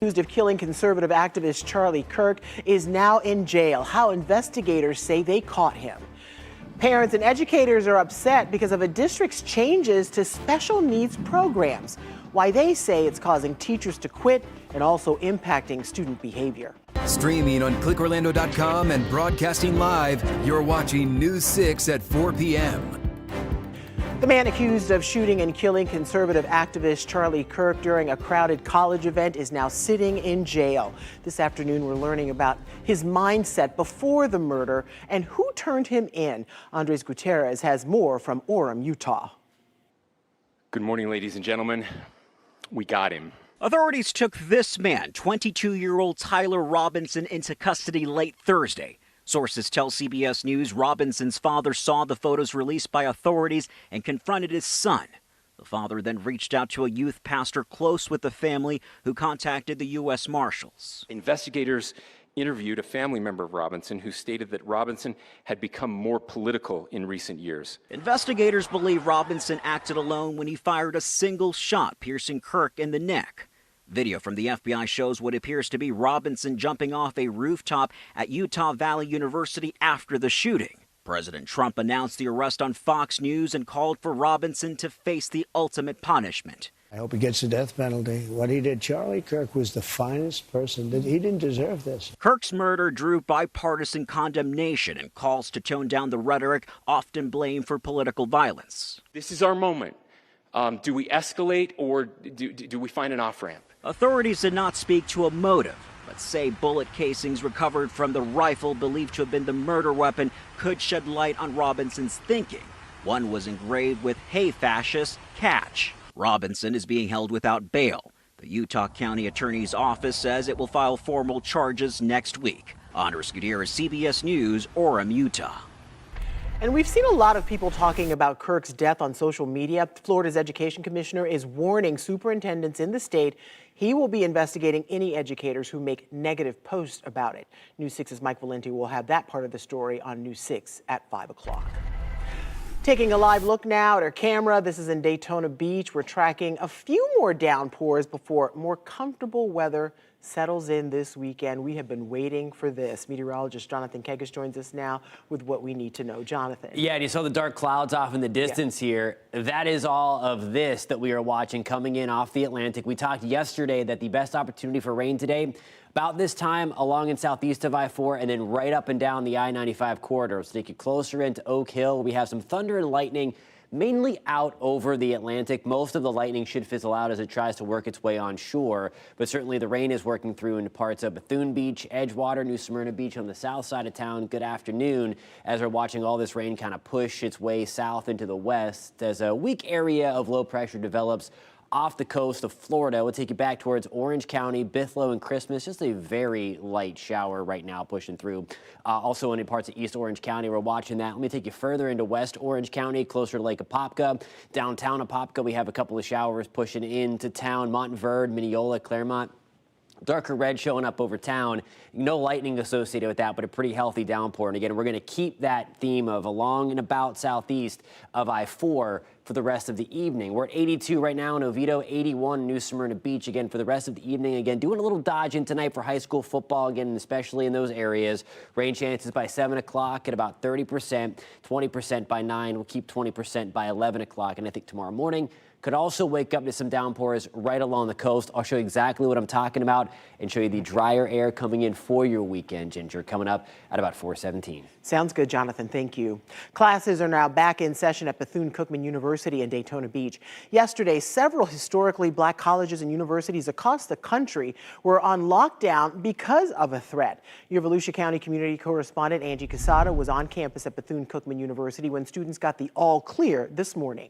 Accused of killing conservative activist Charlie Kirk is now in jail. How investigators say they caught him. Parents and educators are upset because of a district's changes to special needs programs. Why they say it's causing teachers to quit and also impacting student behavior. Streaming on clickorlando.com and broadcasting live, you're watching News 6 at 4 p.m. The man accused of shooting and killing conservative activist Charlie Kirk during a crowded college event is now sitting in jail. This afternoon, we're learning about his mindset before the murder and who turned him in. Andres Gutierrez has more from Orem, Utah. Good morning, ladies and gentlemen. We got him. Authorities took this man, 22-year-old Tyler Robinson, into custody late Thursday. Sources tell CBS News Robinson's father saw the photos released by authorities and confronted his son. The father then reached out to a youth pastor close with the family who contacted the U.S. Marshals. Investigators interviewed a family member of Robinson who stated that Robinson had become more political in recent years. Investigators believe Robinson acted alone when he fired a single shot, piercing Kirk in the neck. Video from the FBI shows what appears to be Robinson jumping off a rooftop at Utah Valley University after the shooting. President Trump announced the arrest on Fox News and called for Robinson to face the ultimate punishment. I hope he gets the death penalty. What he did, Charlie Kirk was the finest person. He didn't deserve this. Kirk's murder drew bipartisan condemnation and calls to tone down the rhetoric often blamed for political violence. This is our moment. Do we escalate or do we find an off-ramp? Authorities did not speak to a motive, but say bullet casings recovered from the rifle believed to have been the murder weapon could shed light on Robinson's thinking. One was engraved with "Hey Fascist, Catch." Robinson is being held without bail. The Utah County Attorney's Office says it will file formal charges next week. Andres Gutierrez, CBS News, Orem, Utah. And we've seen a lot of people talking about Kirk's death on social media. Florida's education commissioner is warning superintendents in the state he will be investigating any educators who make negative posts about it. News 6's Mike Valenti will have that part of the story on News 6 at 5 o'clock. Taking a live look now at our camera. This is in Daytona Beach. We're tracking a few more downpours before more comfortable weather settles in this weekend. We have been waiting for this. Meteorologist Jonathan Kegas joins us now with what we need to know. Jonathan. Yeah, and you saw the dark clouds off in the distance here. That is all of this that we are watching coming in off the Atlantic. We talked yesterday that the best opportunity for rain today about this time along and southeast of I-4 and then right up and down the I-95 corridor. So take you closer into Oak Hill. We have some thunder and lightning mainly out over the Atlantic. Most of the lightning should fizzle out as it tries to work its way on shore, but certainly the rain is working through into parts of Bethune Beach, Edgewater, New Smyrna Beach on the south side of town. Good afternoon as we're watching all this rain kind of push its way south into the west as a weak area of low pressure develops off the coast of Florida. We'll take you back towards Orange County, Bithlo, and Christmas. Just a very light shower right now pushing through. Also in parts of East Orange County, we're watching that. Let me take you further into West Orange County, closer to Lake Apopka. Downtown Apopka, we have a couple of showers pushing into town. Montverde, Mineola, Claremont. Darker red showing up over town. No lightning associated with that, but a pretty healthy downpour. And again, we're going to keep that theme of along and about southeast of I-4 for the rest of the evening. We're at 82 right now in Oviedo, 81 in New Smyrna Beach. Again, for the rest of the evening, again, doing a little dodging tonight for high school football, again, especially in those areas. Rain chances by 7 o'clock at about 30%, 20% by 9. We'll keep 20% by 11 o'clock. And I think tomorrow morning, could also wake up to some downpours right along the coast. I'll show you exactly what I'm talking about and show you the drier air coming in for your weekend, Ginger, coming up at about 4:17. Sounds good, Jonathan. Thank you. Classes are now back in session at Bethune-Cookman University in Daytona Beach. Yesterday, several historically black colleges and universities across the country were on lockdown because of a threat. Your Volusia County community correspondent Angie Casada was on campus at Bethune-Cookman University when students got the all clear this morning.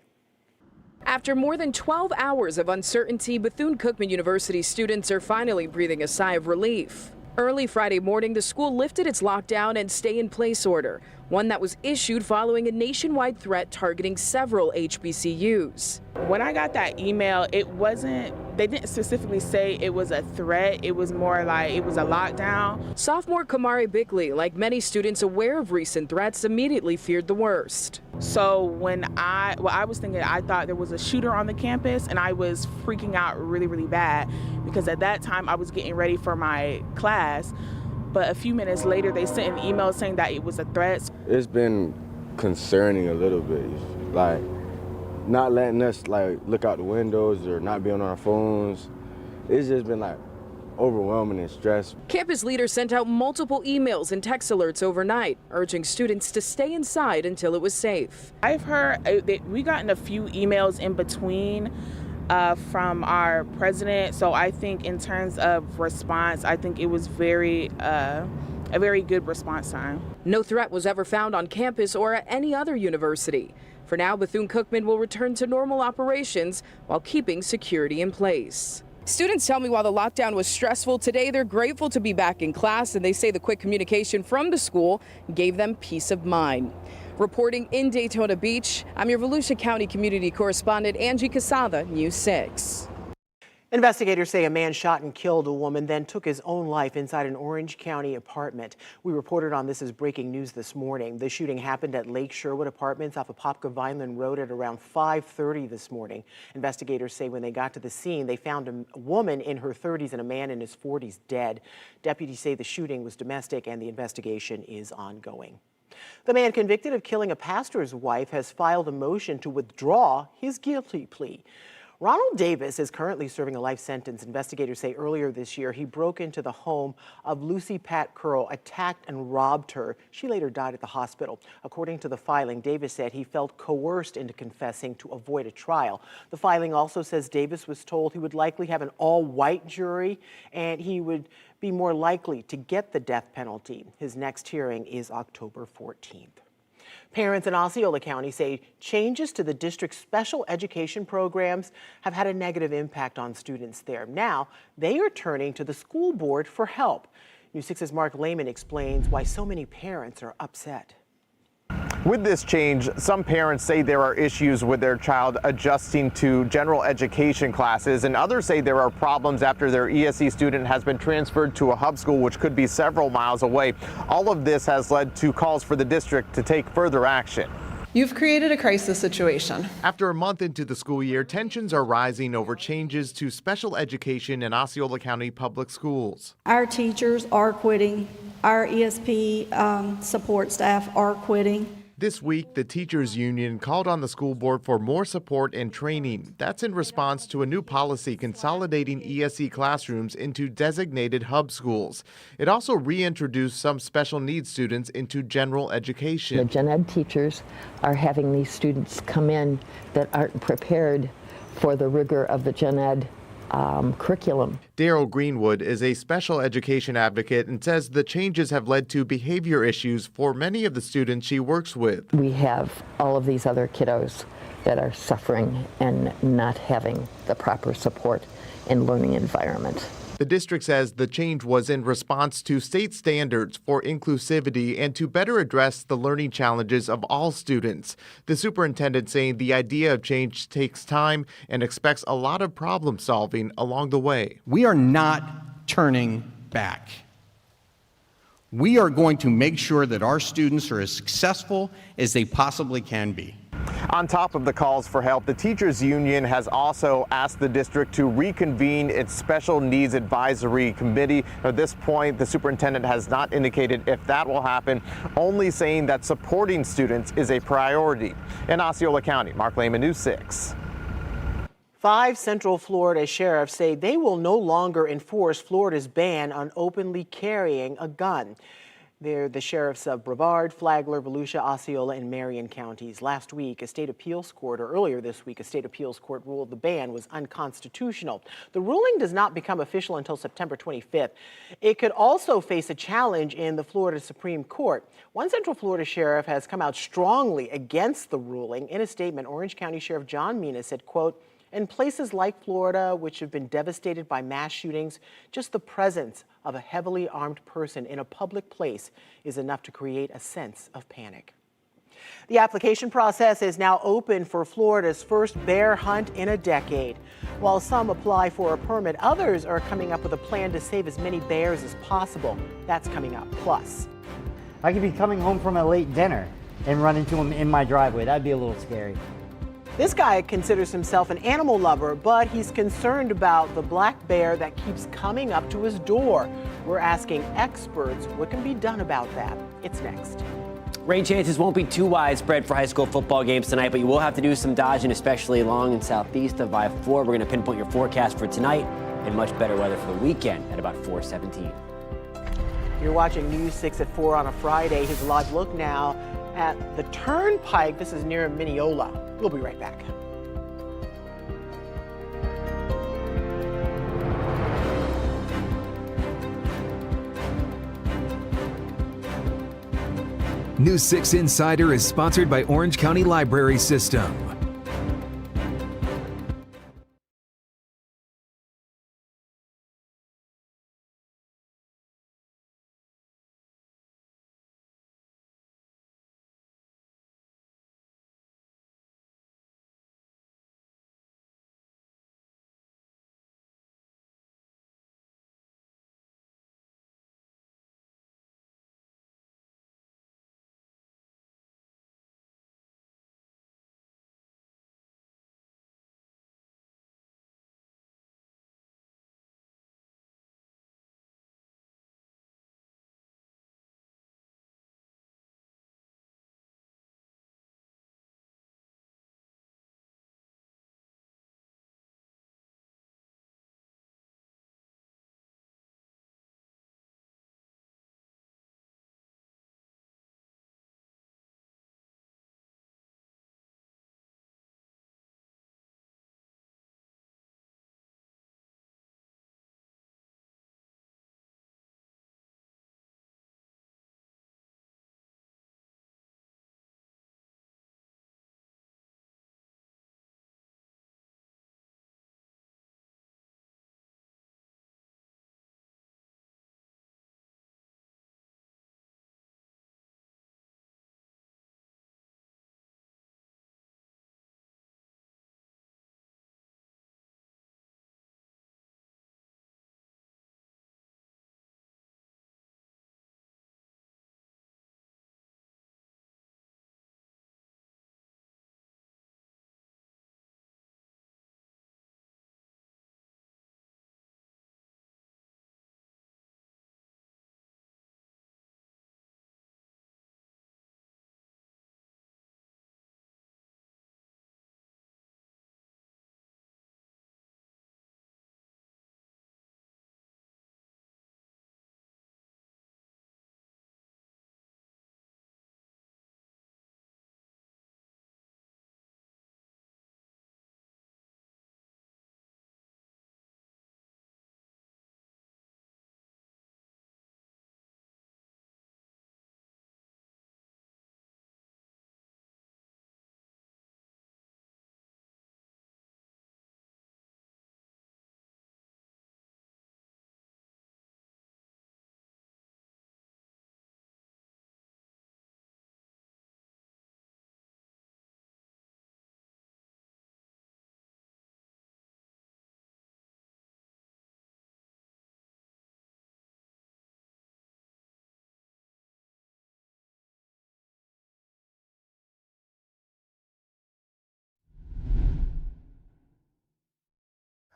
After more than 12 hours of uncertainty, Bethune-Cookman University students are finally breathing a sigh of relief. Early Friday morning, the school lifted its lockdown and stay-in-place order. one that was issued following a nationwide threat targeting several HBCUs. When I got that email, they didn't specifically say it was a threat. It was more like it was a lockdown. Sophomore Kamari Bickley, like many students aware of recent threats, immediately feared the worst. So when I was thinking, I thought there was a shooter on the campus, and I was freaking out really, really bad because at that time I was getting ready for my class. But a few minutes later, they sent an email saying that it was a threat. It's been concerning a little bit, like not letting us look out the windows or not being on our phones. It's just been overwhelming and stressful. Campus leaders sent out multiple emails and text alerts overnight, urging students to stay inside until it was safe. I've heard that we gotten a few emails in between from our president. So I think in terms of response, I think it was a very good response time. No threat was ever found on campus or at any other university. For now, Bethune-Cookman will return to normal operations while keeping security in place. Students tell me while the lockdown was stressful, today they're grateful to be back in class, and they say the quick communication from the school gave them peace of mind. Reporting in Daytona Beach, I'm your Volusia County community correspondent Angie Casada, News 6. Investigators say a man shot and killed a woman, then took his own life inside an Orange County apartment. We reported on this as breaking news this morning. The shooting happened at Lake Sherwood Apartments off of Popka Vineland Road at around 5:30 this morning. Investigators say when they got to the scene, they found a woman in her 30s and a man in his 40s dead. Deputies say the shooting was domestic and the investigation is ongoing. The man convicted of killing a pastor's wife has filed a motion to withdraw his guilty plea. Ronald Davis is currently serving a life sentence. Investigators say earlier this year he broke into the home of Lucy Pat Curl, attacked and robbed her. She later died at the hospital. According to the filing, Davis said he felt coerced into confessing to avoid a trial. The filing also says Davis was told he would likely have an all-white jury and he would be more likely to get the death penalty. His next hearing is October 14th. Parents in Osceola County say changes to the district's special education programs have had a negative impact on students there. Now, they are turning to the school board for help. News 6's Mark Lehman explains why so many parents are upset. With this change, some parents say there are issues with their child adjusting to general education classes, and others say there are problems after their ESE student has been transferred to a hub school, which could be several miles away. All of this has led to calls for the district to take further action. You've created a crisis situation. After a month into the school year, tensions are rising over changes to special education in Osceola County public schools. Our teachers are quitting. Our ESP support staff are quitting. This week, the teachers union called on the school board for more support and training. That's in response to a new policy consolidating ESE classrooms into designated hub schools. It also reintroduced some special needs students into general education. The gen ed teachers are having these students come in that aren't prepared for the rigor of the gen ed curriculum. Daryl Greenwood is a special education advocate and says the changes have led to behavior issues for many of the students she works with. We have all of these other kiddos that are suffering and not having the proper support and learning environment. The district says the change was in response to state standards for inclusivity and to better address the learning challenges of all students. The superintendent saying the idea of change takes time and expects a lot of problem solving along the way. We are not turning back. We are going to make sure that our students are as successful as they possibly can be. On top of the calls for help, the teachers union has also asked the district to reconvene its special needs advisory committee. At this point, the superintendent has not indicated if that will happen, only saying that supporting students is a priority. In Osceola County, Mark Lehman, News 6. 5 Central Florida sheriffs say they will no longer enforce Florida's ban on openly carrying a gun. They're the sheriffs of Brevard, Flagler, Volusia, Osceola, and Marion counties. Last week, earlier this week, a state appeals court ruled the ban was unconstitutional. The ruling does not become official until September 25th. It could also face a challenge in the Florida Supreme Court. One Central Florida sheriff has come out strongly against the ruling. In a statement, Orange County Sheriff John Mina said, quote, In places like Florida, which have been devastated by mass shootings, just the presence of a heavily armed person in a public place is enough to create a sense of panic. The application process is now open for Florida's first bear hunt in a decade. While some apply for a permit, others are coming up with a plan to save as many bears as possible. That's coming up. Plus, I could be coming home from a late dinner and run into him in my driveway. That'd be a little scary. this guy considers himself an animal lover, but he's concerned about the black bear that keeps coming up to his door. We're asking experts what can be done about that. It's next. Rain chances won't be too widespread for high school football games tonight, but you will have to do some dodging, especially along and southeast of I-4. We're going to pinpoint your forecast for tonight and much better weather for the weekend at about 4:17. You're watching News 6 at 4 on a Friday. Here's a live look now at the Turnpike. This is near Mineola. We'll be right back. News 6 Insider is sponsored by Orange County Library System.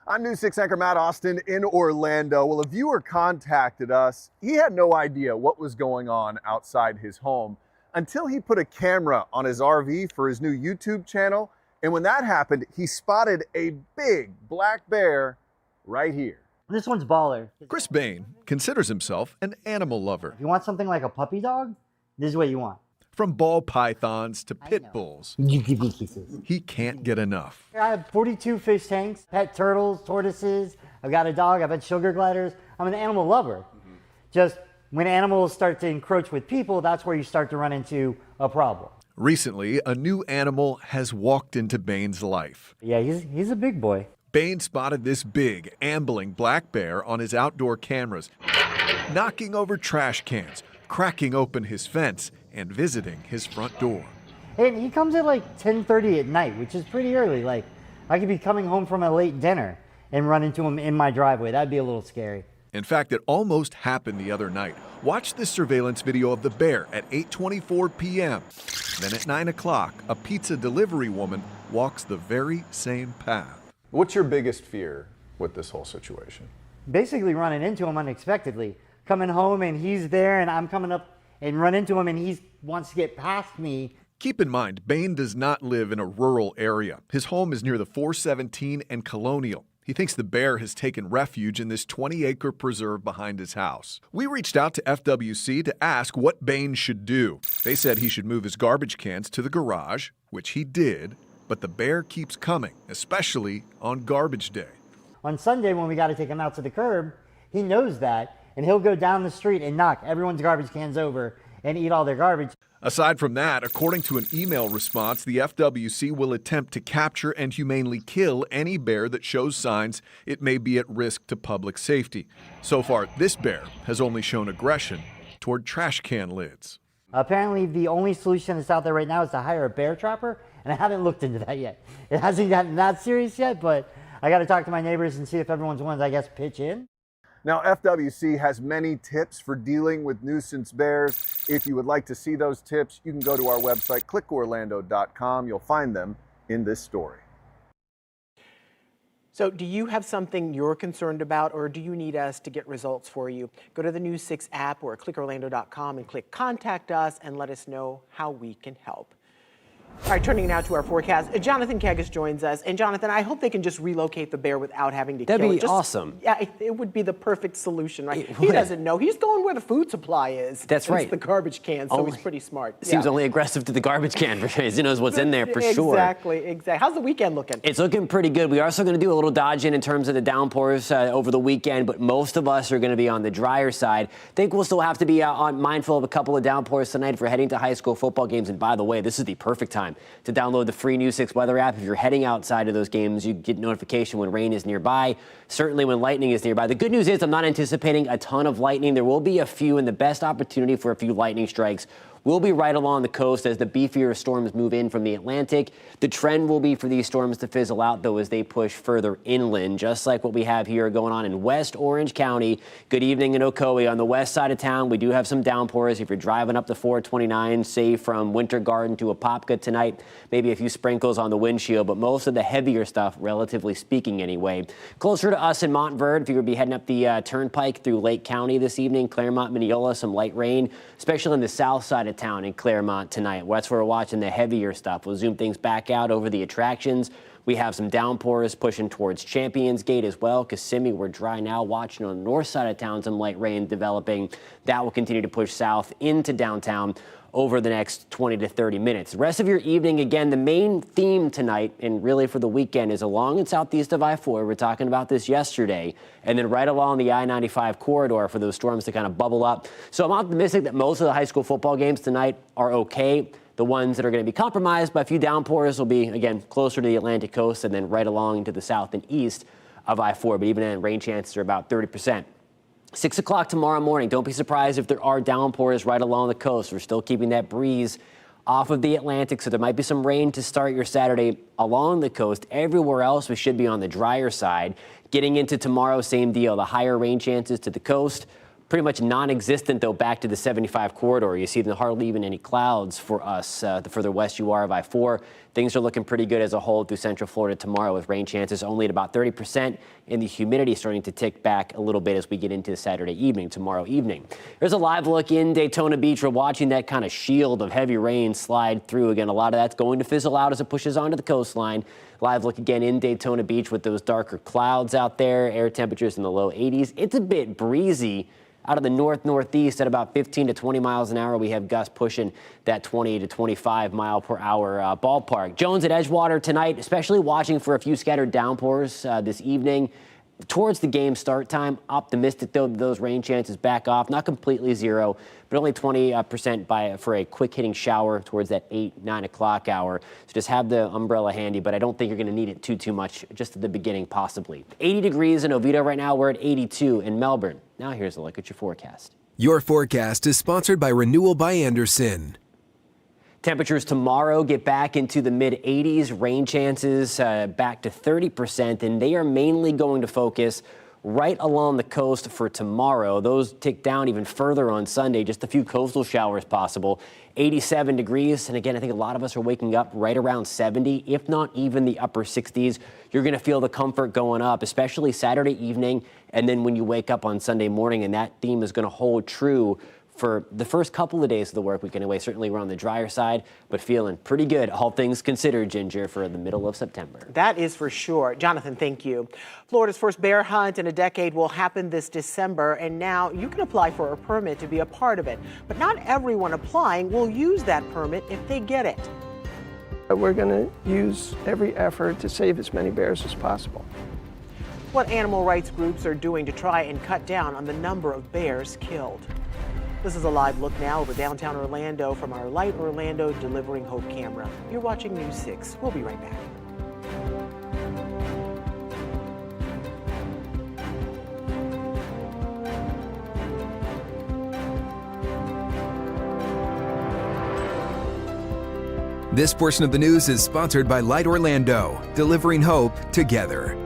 I'm News 6 anchor Matt Austin in Orlando. Well, a viewer contacted us. He had no idea what was going on outside his home until he put a camera on his RV for his new YouTube channel. And when that happened, he spotted a big black bear right here. This one's baller. Chris Bain considers himself an animal lover. If you want something like a puppy dog, this is what you want. From ball pythons to pit bulls, he can't get enough. I have 42 fish tanks, pet turtles, tortoises. I've got a dog. I've had sugar gliders. I'm an animal lover. Just when animals start to encroach with people, that's where you start to run into a problem. Recently, a new animal has walked into Bane's life. Yeah, he's a big boy. Bane spotted this big, ambling black bear on his outdoor cameras, knocking over trash cans, cracking open his fence, and visiting his front door. And he comes at like 10:30 at night, which is pretty early. Like, I could be coming home from a late dinner and run into him in my driveway. That'd be a little scary. In fact, it almost happened the other night. Watch this surveillance video of the bear at 8:24 p.m. Then at 9 o'clock, a pizza delivery woman walks the very same path. What's your biggest fear with this whole situation? Basically running into him unexpectedly. Coming home and he's there and I'm coming up and run into him and he wants to get past me. Keep in mind, Bane does not live in a rural area. His home is near the 417 and Colonial. He thinks the bear has taken refuge in this 20-acre preserve behind his house. We reached out to FWC to ask what Bane should do. They said he should move his garbage cans to the garage, which he did, but the bear keeps coming, especially on garbage day. On Sunday when we got to take him out to the curb, he knows that, and he'll go down the street and knock everyone's garbage cans over and eat all their garbage. Aside from that, according to an email response, the FWC will attempt to capture and humanely kill any bear that shows signs it may be at risk to public safety. So far, this bear has only shown aggression toward trash can lids. Apparently, the only solution that's out there right now is to hire a bear trapper, and I haven't looked into that yet. It hasn't gotten that serious yet, but I got to talk to my neighbors and see if everyone's willing to, I guess, pitch in. Now, FWC has many tips for dealing with nuisance bears. If you would like to see those tips, you can go to our website, clickorlando.com. You'll find them in this story. So do you have something you're concerned about, or do you need us to get results for you? Go to the News 6 app or clickorlando.com and click Contact Us and let us know how we can help. All right, turning now to our forecast. Jonathan Kegas joins us. And Jonathan, I hope they can just relocate the bear without having to kill it. That'd be awesome. Yeah, it would be the perfect solution, right? He doesn't know. He's going where the food supply is. That's right. It's the garbage can, so he's pretty smart. Seems only aggressive to the garbage can for sure. He knows what's in there for sure. Exactly. How's the weekend looking? It's looking pretty good. We are also going to do a little dodging in terms of the downpours over the weekend, but most of us are going to be on the drier side. I think we'll still have to be mindful of a couple of downpours tonight if we're heading to high school football games. And by the way, this is the perfect time to download the free News 6 weather app. If you're heading outside of those games, you get notification when rain is nearby, certainly when lightning is nearby. The good news is I'm not anticipating a ton of lightning. There will be a few, and the best opportunity for a few lightning strikes will be right along the coast as the beefier storms move in from the Atlantic. The trend will be for these storms to fizzle out, though, as they push further inland, just like what we have here going on in West Orange County. Good evening in Ocoee. On the west side of town, we do have some downpours. If you're driving up the 429, say from Winter Garden to Apopka tonight, maybe a few sprinkles on the windshield, but most of the heavier stuff, relatively speaking anyway. Closer to us in Montverde, if you would be heading up the turnpike through Lake County this evening, Claremont, Mineola, some light rain, especially on the south side of town in Claremont tonight. That's where we're watching the heavier stuff. We'll zoom things back out over the attractions. We have some downpours pushing towards Champions Gate as well. Kissimmee, we're dry now. Watching on the north side of town, some light rain developing. That will continue to push south into downtown over the next 20 to 30 minutes. The rest of your evening, again, the main theme tonight and really for the weekend is along and southeast of I-4. We were talking about this yesterday, and then right along the I-95 corridor for those storms to kind of bubble up. So I'm optimistic that most of the high school football games tonight are okay. The ones that are going to be compromised by a few downpours will be, again, closer to the Atlantic coast and then right along to the south and east of I-4. But even then, rain chances are about 30%. 6 o'clock tomorrow morning. Don't be surprised if there are downpours right along the coast. We're still keeping that breeze off of the Atlantic, so there might be some rain to start your Saturday along the coast. Everywhere else, we should be on the drier side. Getting into tomorrow, same deal. The higher rain chances to the coast. Pretty much non-existent, though, back to the 75 corridor. You see hardly even any clouds for us the further west you are of I-4. Things are looking pretty good as a whole through Central Florida tomorrow, with rain chances only at about 30% and the humidity starting to tick back a little bit as we get into Saturday evening, tomorrow evening. There's a live look in Daytona Beach. We're watching that kind of shield of heavy rain slide through. Again, a lot of that's going to fizzle out as it pushes onto the coastline. Live look again in Daytona Beach with those darker clouds out there. Air temperatures in the low 80s. It's a bit breezy out of the northeast at about 15 to 20 miles an hour. We have gusts pushing that 20 to 25 mile per hour ballpark. Jones at Edgewater tonight, especially watching for a few scattered downpours this evening towards the game start time. Optimistic, though, that those rain chances back off. Not completely zero, but only 20% for a quick-hitting shower towards that 8, 9 o'clock hour. So just have the umbrella handy, but I don't think you're going to need it too much just at the beginning, possibly. 80 degrees in Oviedo right now. We're at 82 in Melbourne. Now here's a look at your forecast. Your forecast is sponsored by Renewal by Anderson. Temperatures tomorrow get back into the mid-80s, rain chances back to 30%, and they are mainly going to focus right along the coast for tomorrow. Those tick down even further on Sunday, just a few coastal showers possible. 87 degrees, and again, I think a lot of us are waking up right around 70, if not even the upper 60s. You're going to feel the comfort going up, especially Saturday evening, and then when you wake up on Sunday morning, and that theme is going to hold true for the first couple of days of the work week anyway. Certainly we're on the drier side, but feeling pretty good, all things considered, Ginger, for the middle of September. That is for sure. Jonathan, thank you. Florida's first bear hunt in a decade will happen this December, and now you can apply for a permit to be a part of it. But not everyone applying will use that permit if they get it. We're going to use every effort to save as many bears as possible. What animal rights groups are doing to try and cut down on the number of bears killed. This is a live look now over downtown Orlando from our Light Orlando Delivering Hope camera. You're watching News 6. We'll be right back. This portion of the news is sponsored by Light Orlando, delivering hope together.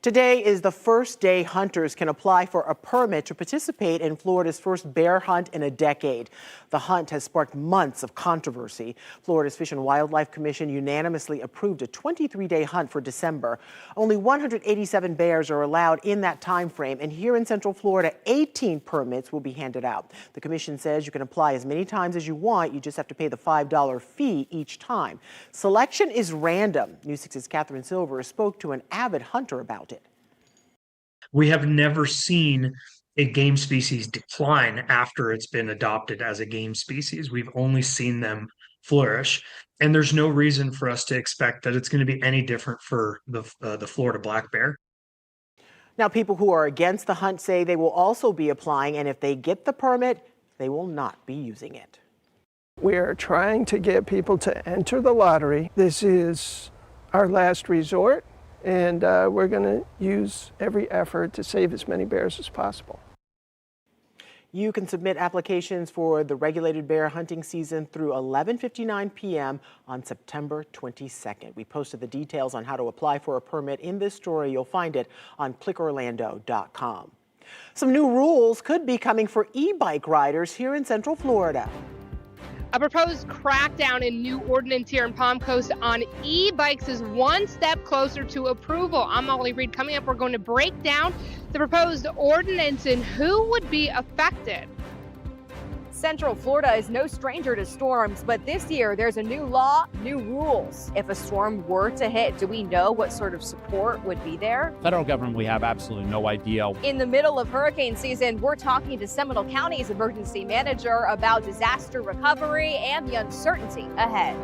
Today is the first day hunters can apply for a permit to participate in Florida's first bear hunt in a decade. The hunt has sparked months of controversy. Florida's Fish and Wildlife Commission unanimously approved a 23-day hunt for December. Only 187 bears are allowed in that time frame, and here in Central Florida, 18 permits will be handed out. The commission says you can apply as many times as you want. You just have to pay the $5 fee each time. Selection is random. News 6's Catherine Silver spoke to an avid hunter about it. We have never seen a game species decline after it's been adopted as a game species. We've only seen them flourish. And there's no reason for us to expect that it's going to be any different for the Florida black bear. Now, people who are against the hunt say they will also be applying, and if they get the permit, they will not be using it. We are trying to get people to enter the lottery. This is our last resort, and we're going to use every effort to save as many bears as possible. You can submit applications for the regulated bear hunting season through 11:59 p.m. on September 22nd. We posted the details on how to apply for a permit in this story. You'll find it on clickorlando.com. Some new rules could be coming for e-bike riders here in Central Florida. A proposed crackdown in new ordinance here in Palm Coast on e-bikes is one step closer to approval. I'm Molly Reed. Coming up, we're going to break down the proposed ordinance and who would be affected. Central Florida is no stranger to storms, but this year there's a new law, new rules. If a storm were to hit, do we know what sort of support would be there? Federal government, we have absolutely no idea. In the middle of hurricane season, we're talking to Seminole County's emergency manager about disaster recovery and the uncertainty ahead.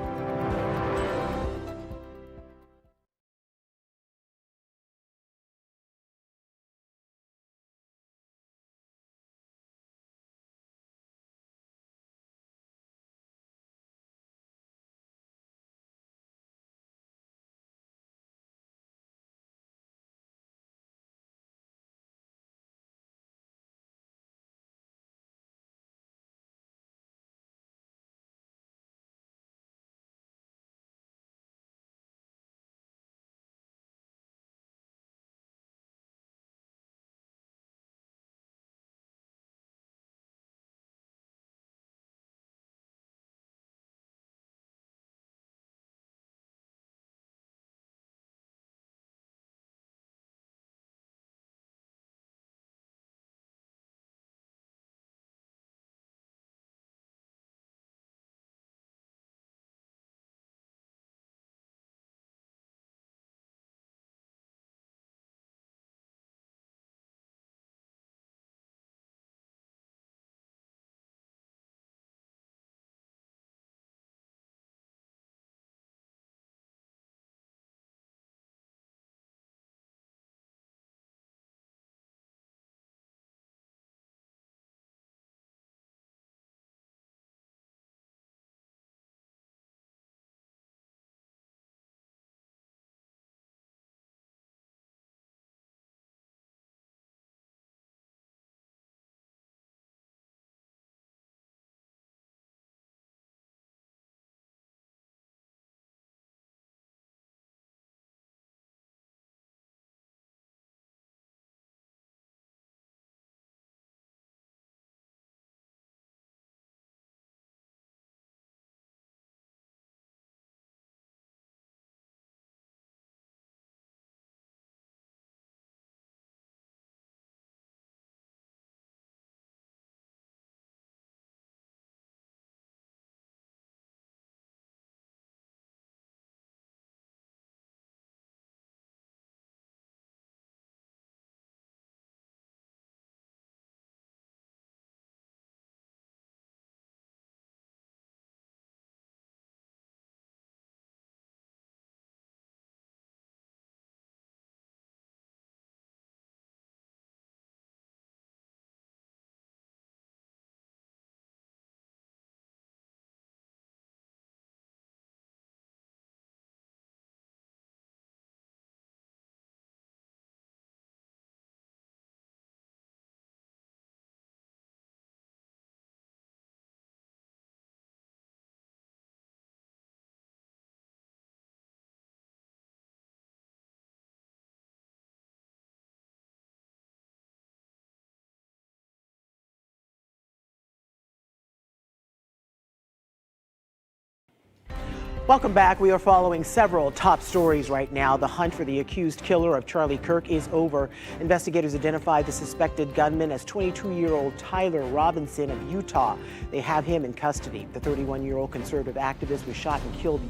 Welcome back. We are following several top stories right now. The hunt for the accused killer of Charlie Kirk is over. Investigators identified the suspected gunman as 22-year-old Tyler Robinson of Utah. They have him in custody. The 31-year-old conservative activist was shot and killed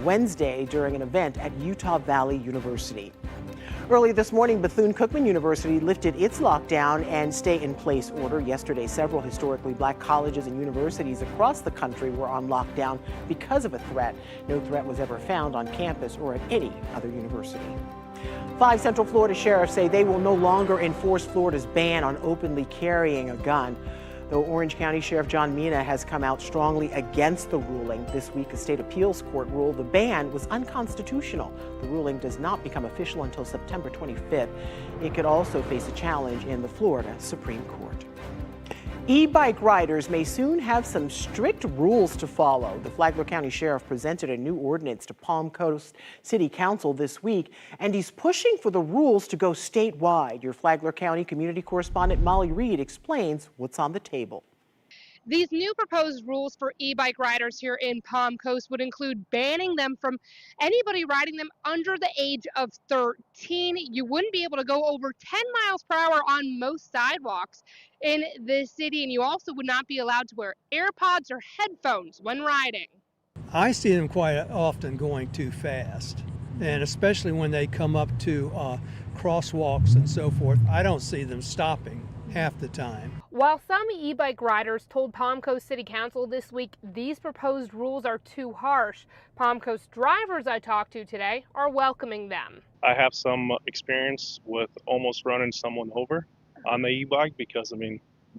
Wednesday during an event at Utah Valley University. Early this morning, Bethune-Cookman University lifted its lockdown and stay-in-place order. Yesterday, several historically black colleges and universities across the country were on lockdown because of a threat. No threat was ever found on campus or at any other university. 5 Central Florida sheriffs say they will no longer enforce Florida's ban on openly carrying a gun. Though Orange County Sheriff John Mina has come out strongly against the ruling. This week, a state appeals court ruled the ban was unconstitutional. The ruling does not become official until September 25th. It could also face a challenge in the Florida Supreme Court. E-bike riders may soon have some strict rules to follow. The Flagler County Sheriff presented a new ordinance to Palm Coast City Council this week, and he's pushing for the rules to go statewide. Your Flagler County community correspondent Molly Reed explains what's on the table. These new proposed rules for e-bike riders here in Palm Coast would include banning them from anybody riding them under the age of 13. You wouldn't be able to go over 10 miles per hour on most sidewalks in this city, and you also would not be allowed to wear AirPods or headphones when riding. I see them quite often going too fast, and especially when they come up to crosswalks and so forth, I don't see them stopping half the time. While some e-bike riders told Palm Coast City Council this week these proposed rules are too harsh, Palm Coast drivers I talked to today are welcoming them. I have some experience with almost running someone over on the e-bike because,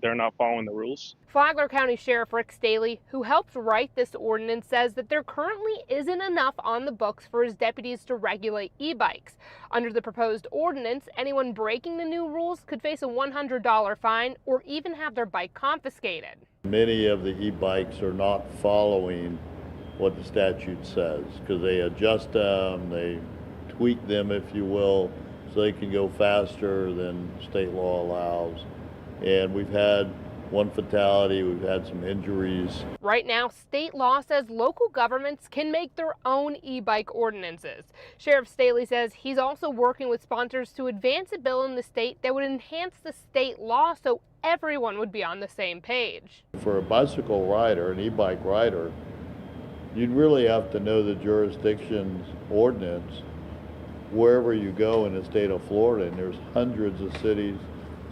they're not following the rules. Flagler County Sheriff Rick Staley, who helped write this ordinance, says that there currently isn't enough on the books for his deputies to regulate e-bikes. Under the proposed ordinance, anyone breaking the new rules could face a $100 fine or even have their bike confiscated. Many of the e-bikes are not following what the statute says because they adjust them, they tweak them, if you will, so they can go faster than state law allows. And we've had one fatality, we've had some injuries. Right now, state law says local governments can make their own e-bike ordinances. Sheriff Staley says he's also working with sponsors to advance a bill in the state that would enhance the state law so everyone would be on the same page. For a bicycle rider, an e-bike rider, you'd really have to know the jurisdiction's ordinance wherever you go in the state of Florida, and there's hundreds of cities,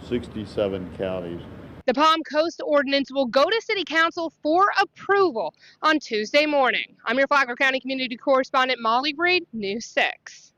67 counties. The Palm Coast ordinance will go to City Council for approval on Tuesday morning. I'm your Flagler County community correspondent Molly Reed, News 6.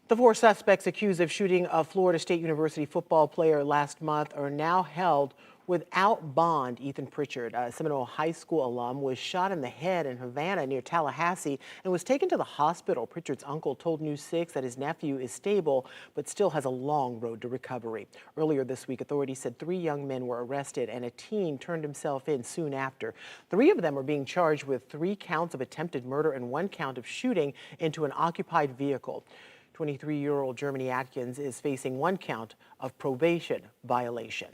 The 4 suspects accused of shooting a Florida State University football player last month are now held without bond. Ethan Pritchard, a Seminole High School alum, was shot in the head in Havana near Tallahassee and was taken to the hospital. Pritchard's uncle told News 6 that his nephew is stable but still has a long road to recovery. Earlier this week, authorities said 3 young men were arrested and a teen turned himself in soon after. 3 of them are being charged with 3 counts of attempted murder and 1 count of shooting into an occupied vehicle. 23-year-old Germany Atkins is facing 1 count of probation violation.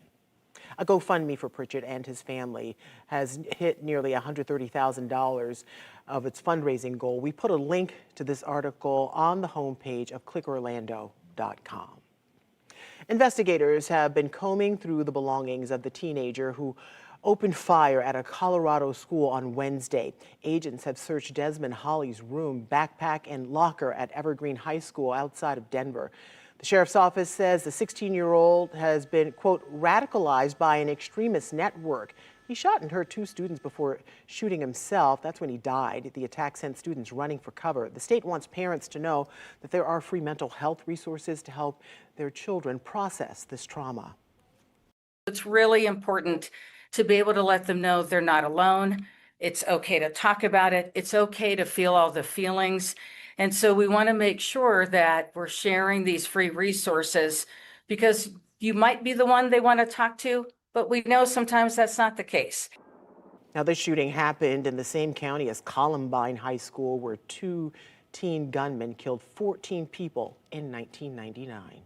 A GoFundMe for Pritchard and his family has hit nearly $130,000 of its fundraising goal. We put a link to this article on the homepage of clickorlando.com. Investigators have been combing through the belongings of the teenager who opened fire at a Colorado school on Wednesday. Agents have searched Desmond Holly's room, backpack, and locker at Evergreen High School outside of Denver. The sheriff's office says the 16-year-old has been, quote, radicalized by an extremist network. He shot and hurt 2 students before shooting himself. That's when he died. The attack sent students running for cover. The state wants parents to know that there are free mental health resources to help their children process this trauma. It's really important to be able to let them know they're not alone. It's okay to talk about it. It's okay to feel all the feelings. And so we want to make sure that we're sharing these free resources because you might be the one they want to talk to, but we know sometimes that's not the case. Now, this shooting happened in the same county as Columbine High School, where 2 teen gunmen killed 14 people in 1999.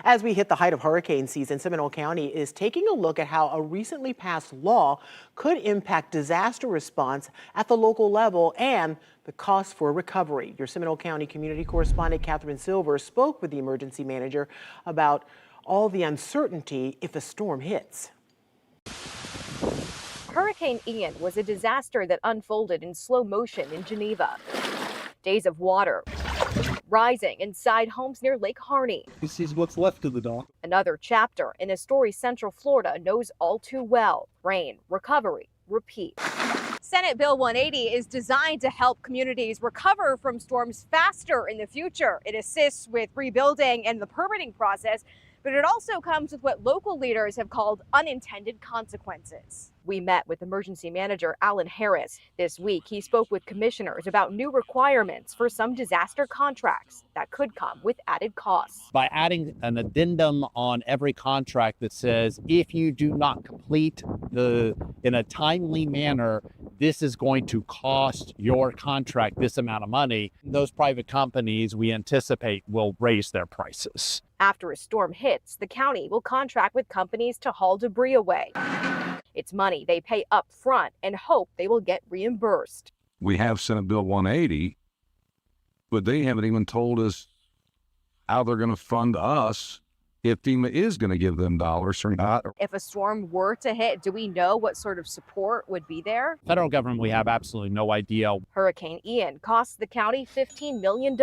As we hit the height of hurricane season, Seminole County is taking a look at how a recently passed law could impact disaster response at the local level and the cost for recovery. Your Seminole County community correspondent Catherine Silver spoke with the emergency manager about all the uncertainty if a storm hits. Hurricane Ian was a disaster that unfolded in slow motion in Geneva. Days of water rising inside homes near Lake Harney. This is what's left of the dock. Another chapter in a story Central Florida knows all too well. Rain, recovery, repeat. Senate Bill 180 is designed to help communities recover from storms faster in the future. It assists with rebuilding and the permitting process, but it also comes with what local leaders have called unintended consequences. We met with emergency manager Alan Harris. This week, he spoke with commissioners about new requirements for some disaster contracts that could come with added costs. By adding an addendum on every contract that says if you do not complete in a timely manner, this is going to cost your contract this amount of money, those private companies we anticipate will raise their prices. After a storm hits, the county will contract with companies to haul debris away. It's money they pay up front and hope they will get reimbursed. We have Senate Bill 180, but they haven't even told us how they're going to fund us if FEMA is going to give them dollars or not. If a storm were to hit, do we know what sort of support would be there? Federal government, we have absolutely no idea. Hurricane Ian cost the county $15 million.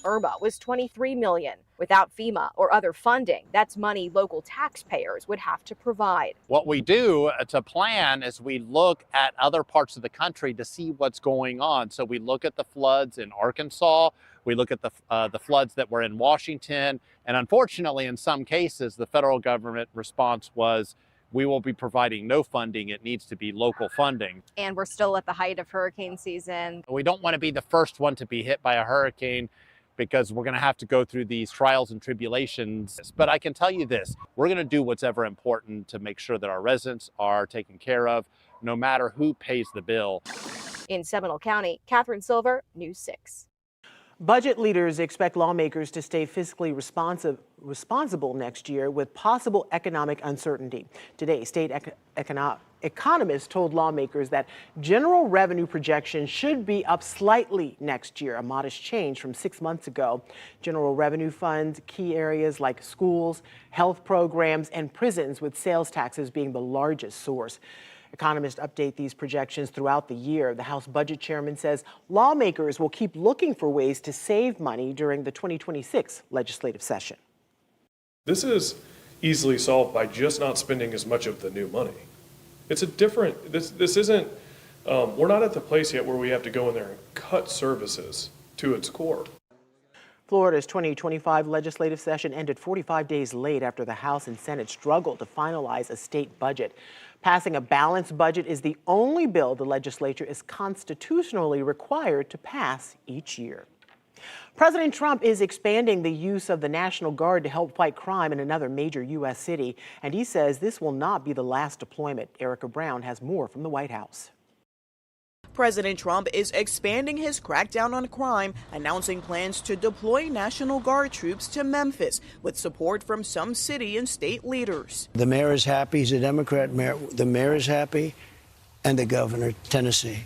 Irma was $23 million. Without FEMA or other funding, that's money local taxpayers would have to provide. What we do to plan is we look at other parts of the country to see what's going on. So we look at the floods in Arkansas, we look at the floods that were in Washington, and unfortunately, in some cases, the federal government response was, we will be providing no funding. It needs to be local funding. And we're still at the height of hurricane season. We don't want to be the first one to be hit by a hurricane, because we're going to have to go through these trials and tribulations. But I can tell you this, we're going to do what's ever important to make sure that our residents are taken care of, no matter who pays the bill. In Seminole County, Catherine Silver, News 6. Budget leaders expect lawmakers to stay fiscally responsible next year with possible economic uncertainty. Today, state economists told lawmakers that general revenue projections should be up slightly next year, a modest change from 6 months ago. General revenue funds key areas like schools, health programs, and prisons, with sales taxes being the largest source. Economists update these projections throughout the year. The House Budget Chairman says lawmakers will keep looking for ways to save money during the 2026 legislative session. This is easily solved by just not spending as much of the new money. It's a different, this isn't, we're not at the place yet where we have to go in there and cut services to its core. Florida's 2025 legislative session ended 45 days late after the House and Senate struggled to finalize a state budget. Passing a balanced budget is the only bill the legislature is constitutionally required to pass each year. President Trump is expanding the use of the National Guard to help fight crime in another major U.S. city, and he says this will not be the last deployment. Erica Brown has more from the White House. President Trump is expanding his crackdown on crime, announcing plans to deploy National Guard troops to Memphis with support from some city and state leaders. The mayor is happy. He's a Democrat mayor. The mayor is happy, and the governor, Tennessee.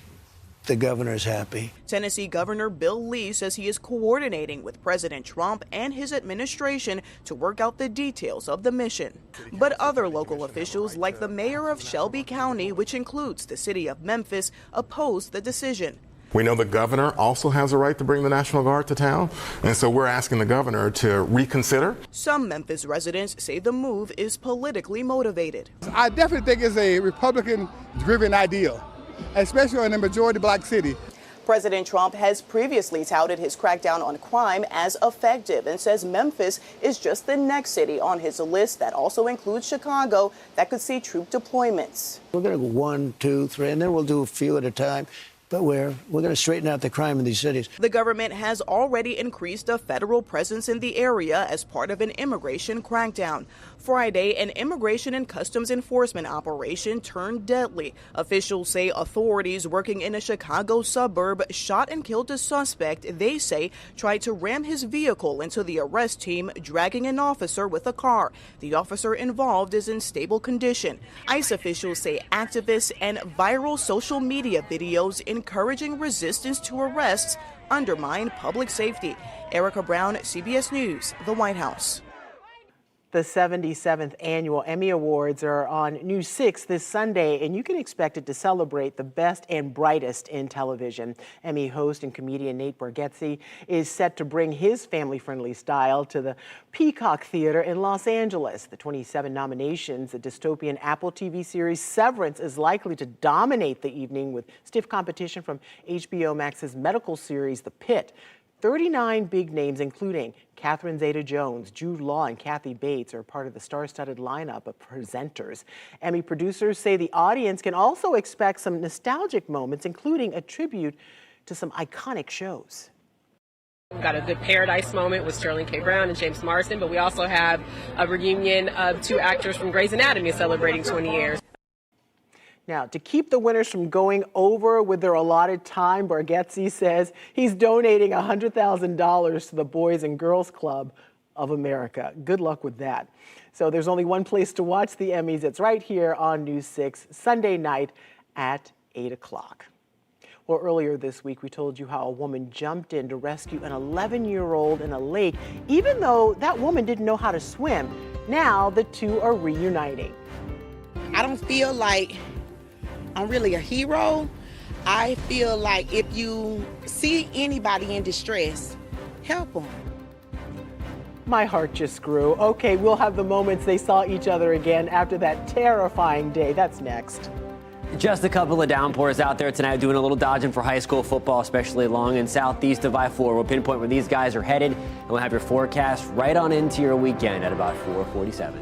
The governor is happy. Tennessee Governor Bill Lee says he is coordinating with President Trump and his administration to work out the details of the mission. But other local officials, like the mayor of Shelby County, which includes the city of Memphis, oppose the decision. We know the governor also has a right to bring the National Guard to town, and so we're asking the governor to reconsider. Some Memphis residents say the move is politically motivated. I definitely think it's a Republican-driven ideal, especially in a majority black city. President Trump has previously touted his crackdown on crime as effective and says Memphis is just the next city on his list that also includes Chicago that could see troop deployments. We're going to go 1, 2, 3, and then we'll do a few at a time. but we're going to straighten out the crime in these cities. The government has already increased a federal presence in the area as part of an immigration crackdown. Friday, an immigration and customs enforcement operation turned deadly. Officials say authorities working in a Chicago suburb shot and killed a suspect they say tried to ram his vehicle into the arrest team, dragging an officer with a car. The officer involved is in stable condition. ICE officials say activists and viral social media videos encouraging resistance to arrests undermine public safety. Erica Brown, CBS News, the White House. The 77th Annual Emmy Awards are on News 6 this Sunday, and you can expect it to celebrate the best and brightest in television. Emmy host and comedian Nate Bargatze is set to bring his family-friendly style to the Peacock Theater in Los Angeles. The 27 nominations, the dystopian Apple TV series Severance is likely to dominate the evening with stiff competition from HBO Max's medical series The Pit. 39 big names, including Catherine Zeta-Jones, Jude Law, and Kathy Bates, are part of the star-studded lineup of presenters. Emmy producers say the audience can also expect some nostalgic moments, including a tribute to some iconic shows. We've got a good Paradise moment with Sterling K. Brown and James Marsden, but we also have a reunion of two actors from Grey's Anatomy celebrating 20 years. Now, to keep the winners from going over with their allotted time, Bargatze says he's donating $100,000 to the Boys and Girls Club of America. Good luck with that. So there's only one place to watch the Emmys. It's right here on News 6, Sunday night at 8 o'clock. Well, earlier this week, we told you how a woman jumped in to rescue an 11-year-old in a lake, even though that woman didn't know how to swim. Now the two are reuniting. I don't feel like I'm really a hero. I feel like if you see anybody in distress, help them. My heart just grew. Okay, we'll have the moments they saw each other again after that terrifying day. That's next. Just a couple of downpours out there tonight, doing a little dodging for high school football, especially along and southeast of I-4. We'll pinpoint where these guys are headed, and we'll have your forecast right on into your weekend at about 4:47.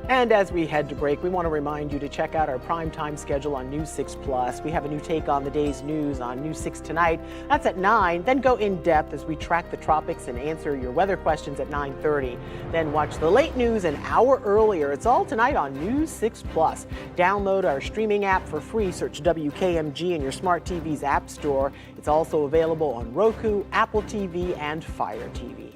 And as we head to break, we want to remind you to check out our primetime schedule on News 6 Plus. We have a new take on the day's news on News 6 tonight. That's at 9. Then go in depth as we track the tropics and answer your weather questions at 9:30. Then watch the late news an hour earlier. It's all tonight on News 6 Plus. Download our streaming app for free. Search WKMG in your smart TV's app store. It's also available on Roku, Apple TV, and Fire TV.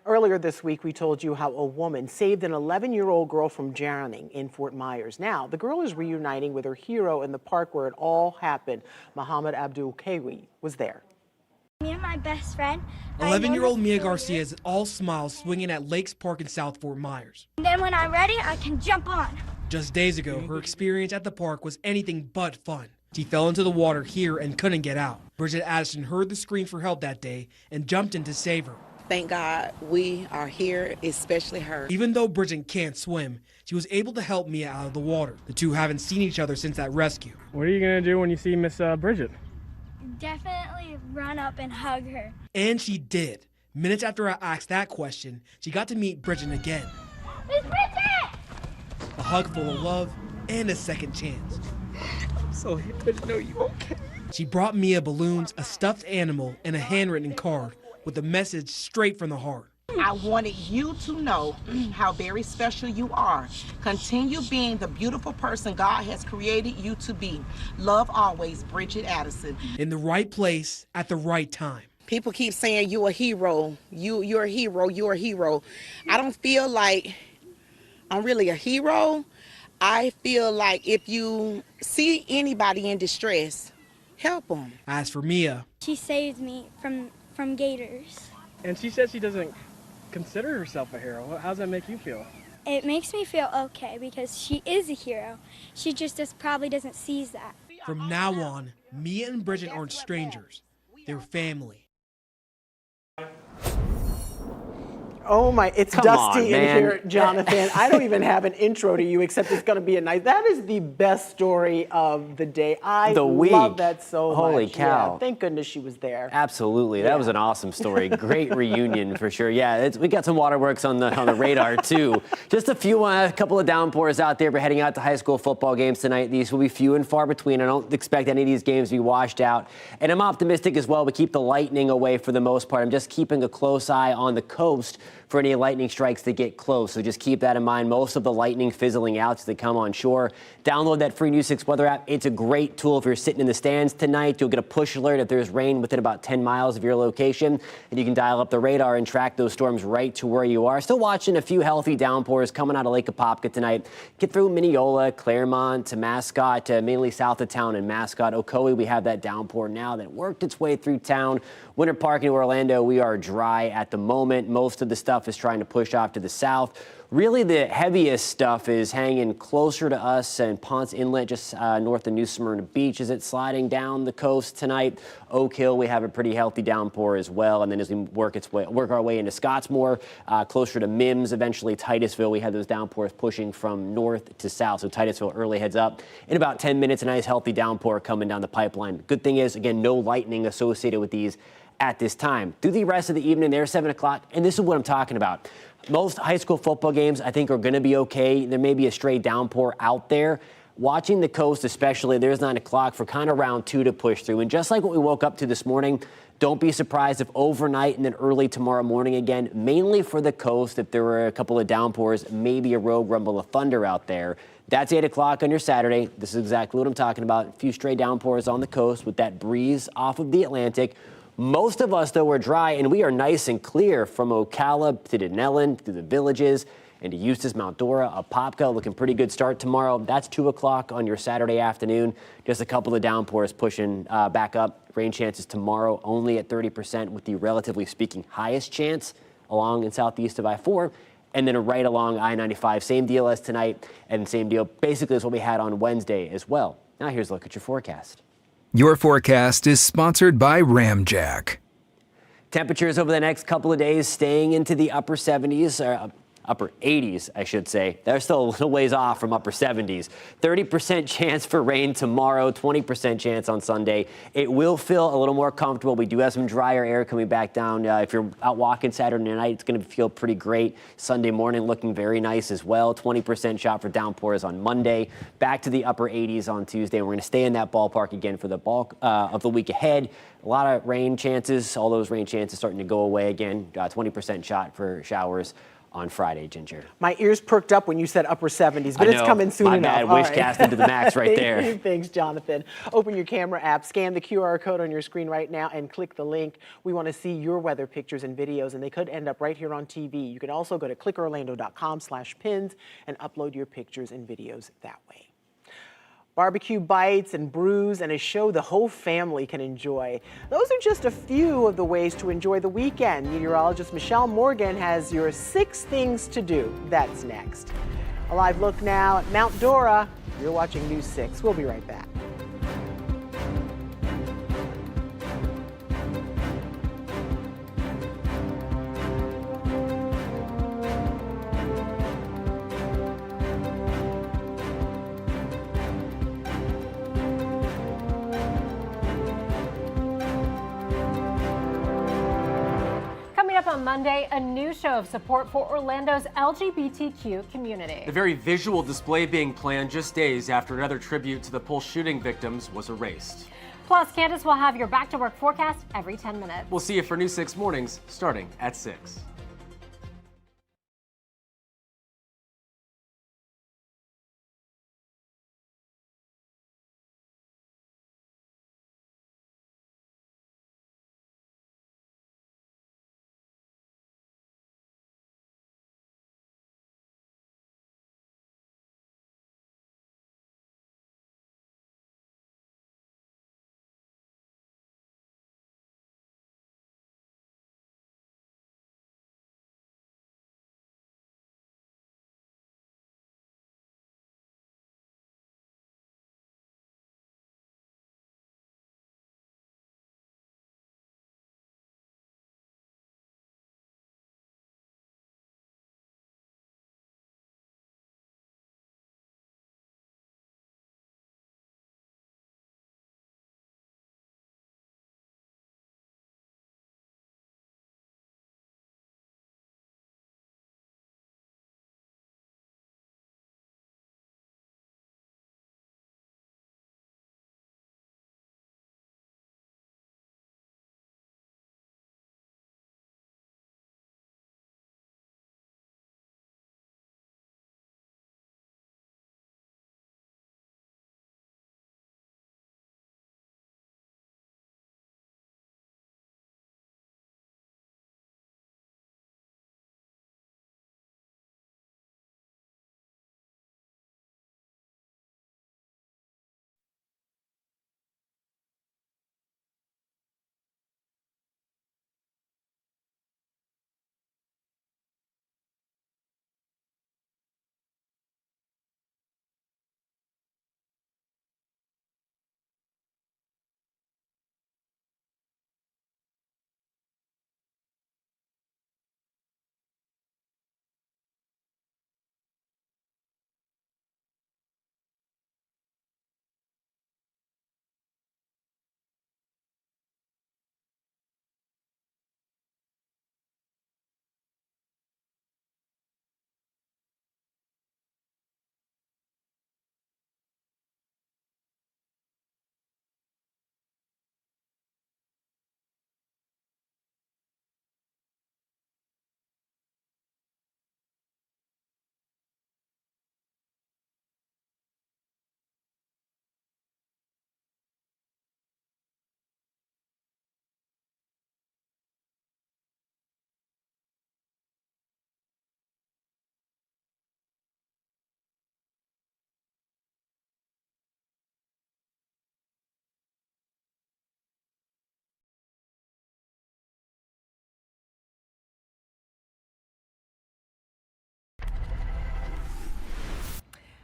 Earlier this week, we told you how a woman saved an 11-year-old girl from drowning in Fort Myers. Now, the girl is reuniting with her hero in the park where it all happened. Muhammad Abdul Kawi was there. Me and my best friend. 11-year-old Mia Garcia is all smiles swinging at Lakes Park in South Fort Myers. And then when I'm ready, I can jump on. Just days ago, her experience at the park was anything but fun. She fell into the water here and couldn't get out. Bridget Addison heard the scream for help that day and jumped in to save her. Thank God we are here, especially her. Even though Bridget can't swim, she was able to help Mia out of the water. The two haven't seen each other since that rescue. What are you going to do when you see Miss Bridget? Definitely run up and hug her. And she did. Minutes after I asked that question, she got to meet Bridget again. Miss Bridget! A hug full of love and a second chance. I'm so happy to know you okay. She brought Mia balloons, a stuffed animal, and a handwritten card with a message straight from the heart. I wanted you to know how very special you are. Continue being the beautiful person God has created you to be. Love always, Bridget Addison. In the right place at the right time. People keep saying you're a hero. You're a hero. You're a hero. I don't feel like I'm really a hero. I feel like if you see anybody in distress, help them. As for Mia, she saved me from gators. And she said she doesn't consider herself a hero. How does that make you feel? It makes me feel okay because she is a hero. She just probably doesn't see that. From now on, Mia and Bridget aren't strangers. They're family. Oh my, it's Come dusty on, in man. here, Jonathan. I don't even have an intro to you except it's going to be a nice. That is the best story of the day. I love that so much. Holy cow. Yeah, thank goodness she was there. Absolutely. That was an awesome story. Great reunion for sure. Yeah, we got some waterworks on the radar too. Just a couple of downpours out there. We're heading out to high school football games tonight. These will be few and far between. I don't expect any of these games to be washed out. And I'm optimistic as well. We keep the lightning away for the most part. I'm just keeping a close eye on the coast for any lightning strikes that get close. So just keep that in mind. Most of the lightning fizzling out as they come on shore. Download that free News 6 weather app. It's a great tool if you're sitting in the stands tonight. You'll get a push alert if there's rain within about 10 miles of your location. And you can dial up the radar and track those storms right to where you are. Still watching a few healthy downpours coming out of Lake Apopka tonight. Get through Mineola, Claremont to Mascot, mainly south of town in Mascot. Ocoee, we have that downpour now that worked its way through town. Winter Park in Orlando, we are dry at the moment. Most of the stuff is trying to push off to the south. Really, the heaviest stuff is hanging closer to us in Ponce Inlet, just north of New Smyrna Beach. Is it sliding down the coast tonight? Oak Hill, we have a pretty healthy downpour as well. And then as we work our way into Scottsmore, closer to Mims, eventually Titusville, we have those downpours pushing from north to south. So Titusville early heads up. In about 10 minutes, a nice healthy downpour coming down the pipeline. Good thing is, again, no lightning associated with these at this time. Through the rest of the evening, there's 7 o'clock, and this is what I'm talking about. Most high school football games, I think, are going to be okay. There may be a stray downpour out there. Watching the coast, especially, there's 9 o'clock for kind of round 2 to push through. And just like what we woke up to this morning, don't be surprised if overnight and then early tomorrow morning again, mainly for the coast, if there were a couple of downpours, maybe a rogue rumble of thunder out there. That's 8 o'clock on your Saturday. This is exactly what I'm talking about. A few stray downpours on the coast with that breeze off of the Atlantic. Most of us, though, are dry, and we are nice and clear from Ocala to Denellen to the Villages and to Eustis, Mount Dora, Apopka. Looking pretty good start tomorrow. That's 2 o'clock on your Saturday afternoon. Just a couple of downpours pushing back up. Rain chances tomorrow only at 30% with the relatively speaking highest chance along in southeast of I-4. And then right along I-95. Same deal as tonight and same deal basically as what we had on Wednesday as well. Now here's a look at your forecast. Your forecast is sponsored by Ramjack. Temperatures over the next couple of days staying into the upper 70s, or upper 80s, I should say. They're still a little ways off from upper 70s. 30% chance for rain tomorrow, 20% chance on Sunday. It will feel a little more comfortable. We do have some drier air coming back down. If you're out walking Saturday night, it's going to feel pretty great. Sunday morning looking very nice as well. 20% shot for downpours on Monday. Back to the upper 80s on Tuesday. And we're going to stay in that ballpark again for the bulk of the week ahead. A lot of rain chances. All those rain chances starting to go away again. 20% shot for showers on Friday, Ginger. My ears perked up when you said upper 70s, but it's coming soon enough. My bad, wish cast into the max right there. Thanks, Jonathan. Open your camera app, scan the QR code on your screen right now, and click the link. We want to see your weather pictures and videos, and they could end up right here on TV. You can also go to clickorlando.com/pins and upload your pictures and videos that way. Barbecue bites and brews and a show the whole family can enjoy. Those are just a few of the ways to enjoy the weekend. Meteorologist Michelle Morgan has your 6 things to do. That's next. A live look now at Mount Dora. You're watching News 6. We'll be right back. On Monday, a new show of support for Orlando's LGBTQ community. The very visual display being planned just days after another tribute to the Pulse shooting victims was erased. Plus, Candace will have your back to work forecast every 10 minutes. We'll see you for News 6 mornings starting at 6.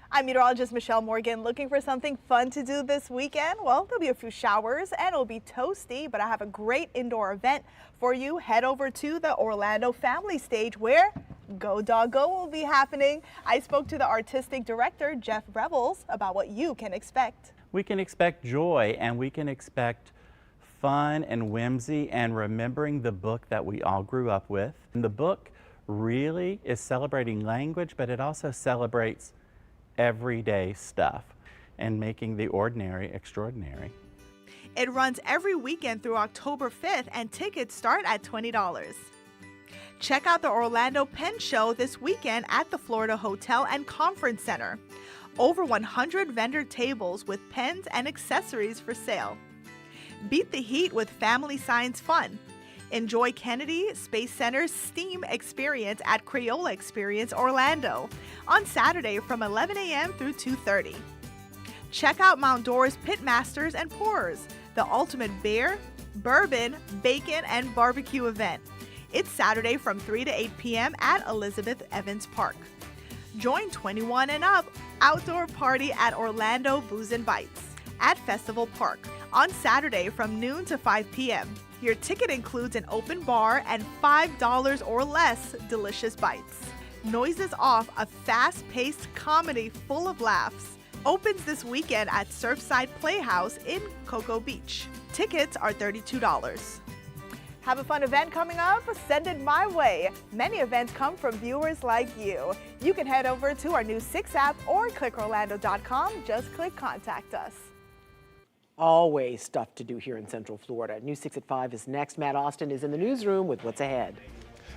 I'm meteorologist Michelle Morgan. Looking for something fun to do this weekend? Well, there'll be a few showers and it'll be toasty, but I have a great indoor event for you. Head over to the Orlando Family Stage where Go Dog Go will be happening. I spoke to the artistic director, Jeff Revels, about what you can expect. We can expect joy and we can expect fun and whimsy and remembering the book that we all grew up with. And the book really is celebrating language, but it also celebrates everyday stuff and making the ordinary extraordinary. It runs every weekend through October 5th and tickets start at $20. Check out the Orlando Pen Show this weekend at the Florida Hotel and Conference Center. Over 100 vendor tables with pens and accessories for sale. Beat the heat with family science fun. Enjoy Kennedy Space Center's STEAM experience at Crayola Experience Orlando on Saturday from 11 a.m. through 2:30. Check out Mount Dora's Pitmasters and Pourers, the ultimate beer, bourbon, bacon, and barbecue event. It's Saturday from 3 to 8 p.m. at Elizabeth Evans Park. Join 21 and up outdoor party at Orlando Booze and Bites at Festival Park on Saturday from noon to 5 p.m. Your ticket includes an open bar and $5 or less delicious bites. Noises Off, a fast-paced comedy full of laughs, opens this weekend at Surfside Playhouse in Cocoa Beach. Tickets are $32. Have a fun event coming up? Send it my way. Many events come from viewers like you. You can head over to our News 6 app or clickorlando.com. Just click Contact Us. Always stuff to do here in Central Florida. News 6 at 5 is next. Matt Austin is in the newsroom with what's ahead.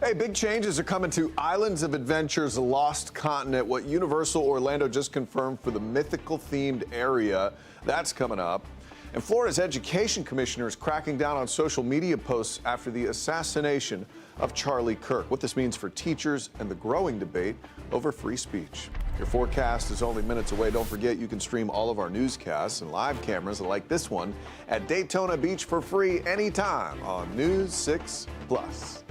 Hey, big changes are coming to Islands of Adventure's Lost Continent, what Universal Orlando just confirmed for the mythical-themed area. That's coming up. And Florida's education commissioner is cracking down on social media posts after the assassination of Charlie Kirk. What this means for teachers and the growing debate over free speech. Your forecast is only minutes away. Don't forget you can stream all of our newscasts and live cameras like this one at Daytona Beach for free anytime on News 6 Plus.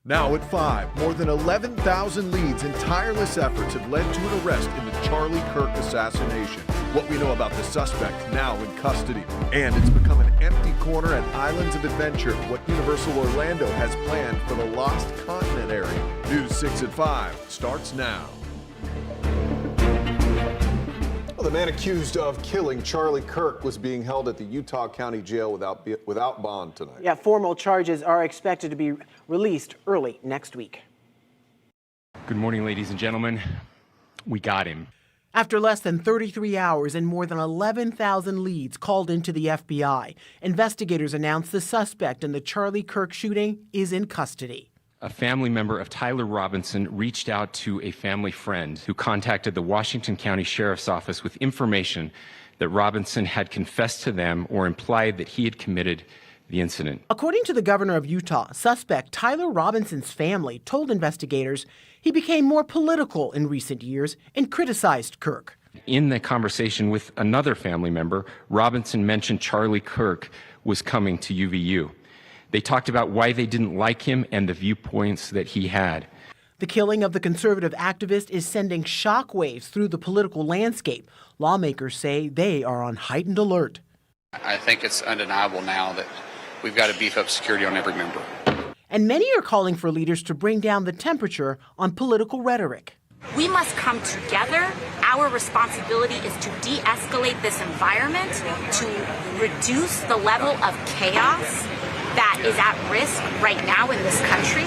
Now at 5, more than 11,000 leads and tireless efforts have led to an arrest in the Charlie Kirk assassination. What we know about the suspect now in custody. And it's become an empty corner at Islands of Adventure, what Universal Orlando has planned for the Lost Continent area. News 6 at 5 starts now. Well, the man accused of killing Charlie Kirk was being held at the Utah County Jail without bond tonight. Yeah, formal charges are expected to be released early next week. Good morning, ladies and gentlemen. We got him. After less than 33 hours and more than 11,000 leads called into the FBI, investigators announced the suspect in the Charlie Kirk shooting is in custody. A family member of Tyler Robinson reached out to a family friend who contacted the Washington County Sheriff's Office with information that Robinson had confessed to them or implied that he had committed the incident. According to the governor of Utah, suspect Tyler Robinson's family told investigators he became more political in recent years and criticized Kirk. In the conversation with another family member, Robinson mentioned Charlie Kirk was coming to UVU. They talked about why they didn't like him and the viewpoints that he had. The killing of the conservative activist is sending shockwaves through the political landscape. Lawmakers say they are on heightened alert. I think it's undeniable now that we've got to beef up security on every member. And many are calling for leaders to bring down the temperature on political rhetoric. We must come together. Our responsibility is to de-escalate this environment, to reduce the level of chaos that is at risk right now in this country.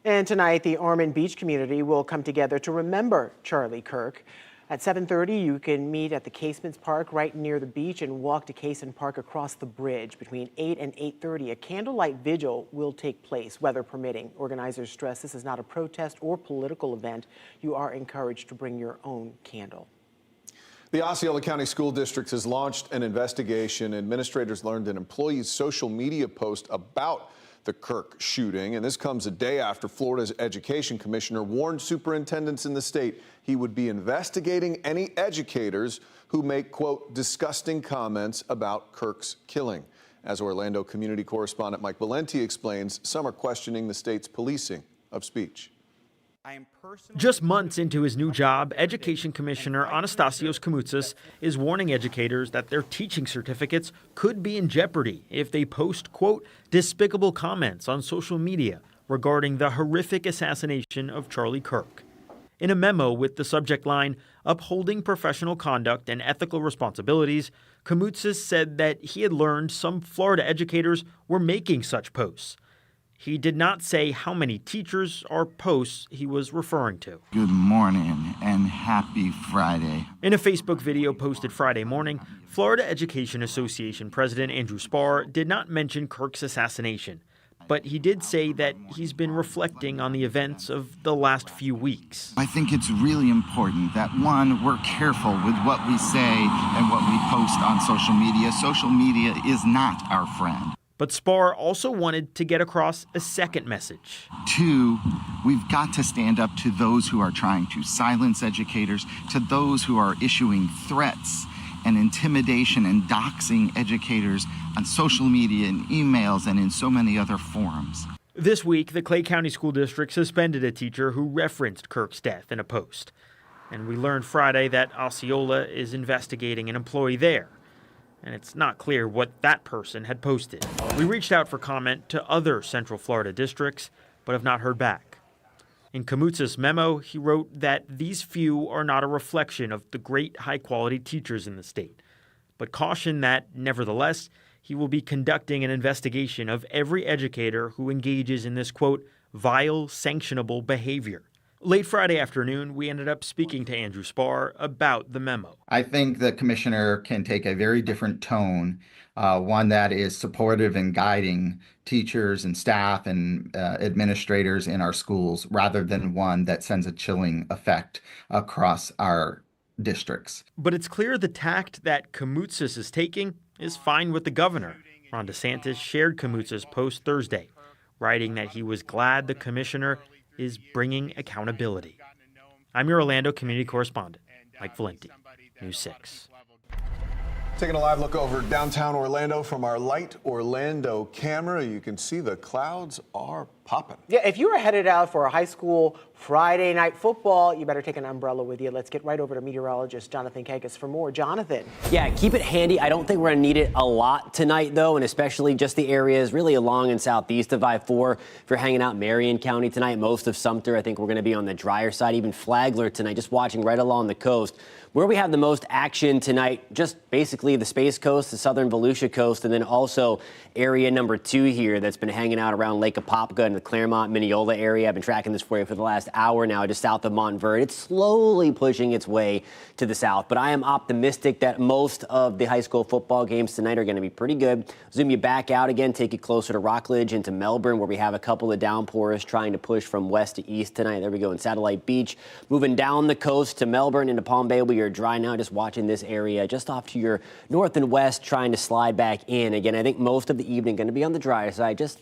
And tonight, the Ormond Beach community will come together to remember Charlie Kirk. At 7:30, you can meet at the Casements Park right near the beach and walk to Caseman Park across the bridge. Between 8 and 8:30, a candlelight vigil will take place, weather permitting. Organizers stress this is not a protest or political event. You are encouraged to bring your own candle. The Osceola County School District has launched an investigation. Administrators learned an employee's social media post about the Kirk shooting, and this comes a day after Florida's education commissioner warned superintendents in the state he would be investigating any educators who make, quote, disgusting comments about Kirk's killing. As Orlando community correspondent Mike Valenti explains, some are questioning the state's policing of speech. Just months into his new job, Education Commissioner Anastasios Kamoutsas is warning educators that their teaching certificates could be in jeopardy if they post, quote, despicable comments on social media regarding the horrific assassination of Charlie Kirk. In a memo with the subject line, Upholding Professional Conduct and Ethical Responsibilities, Kamoutsas said that he had learned some Florida educators were making such posts. He did not say how many teachers or posts he was referring to. Good morning and happy Friday. In a Facebook video posted Friday morning, Florida Education Association President Andrew Spar did not mention Kirk's assassination, but he did say that he's been reflecting on the events of the last few weeks. I think it's really important that, one, we're careful with what we say and what we post on social media. Social media is not our friend. But Spar also wanted to get across a second message. Two, we've got to stand up to those who are trying to silence educators, to those who are issuing threats and intimidation and doxing educators on social media and emails and in so many other forums. This week, the Clay County School District suspended a teacher who referenced Kirk's death in a post. And we learned Friday that Osceola is investigating an employee there. And it's not clear what that person had posted. We reached out for comment to other Central Florida districts, but have not heard back. In Kamoutsas' memo, he wrote that these few are not a reflection of the great high-quality teachers in the state, but cautioned that, nevertheless, he will be conducting an investigation of every educator who engages in this, quote, vile, sanctionable behavior. Late Friday afternoon, we ended up speaking to Andrew Spar about the memo. I think the commissioner can take a very different tone, one that is supportive and guiding teachers and staff and administrators in our schools, rather than one that sends a chilling effect across our districts. But it's clear the tact that Kamoutsas is taking is fine with the governor. Ron DeSantis shared Kamoutsas' post Thursday, writing that he was glad the commissioner is bringing accountability. I'm your Orlando community correspondent, Mike Valenti, News 6. Taking a live look over downtown Orlando from our Light Orlando camera, you can see the clouds are popping. Yeah, if you are headed out for a high school Friday night football, you better take an umbrella with you. Let's get right over to meteorologist Jonathan Kakis for more. Jonathan. Yeah, keep it handy. I don't think we're going to need it a lot tonight, though, and especially just the areas really along and southeast of I-4. If you're hanging out in Marion County tonight, most of Sumter, I think we're going to be on the drier side. Even Flagler tonight, just watching right along the coast. Where we have the most action tonight, just basically the Space Coast, the southern Volusia Coast, and then also area number 2 here that's been hanging out around Lake Apopka and the Claremont, Mineola area. I've been tracking this for you for the last hour now, just south of Montverde. It's slowly pushing its way to the south, but I am optimistic that most of the high school football games tonight are going to be pretty good. Zoom you back out again, take you closer to Rockledge into Melbourne, where we have a couple of downpours trying to push from west to east tonight. There we go in Satellite Beach. Moving down the coast to Melbourne into Palm Bay, we are dry now, just watching this area just off to your north and west, trying to slide back in. Again, I think most of the evening going to be on the drier side, just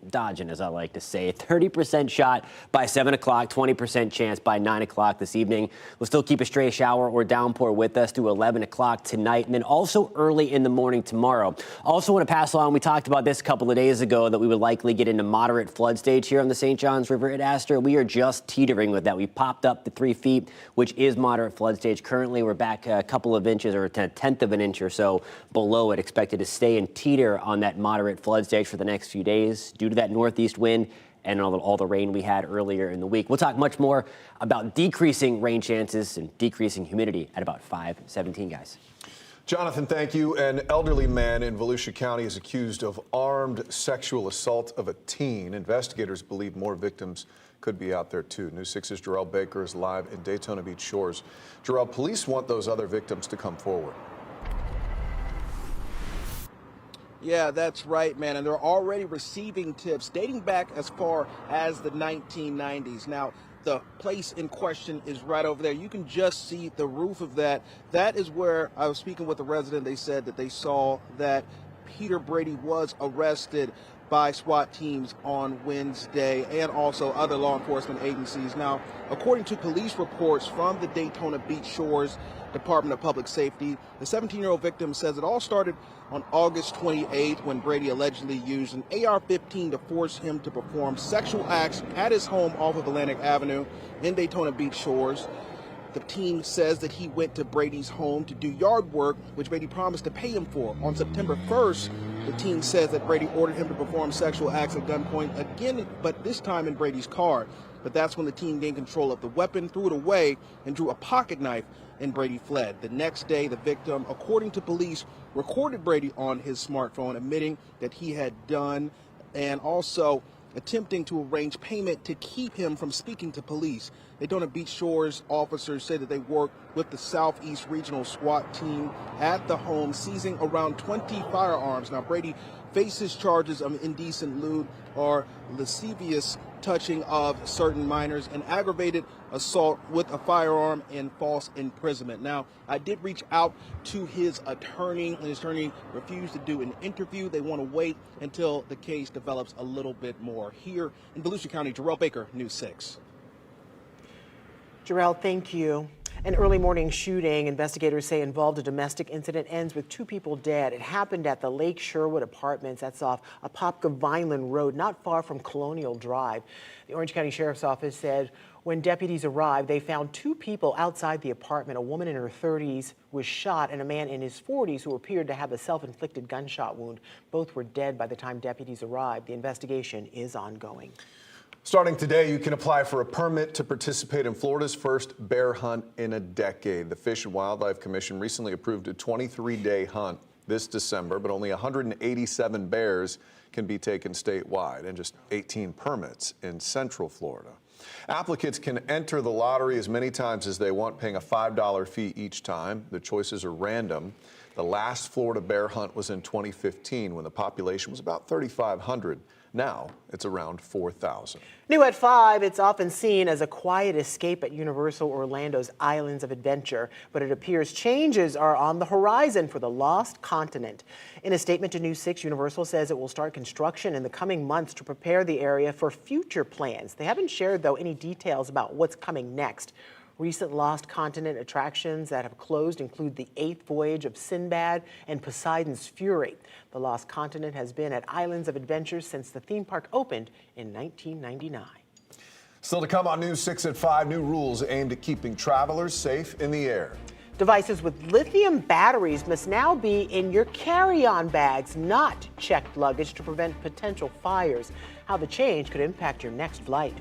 dodging, as I like to say. 30% shot by 7 o'clock, 20% chance by 9 o'clock this evening. We'll still keep a stray shower or downpour with us through 11 o'clock tonight, and then also early in the morning tomorrow. Also want to pass along, we talked about this a couple of days ago, that we would likely get into moderate flood stage here on the St. Johns River at Astor. We are just teetering with that. We popped up to 3 feet, which is moderate flood stage. Currently, we're back a couple of inches, or a tenth of an inch or so below it, expected to stay and teeter on that moderate flood stage for the next few days due to that northeast wind and all the rain we had earlier in the week. We'll talk much more about decreasing rain chances and decreasing humidity at about 5:17, guys. Jonathan, thank you. An elderly man in Volusia County is accused of armed sexual assault of a teen. Investigators believe more victims could be out there too. News 6's Jarrell Baker is live in Daytona Beach Shores. Jarrell, police want those other victims to come forward. Yeah, that's right, man. And they're already receiving tips dating back as far as the 1990s. Now, the place in question is right over there. You can just see the roof of that. That is where I was speaking with a resident. They said that they saw that Peter Brady was arrested by SWAT teams on Wednesday and also other law enforcement agencies. Now, according to police reports from the Daytona Beach Shores Department of Public Safety, the 17-year-old victim says it all started on August 28th when Brady allegedly used an AR-15 to force him to perform sexual acts at his home off of Atlantic Avenue in Daytona Beach Shores. The teen says that he went to Brady's home to do yard work, which Brady promised to pay him for. On September 1st, the teen says that Brady ordered him to perform sexual acts at gunpoint again, but this time in Brady's car. But that's when the teen gained control of the weapon, threw it away, and drew a pocket knife, and Brady fled. The next day, the victim, according to police, recorded Brady on his smartphone, admitting that he had done and also attempting to arrange payment to keep him from speaking to police. Daytona Beach Shores officers say that they worked with the Southeast Regional SWAT team at the home, seizing around 20 firearms. Now, Brady faces charges of indecent lewd or lascivious touching of certain minors and aggravated assault with a firearm and false imprisonment. Now, I did reach out to his attorney, and his attorney refused to do an interview. They want to wait until the case develops a little bit more. Here in Volusia County, Jarrell Baker, News 6. Jarrell, thank you. An early morning shooting, investigators say, involved a domestic incident, ends with 2 people dead. It happened at the Lake Sherwood Apartments. That's off Apopka Vineland Road, not far from Colonial Drive. The Orange County Sheriff's Office said when deputies arrived, they found 2 people outside the apartment. A woman in her 30s was shot, and a man in his 40s who appeared to have a self-inflicted gunshot wound. Both were dead by the time deputies arrived. The investigation is ongoing. Starting today, you can apply for a permit to participate in Florida's first bear hunt in a decade. The Fish and Wildlife Commission recently approved a 23-day hunt this December, but only 187 bears can be taken statewide and just 18 permits in Central Florida. Applicants can enter the lottery as many times as they want, paying a $5 fee each time. The choices are random. The last Florida bear hunt was in 2015 when the population was about 3,500. Now it's around 4,000. New at 5, it's often seen as a quiet escape at Universal Orlando's Islands of Adventure, but it appears changes are on the horizon for the lost continent. In a statement to News 6, Universal says it will start construction in the coming months to prepare the area for future plans. They haven't shared, though, any details about what's coming next. Recent Lost Continent attractions that have closed include the 8th Voyage of Sinbad and Poseidon's Fury. The Lost Continent has been at Islands of Adventure since the theme park opened in 1999. Still to come on News 6 at 5, new rules aimed at keeping travelers safe in the air. Devices with lithium batteries must now be in your carry-on bags, not checked luggage, to prevent potential fires. How the change could impact your next flight.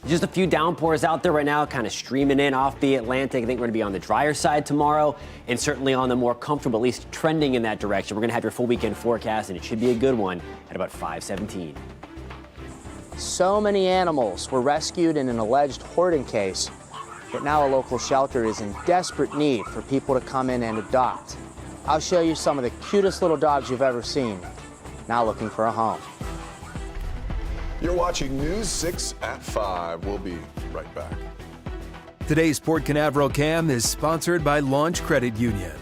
Just a few downpours out there right now, kind of streaming in off the Atlantic. I think we're going to be on the drier side tomorrow and certainly on the more comfortable, at least trending in that direction. We're going to have your full weekend forecast, and it should be a good one at about 5:17. So many animals were rescued in an alleged hoarding case, but now a local shelter is in desperate need for people to come in and adopt. I'll show you some of the cutest little dogs you've ever seen, now looking for a home. You're watching News 6 at 5. We'll be right back. Today's Port Canaveral Cam is sponsored by Launch Credit Union.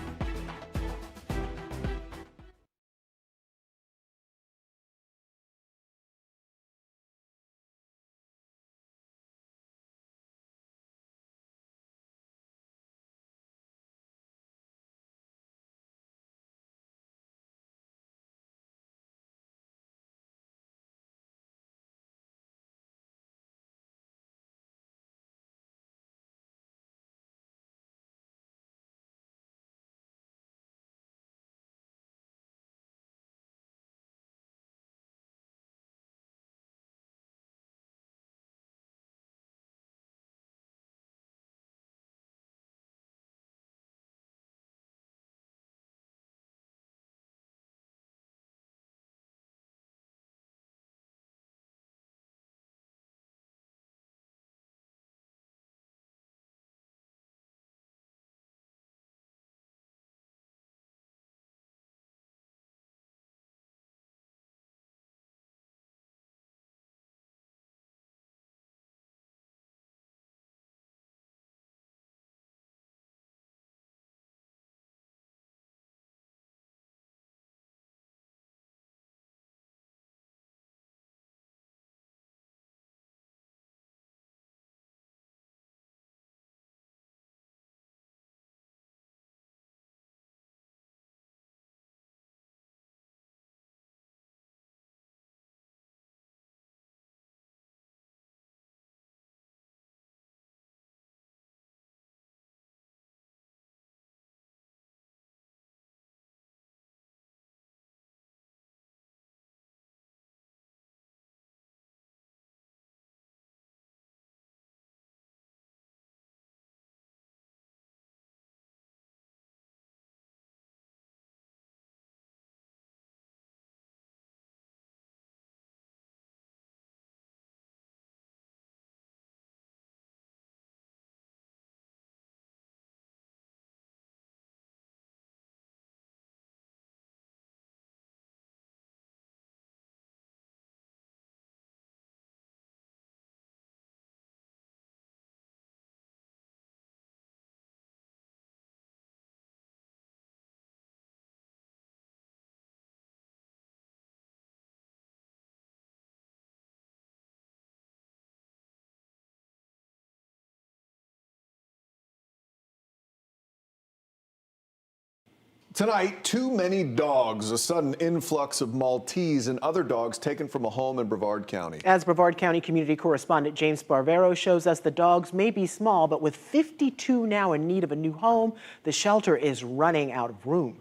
Tonight, too many dogs. A sudden influx of Maltese and other dogs taken from a home in Brevard County. As Brevard County community correspondent James Barbero shows us, the dogs may be small, but with 52 now in need of a new home, the shelter is running out of room.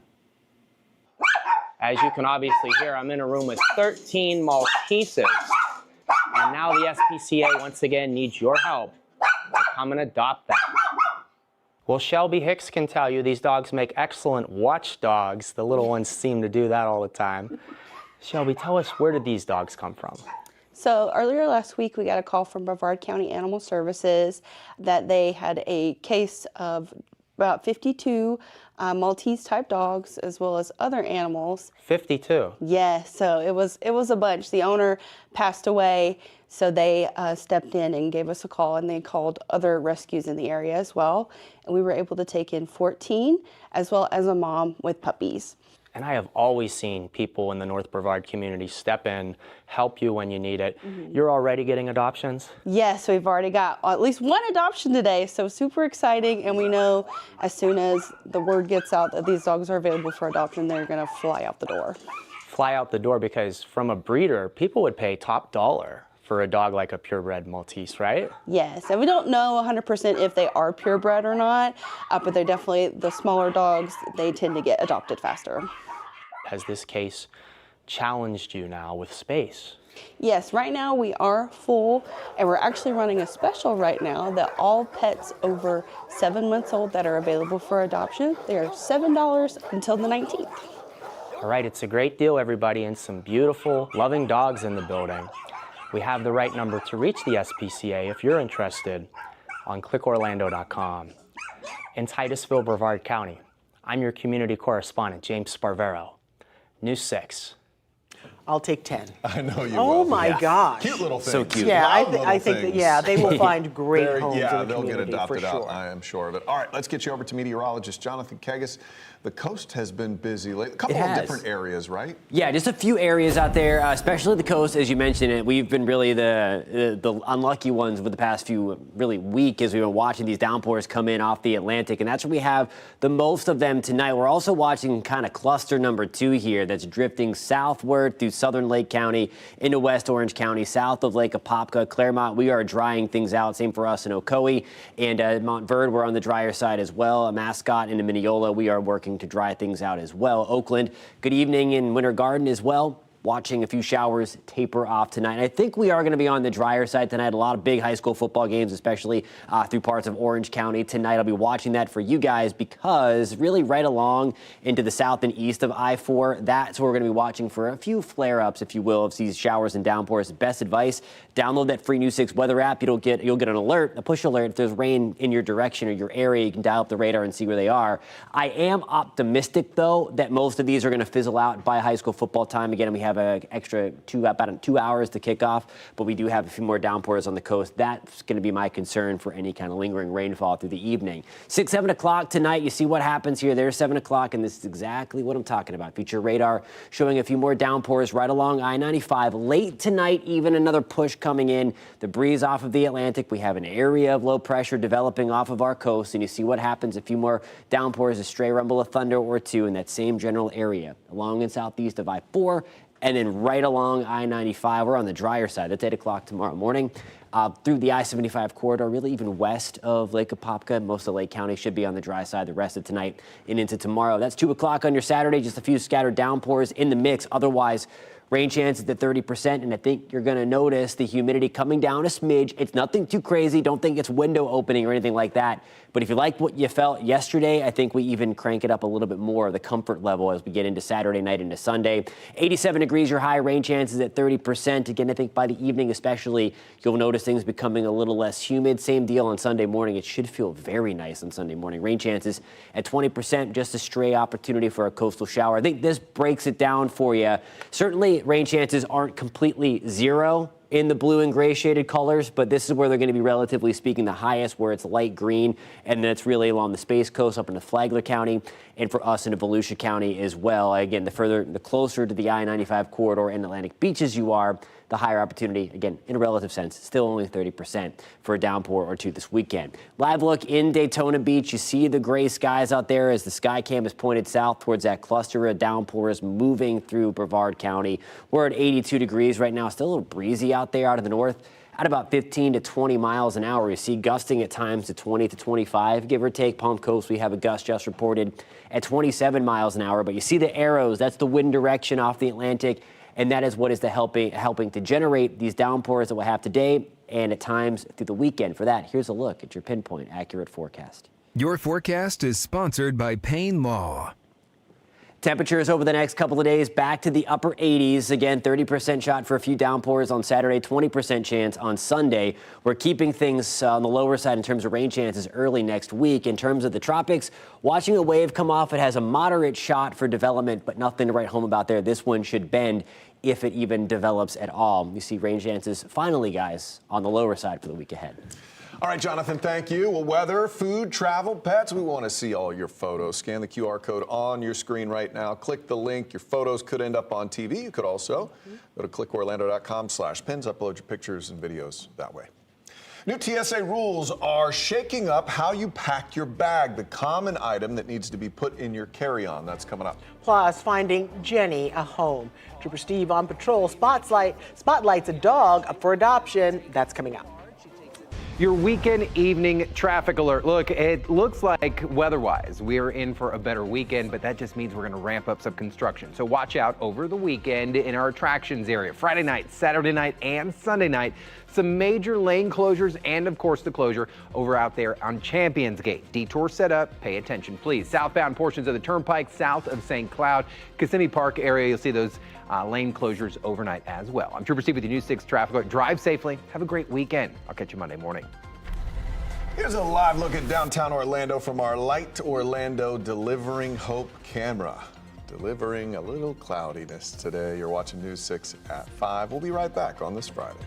As you can obviously hear, I'm in a room with 13 Malteses. And now the SPCA once again needs your help to come and adopt them. Well, Shelby Hicks can tell you these dogs make excellent watchdogs. The little ones seem to do that all the time. Shelby, tell us, where did these dogs come from? So earlier last week, we got a call from Brevard County Animal Services that they had a case of about 52 Maltese-type dogs, as well as other animals. 52? Yes, so it was a bunch. The owner passed away, so they stepped in and gave us a call, and they called other rescues in the area as well. And we were able to take in 14, as well as a mom with puppies. And I have always seen people in the North Brevard community step in, help you when you need it. You're already getting adoptions? Yes, we've already got at least one adoption today, so super exciting. And we know as soon as the word gets out that these dogs are available for adoption, they're going to fly out the door. Fly out the door, because from a breeder, people would pay top dollar for a dog like a purebred Maltese, right? Yes, and we don't know 100% if they are purebred or not, but they're definitely the smaller dogs. They tend to get adopted faster. Has this case challenged you now with space? Yes, right now we are full, and we're actually running a special right now that all pets over 7 months old that are available for adoption, they are $7 until the 19th. All right, it's a great deal, everybody, and some beautiful, loving dogs in the building. We have the right number to reach the SPCA if you're interested on clickorlando.com. In Titusville, Brevard County, I'm your community correspondent, James Sparvero. News 6. I'll take 10. I know you will. Oh my gosh. Cute little things. So cute. Yeah, Loud I think that, yeah, they will find great homes in the they'll get community, adopted for out. sure. I am sure of it. All right, let's get you over to meteorologist Jonathan Kegas. The coast has been busy lately. A couple of different areas, right? Yeah, just a few areas out there, especially the coast, as you mentioned it. We've been really the unlucky ones over the past few week as we've been watching these downpours come in off the Atlantic, and that's where we have the most of them tonight. We're also watching kind of cluster number 2 here that's drifting southward through southern Lake County into West Orange County, south of Lake Apopka, Claremont. We are drying things out. Same for us in Ocoee and Montverde. We're on the drier side as well. A Mascot and a Mineola, we are working to dry things out as well. Oakland, good evening in Winter Garden as well. Watching a few showers taper off tonight. And I think we are going to be on the drier side tonight. A lot of big high school football games, especially through parts of Orange County tonight. I'll be watching that for you guys because really right along into the south and east of I-4, that's where we're going to be watching for a few flare-ups, if you will, of these showers and downpours. Best advice, download that free News 6 weather app. You'll get an alert, a push alert. If there's rain in your direction or your area, you can dial up the radar and see where they are. I am optimistic, though, that most of these are going to fizzle out by high school football time. Again, we have an extra about 2 hours to kick off, but we do have a few more downpours on the coast. That's going to be my concern for any kind of lingering rainfall through the evening. 6, 7 o'clock tonight, you see what happens here. There's 7 o'clock, and this is exactly what I'm talking about. Future radar showing a few more downpours right along I-95. Late tonight, even another push coming in. The breeze off of the Atlantic. We have an area of low pressure developing off of our coast, and you see what happens. A few more downpours, a stray rumble of thunder or two in that same general area along and southeast of I-4. And then right along I-95, we're on the drier side. That's 8 o'clock tomorrow morning. Through the I-75 corridor, really even west of Lake Apopka. Most of Lake County should be on the dry side the rest of tonight and into tomorrow. That's 2 o'clock on your Saturday. Just a few scattered downpours in the mix. Otherwise, rain chances at 30%, and I think you're going to notice the humidity coming down a smidge. It's nothing too crazy. Don't think it's window opening or anything like that. But if you like what you felt yesterday, I think we even crank it up a little bit more, the comfort level, as we get into Saturday night into Sunday. 87 degrees your high, rain chances at 30%. Again, I think by the evening especially, you'll notice things becoming a little less humid. Same deal on Sunday morning. It should feel very nice on Sunday morning. Rain chances at 20%, just a stray opportunity for a coastal shower. I think this breaks it down for you. Certainly, rain chances aren't completely zero in the blue and gray shaded colors, but this is where they're going to be relatively speaking the highest, where it's light green, and then it's really along the Space Coast up into Flagler County, and for us into Volusia County as well. Again, the closer to the I-95 corridor and Atlantic beaches you are, the higher opportunity, again, in a relative sense, still only 30% for a downpour or two this weekend. Live look in Daytona Beach. You see the gray skies out there as the sky cam is pointed south towards that cluster of downpours moving through Brevard County. We're at 82 degrees right now, still a little breezy out there out of the north. At about 15 to 20 miles an hour. You see gusting at times to 20 to 25, give or take. Palm Coast, we have a gust just reported at 27 miles an hour. But you see the arrows, that's the wind direction off the Atlantic. And that is what is helping to generate these downpours that we'll have today and at times through the weekend. For that, here's a look at your pinpoint accurate forecast. Your forecast is sponsored by Payne Law. Temperatures over the next couple of days back to the upper 80s. Again, 30% shot for a few downpours on Saturday, 20% chance on Sunday. We're keeping things on the lower side in terms of rain chances early next week. In terms of the tropics, watching a wave come off. It has a moderate shot for development, but nothing to write home about there. This one should bend if it even develops at all. You see rain chances finally, guys, on the lower side for the week ahead. All right, Jonathan, thank you. Well, weather, food, travel, pets, we want to see all your photos. Scan the QR code on your screen right now. Click the link. Your photos could end up on TV. You could also go to clickorlando.com/pins, upload your pictures and videos that way. New TSA rules are shaking up how you pack your bag, the common item that needs to be put in your carry-on. That's coming up. Plus, finding Jenny a home. Trooper Steve on patrol spotlights a dog up for adoption. That's coming up. Your weekend evening traffic alert. Look, it looks like weather-wise we are in for a better weekend, but that just means we're going to ramp up some construction. So watch out over the weekend in our attractions area. Friday night, Saturday night, and Sunday night. Some major lane closures and, of course, the closure over out there on Champions Gate. Detour set up. Pay attention, please. Southbound portions of the Turnpike south of St. Cloud, Kissimmee Park area. You'll see those lane closures overnight as well. I'm Trooper Steve with your News 6 traffic alert. Drive safely. Have a great weekend. I'll catch you Monday morning. Here's a live look at downtown Orlando from our Light Orlando Delivering Hope camera. Delivering a little cloudiness today. You're watching News 6 at 5. We'll be right back on this Friday.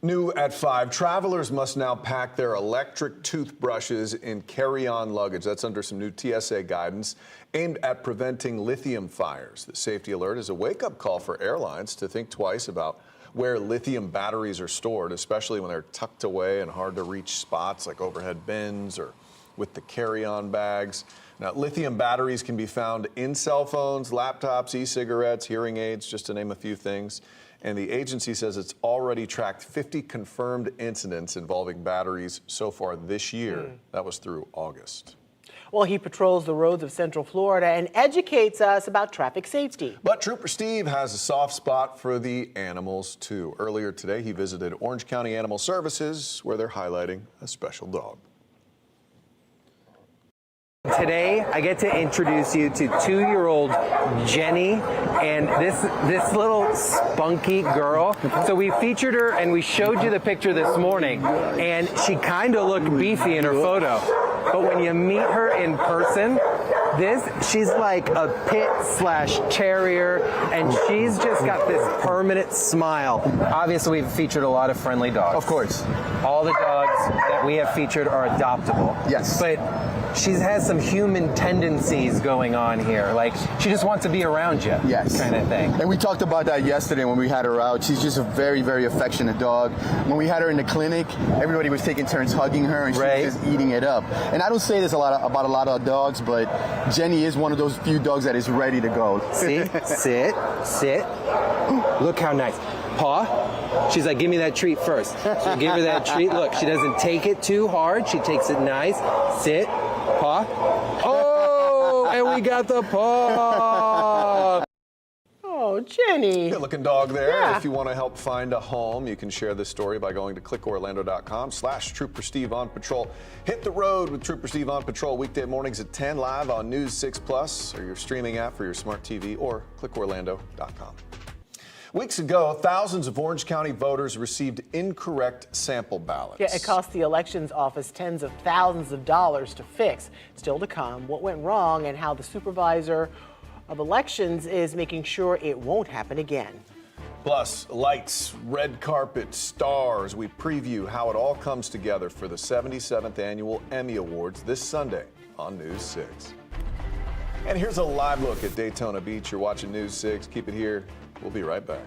New at 5, travelers must now pack their electric toothbrushes in carry-on luggage. That's under some new TSA guidance aimed at preventing lithium fires. The safety alert is a wake-up call for airlines to think twice about where lithium batteries are stored, especially when they're tucked away in hard-to-reach spots like overhead bins or with the carry-on bags. Now, lithium batteries can be found in cell phones, laptops, e-cigarettes, hearing aids, just to name a few things. And the agency says it's already tracked 50 confirmed incidents involving batteries so far this year. That was through August. Well, he patrols the roads of Central Florida and educates us about traffic safety. But Trooper Steve has a soft spot for the animals, too. Earlier today, he visited Orange County Animal Services, where they're highlighting a special dog. Today, I get to introduce you to 2-year-old Jenny and this little spunky girl. So we featured her and we showed you the picture this morning, and she kind of looked beefy in her photo. But when you meet her in person, she's like a pit/terrier, and she's just got this permanent smile. Obviously, we've featured a lot of friendly dogs. Of course. All the dogs that we have featured are adoptable. Yes. But she has some human tendencies going on here. Like, she just wants to be around you. Yes. Kind of thing. And we talked about that yesterday when we had her out. She's just a very, very affectionate dog. When we had her in the clinic, everybody was taking turns hugging her, and she was just eating it up. And I don't say this about a lot of dogs, but Jenny is one of those few dogs that is ready to go. See? Sit. Look how nice. Paw. She's like, give me that treat first. So give her that treat. Look, she doesn't take it too hard. She takes it nice. Sit. Paw. Oh, and we got the paw. Oh, Jenny. Good looking dog there. Yeah. If you want to help find a home, you can share this story by going to clickorlando.com/Trooper Steve on Patrol. Hit the road with Trooper Steve on Patrol weekday mornings at 10 live on News 6 Plus or your streaming app for your smart TV or clickorlando.com. Weeks ago, thousands of Orange County voters received incorrect sample ballots. Yeah, it cost the elections office tens of thousands of dollars to fix. Still to come, what went wrong and how the supervisor of elections is making sure it won't happen again. Plus, lights, red carpet, stars. We preview how it all comes together for the 77th annual Emmy Awards this Sunday on News 6. And here's a live look at Daytona Beach. You're watching News 6. Keep it here. We'll be right back.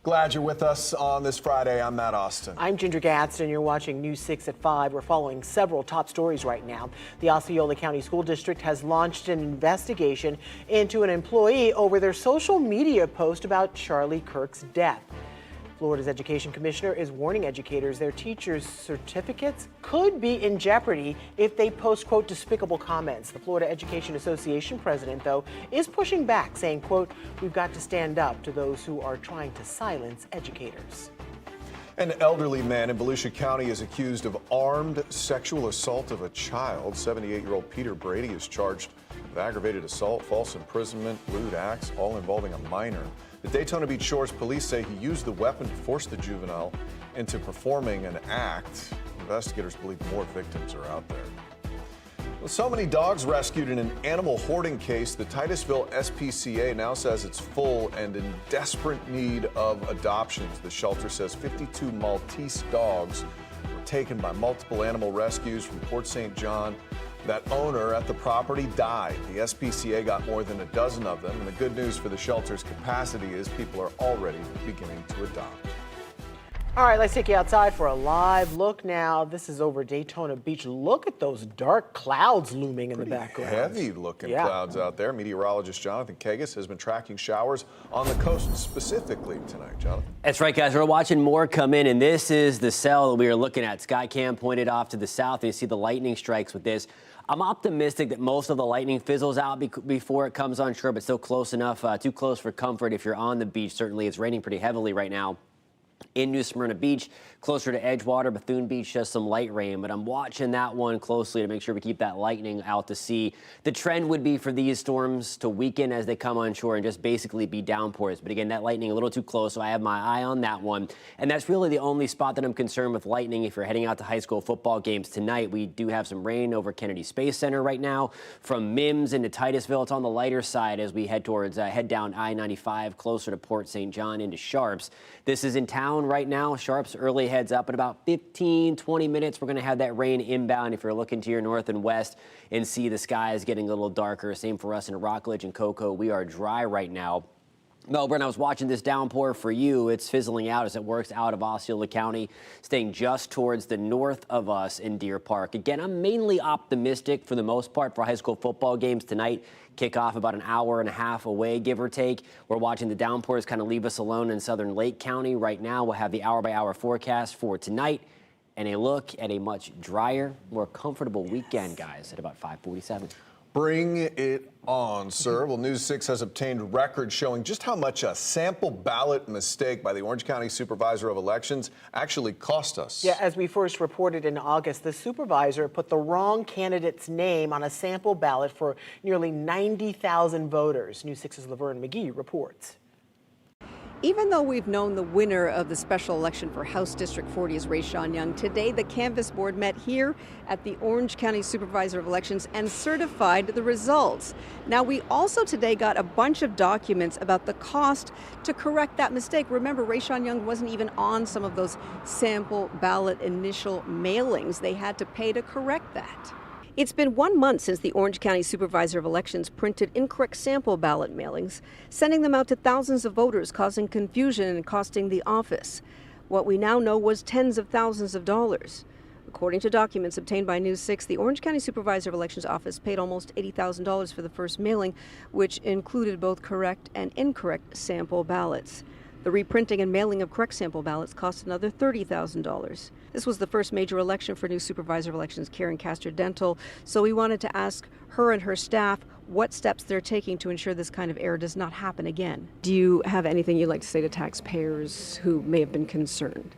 Glad you're with us on this Friday. I'm Matt Austin. I'm Ginger Gadsden. You're watching News 6 at 5. We're following several top stories right now. The Osceola County School District has launched an investigation into an employee over their social media post about Charlie Kirk's death. Florida's Education Commissioner is warning educators their teachers' certificates could be in jeopardy if they post, quote, despicable comments. The Florida Education Association president, though, is pushing back, saying, quote, we've got to stand up to those who are trying to silence educators. An elderly man in Volusia County is accused of armed sexual assault of a child. 78-year-old Peter Brady is charged with aggravated assault, false imprisonment, lewd acts, all involving a minor. The Daytona Beach Shores police say he used the weapon to force the juvenile into performing an act. Investigators believe more victims are out there. With so many dogs rescued in an animal hoarding case, the Titusville SPCA now says it's full and in desperate need of adoptions. The shelter says 52 Maltese dogs were taken by multiple animal rescues from Port St. John. That owner at the property died. The SPCA got more than a dozen of them, and the good news for the shelter's capacity is people are already beginning to adopt. All right, let's take you outside for a live look now. This is over Daytona Beach. Look at those dark clouds looming in the background. Heavy-looking clouds out there. Meteorologist Jonathan Kagas has been tracking showers on the coast specifically tonight. Jonathan? That's right, guys. We're watching more come in, and this is the cell that we are looking at. Skycam pointed off to the south, and you see the lightning strikes with this. I'm optimistic that most of the lightning fizzles out before it comes on shore, but still close enough, too close for comfort if you're on the beach. Certainly, it's raining pretty heavily right now in New Smyrna Beach, closer to Edgewater. Bethune Beach, just some light rain, but I'm watching that one closely to make sure we keep that lightning out to sea. The trend would be for these storms to weaken as they come on shore and just basically be downpours. But again, that lightning a little too close, so I have my eye on that one. And that's really the only spot that I'm concerned with lightning if you're heading out to high school football games tonight. We do have some rain over Kennedy Space Center right now. From Mims into Titusville, it's on the lighter side as we head towards, head down I-95, closer to Port St. John into Sharps. This is in town right now. Sharps early heads up in about 15-20 minutes. We're going to have that rain inbound if you're looking to your north and west and see the skies getting a little darker. Same for us in Rockledge and Cocoa. We are dry right now. Melbourne, I was watching this downpour for you. It's fizzling out as it works out of Osceola County, staying just towards the north of us in Deer Park. Again, I'm mainly optimistic for the most part for high school football games tonight. Kick off about an hour and a half away, give or take. We're watching the downpours kind of leave us alone in southern Lake County. Right now, we'll have the hour-by-hour forecast for tonight and a look at a much drier, more comfortable weekend, guys, at about 5:47. Bring it on, sir. Well, News 6 has obtained records showing just how much a sample ballot mistake by the Orange County Supervisor of Elections actually cost us. Yeah, as we first reported in August, the supervisor put the wrong candidate's name on a sample ballot for nearly 90,000 voters. News 6's Laverne McGee reports. Even though we've known the winner of the special election for House District 40 is Rayshawn Young, today the Canvass Board met here at the Orange County Supervisor of Elections and certified the results. Now, we also today got a bunch of documents about the cost to correct that mistake. Remember, Rayshawn Young wasn't even on some of those sample ballot initial mailings. They had to pay to correct that. It's been 1 month since the Orange County Supervisor of Elections printed incorrect sample ballot mailings, sending them out to thousands of voters, causing confusion and costing the office what we now know was tens of thousands of dollars. According to documents obtained by News 6, the Orange County Supervisor of Elections office paid almost $80,000 for the first mailing, which included both correct and incorrect sample ballots. The reprinting and mailing of correct sample ballots cost another $30,000. This was the first major election for new Supervisor of Elections Karen Castor-Dental, so we wanted to ask her and her staff what steps they're taking to ensure this kind of error does not happen again. Do you have anything you'd like to say to taxpayers who may have been concerned?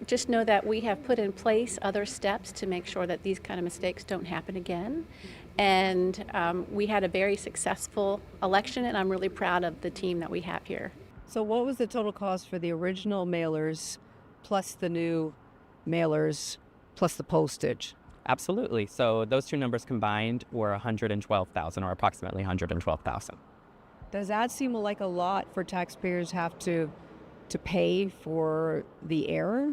Just know that we have put in place other steps to make sure that these kind of mistakes don't happen again. And we had a very successful election, and I'm really proud of the team that we have here. So what was the total cost for the original mailers plus the new mailers plus the postage? Absolutely. So those two numbers combined were $112,000, or approximately $112,000. Does that seem like a lot for taxpayers have to pay for the error?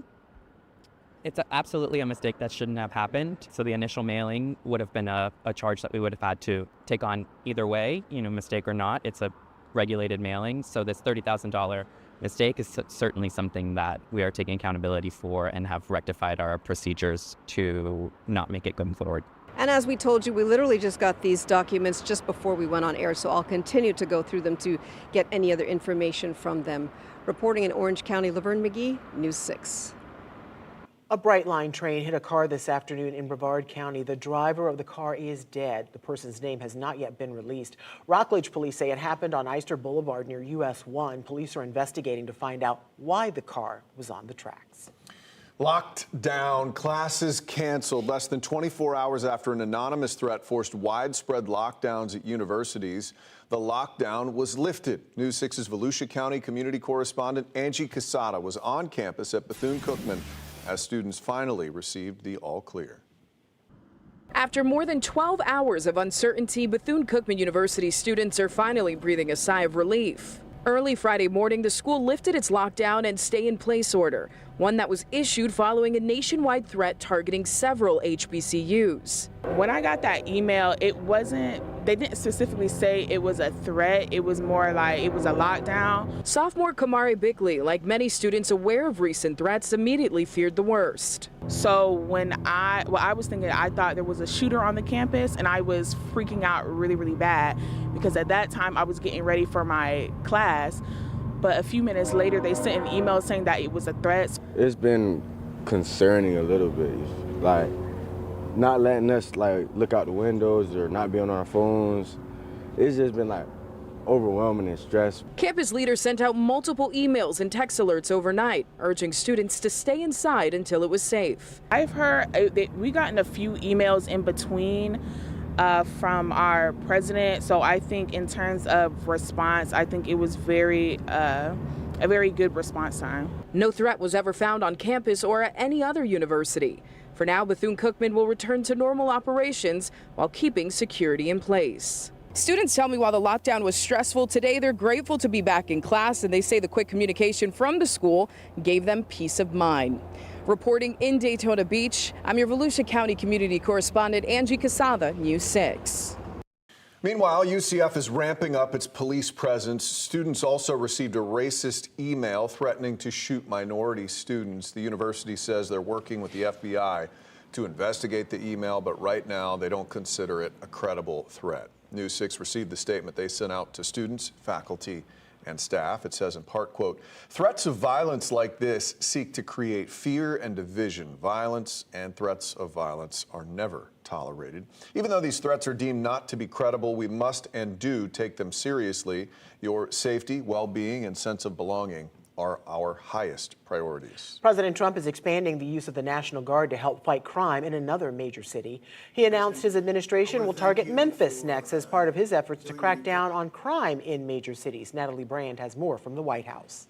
It's absolutely a mistake that shouldn't have happened. So the initial mailing would have been a charge that we would have had to take on either way, mistake or not. It's a regulated mailings. So this $30,000 mistake is certainly something that we are taking accountability for and have rectified our procedures to not make it going forward. And as we told you, we literally just got these documents just before we went on air, so I'll continue to go through them to get any other information from them. Reporting in Orange County, Laverne McGee, News 6. A Brightline train hit a car this afternoon in Brevard County. The driver of the car is dead. The person's name has not yet been released. Rockledge police say it happened on Eyster Boulevard near US 1. Police are investigating to find out why the car was on the tracks. Locked down, classes canceled less than 24 hours after an anonymous threat forced widespread lockdowns at universities. The lockdown was lifted. News 6's Volusia County community correspondent Angie Casada was on campus at Bethune-Cookman as students finally received the all clear. After more than 12 hours of uncertainty, Bethune-Cookman University students are finally breathing a sigh of relief. Early Friday morning, the school lifted its lockdown and stay-in-place order, one that was issued following a nationwide threat targeting several HBCUs. When I got that email, they didn't specifically say it was a threat. It was more like it was a lockdown. Sophomore Kamari Bickley, like many students aware of recent threats, immediately feared the worst. So when I was thinking, I thought there was a shooter on the campus, and I was freaking out really, really bad because at that time I was getting ready for my class. But a few minutes later, they sent an email saying that it was a threat. It's been concerning a little bit, like not letting us look out the windows or not being on our phones. It's just been overwhelming and stressful. Campus leaders sent out multiple emails and text alerts overnight, urging students to stay inside until it was safe. I've heard that we gotten a few emails in between from our president. So I think in terms of response, I think it was a very good response time. No threat was ever found on campus or at any other university. For now, Bethune-Cookman will return to normal operations while keeping security in place. Students tell me while the lockdown was stressful, today they're grateful to be back in class, and they say the quick communication from the school gave them peace of mind. Reporting in Daytona Beach, I'm your Volusia County community correspondent Angie Casada, News 6. Meanwhile, UCF is ramping up its police presence. Students also received a racist email threatening to shoot minority students. The university says they're working with the FBI to investigate the email, but right now they don't consider it a credible threat. News 6 received the statement they sent out to students, faculty, and staff. It says in part, quote, threats of violence like this seek to create fear and division. Violence and threats of violence are never tolerated. Even though these threats are deemed not to be credible, we must and do take them seriously. Your safety, well-being, and sense of belonging are our highest priorities. President Trump is expanding the use of the National Guard to help fight crime in another major city. He announced his administration will target Memphis next as part of his efforts to crack down on crime in major cities. Natalie Brand has more from the White House.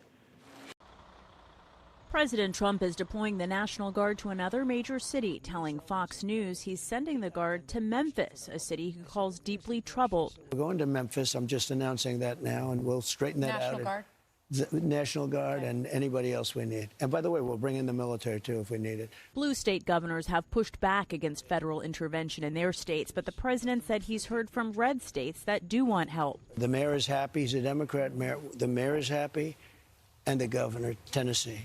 President Trump is deploying the National Guard to another major city, telling Fox News he's sending the Guard to Memphis, a city he calls deeply troubled. We're going to Memphis. I'm just announcing that now, and we'll straighten that out. National Guard? The National Guard and anybody else we need. And by the way, we'll bring in the military, too, if we need it. Blue state governors have pushed back against federal intervention in their states, but the president said he's heard from red states that do want help. The mayor is happy. He's a Democrat mayor. The mayor is happy, and the governor, Tennessee.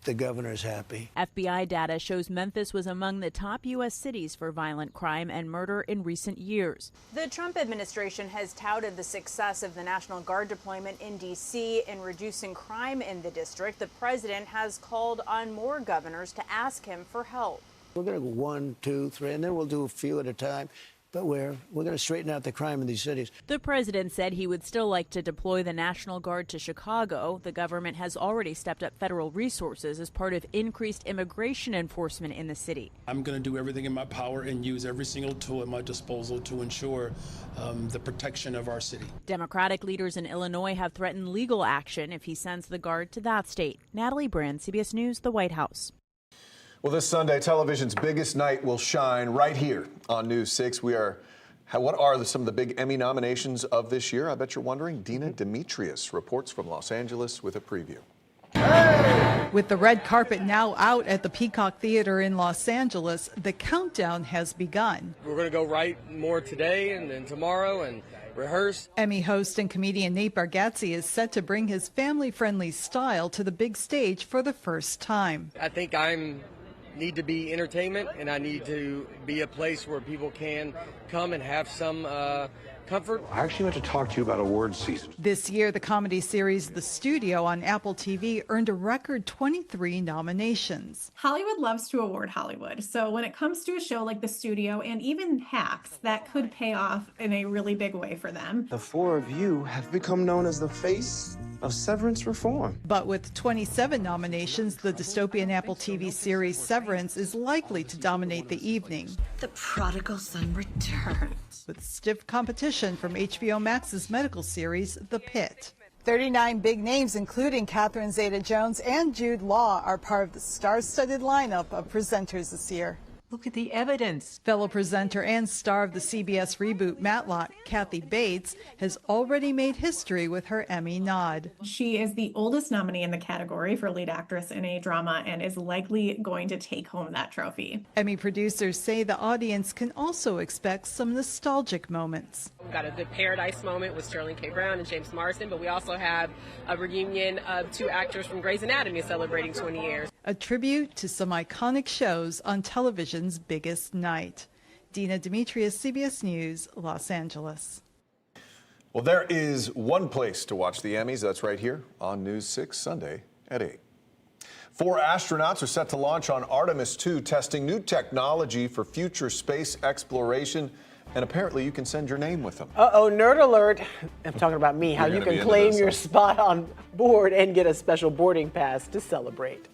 The governor is happy. FBI data shows Memphis was among the top U.S. cities for violent crime and murder in recent years. The Trump administration has touted the success of the National Guard deployment in D.C. in reducing crime in the district. The president has called on more governors to ask him for help. We're going to go 1, 2, 3, and then we'll do a few at a time. But we're going to straighten out the crime in these cities. The president said he would still like to deploy the National Guard to Chicago. The government has already stepped up federal resources as part of increased immigration enforcement in the city. I'm going to do everything in my power and use every single tool at my disposal to ensure the protection of our city. Democratic leaders in Illinois have threatened legal action if he sends the Guard to that state. Natalie Brand, CBS News, the White House. Well, this Sunday, television's biggest night will shine right here on News 6. What are some of the big Emmy nominations of this year? I bet you're wondering. Dina Demetrius reports from Los Angeles with a preview. With the red carpet now out at the Peacock Theater in Los Angeles, the countdown has begun. We're going to go right more today and then tomorrow, and rehearse. Emmy host and comedian Nate Bargatze is set to bring his family-friendly style to the big stage for the first time. I think need to be entertainment, and I need to be a place where people can come and have some comfort. I actually want to talk to you about awards season. This year, the comedy series The Studio on Apple TV earned a record 23 nominations. Hollywood loves to award Hollywood. So when it comes to a show like The Studio and even Hacks, that could pay off in a really big way for them. The four of you have become known as the face of severance reform. But with 27 nominations, the dystopian Apple TV series Severance is likely to dominate the evening. The prodigal son returns. With stiff competition from HBO Max's medical series, The Pit. 39 big names, including Catherine Zeta-Jones and Jude Law, are part of the star-studded lineup of presenters this year. Look at the evidence. Fellow presenter and star of the CBS reboot Matlock, Kathy Bates, has already made history with her Emmy nod. She is the oldest nominee in the category for lead actress in a drama and is likely going to take home that trophy. Emmy producers say the audience can also expect some nostalgic moments. We've got a good Paradise moment with Sterling K. Brown and James Marsden, but we also have a reunion of two actors from Grey's Anatomy celebrating 20 years. A tribute to some iconic shows on television's biggest night. Dina Demetrius, CBS News, Los Angeles. Well, there is one place to watch the Emmys. That's right here on News 6, Sunday at 8. 4 astronauts are set to launch on Artemis 2, testing new technology for future space exploration. And apparently you can send your name with them. Uh-oh, nerd alert. I'm talking about me, how you can claim your spot on board and get a special boarding pass to celebrate.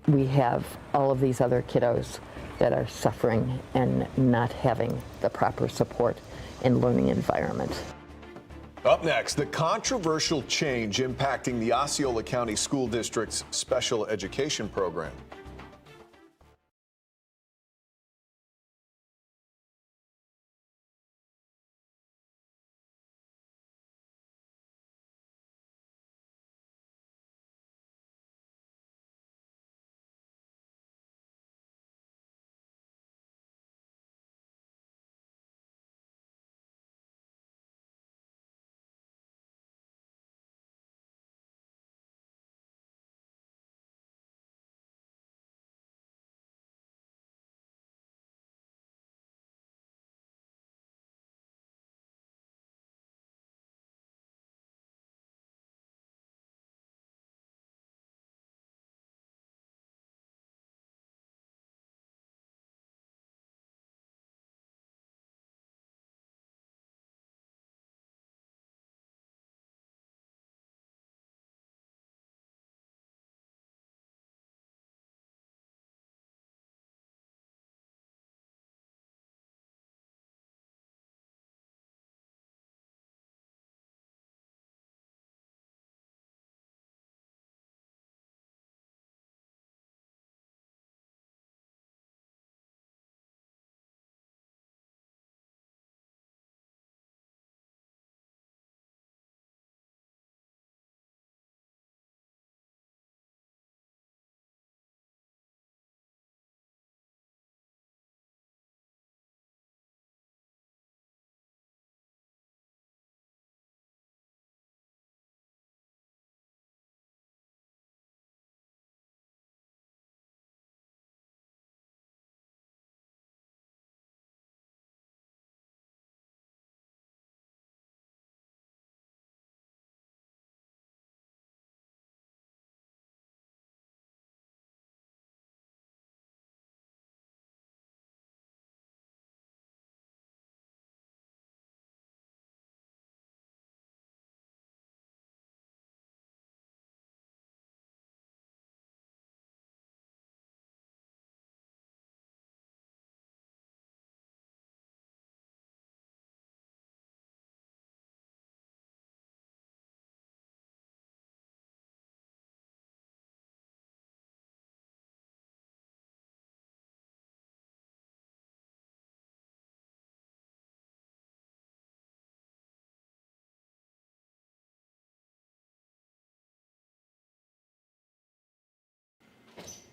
We have all of these other kiddos that are suffering and not having the proper support and learning environment. Up next, the controversial change impacting the Osceola County School District's special education program.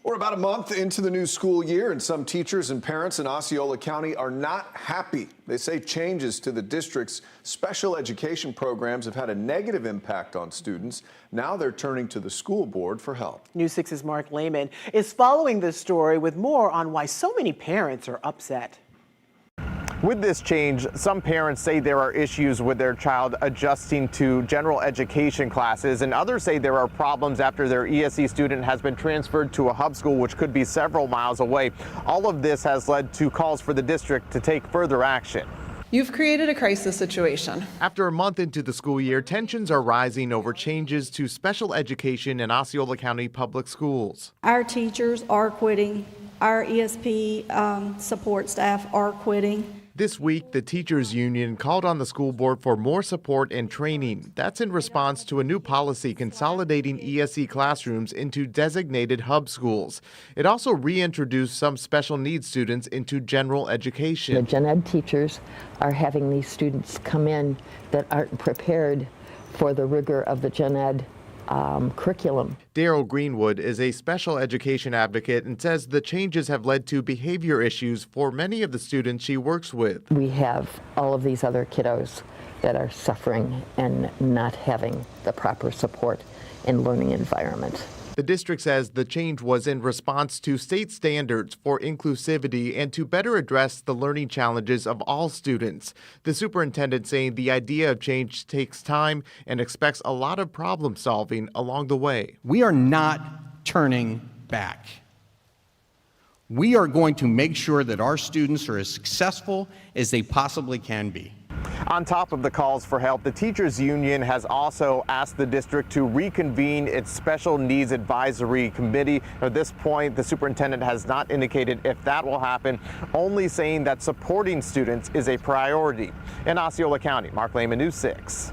We're about a month into the new school year, and some teachers and parents in Osceola County are not happy. They say changes to the district's special education programs have had a negative impact on students. Now they're turning to the school board for help. News 6's Mark Lehman is following this story with more on why so many parents are upset. With this change, some parents say there are issues with their child adjusting to general education classes, and others say there are problems after their ESE student has been transferred to a hub school, which could be several miles away. All of this has led to calls for the district to take further action. You've created a crisis situation. After a month into the school year, tensions are rising over changes to special education in Osceola County public schools. Our teachers are quitting. Our ESP support staff are quitting. This week, the teachers union called on the school board for more support and training. That's in response to a new policy consolidating ESE classrooms into designated hub schools. It also reintroduced some special needs students into general education. The gen ed teachers are having these students come in that aren't prepared for the rigor of the gen ed curriculum. Daryl Greenwood is a special education advocate and says the changes have led to behavior issues for many of the students she works with. We have all of these other kiddos that are suffering and not having the proper support and learning environment. The district says the change was in response to state standards for inclusivity and to better address the learning challenges of all students. The superintendent saying the idea of change takes time and expects a lot of problem solving along the way. We are not turning back. We are going to make sure that our students are as successful as they possibly can be. On top of the calls for help, the teachers union has also asked the district to reconvene its special needs advisory committee. At this point, the superintendent has not indicated if that will happen, only saying that supporting students is a priority. In Osceola County, Mark Lehman, News 6.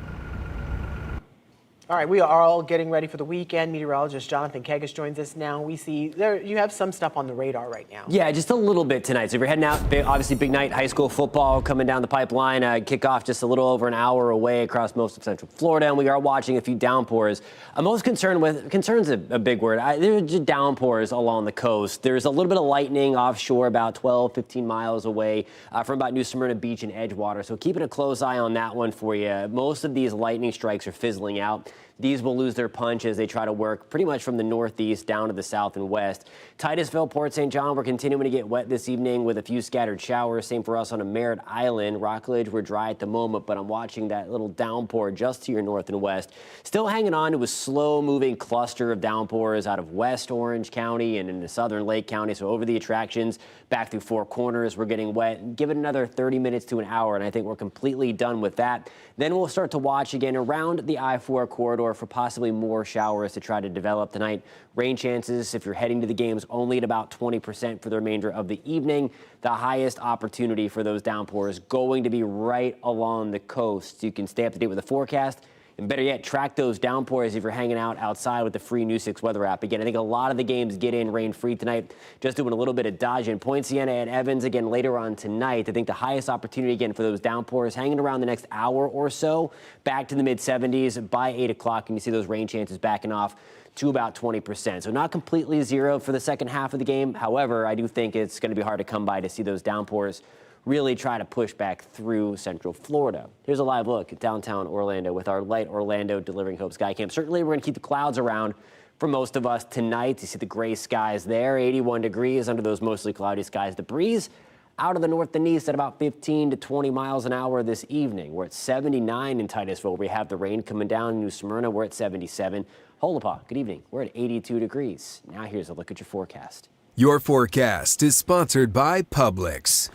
All right, we are all getting ready for the weekend. Meteorologist Jonathan Kegas joins us now. We see there you have some stuff on the radar right now. Yeah, just a little bit tonight. So if you're heading out, obviously big night, high school football coming down the pipeline. Kickoff just a little over an hour away across most of Central Florida, and we are watching a few downpours. I'm most concern's a big word. There are just downpours along the coast. There's a little bit of lightning offshore about 12, 15 miles away from about New Smyrna Beach and Edgewater. So keeping a close eye on that one for you. Most of these lightning strikes are fizzling out. These will lose their punch as they try to work pretty much from the northeast down to the south and west. Titusville, Port St. John, we're continuing to get wet this evening with a few scattered showers. Same for us on Merritt Island. Rockledge, we're dry at the moment, but I'm watching that little downpour just to your north and west. Still hanging on to a slow-moving cluster of downpours out of West Orange County and into southern Lake County. So over the attractions, back through Four Corners, we're getting wet. Give it another 30 minutes to an hour, and I think we're completely done with that. Then we'll start to watch again around the I-4 corridor for possibly more showers to try to develop tonight. Rain chances, if you're heading to the games, only at about 20% for the remainder of the evening. The highest opportunity for those downpours going to be right along the coast. You can stay up to date with the forecast. And better yet, track those downpours if you're hanging out outside with the free News 6 weather app. Again, I think a lot of the games get in rain-free tonight. Just doing a little bit of dodging. Point Siena and Evans again later on tonight. I think the highest opportunity again for those downpours hanging around the next hour or so. Back to the mid-70s by 8 o'clock, and you see those rain chances backing off to about 20%. So not completely zero for the second half of the game. However, I do think it's going to be hard to come by to see those downpours really try to push back through Central Florida. Here's a live look at downtown Orlando with our Light Orlando Delivering Hope Sky Cam. Certainly, we're going to keep the clouds around for most of us tonight. You see the gray skies there, 81 degrees under those mostly cloudy skies. The breeze out of the north and east at about 15 to 20 miles an hour this evening. We're at 79 in Titusville. We have the rain coming down in New Smyrna. We're at 77. Holopah, good evening. We're at 82 degrees. Now here's a look at your forecast. Your forecast is sponsored by Publix.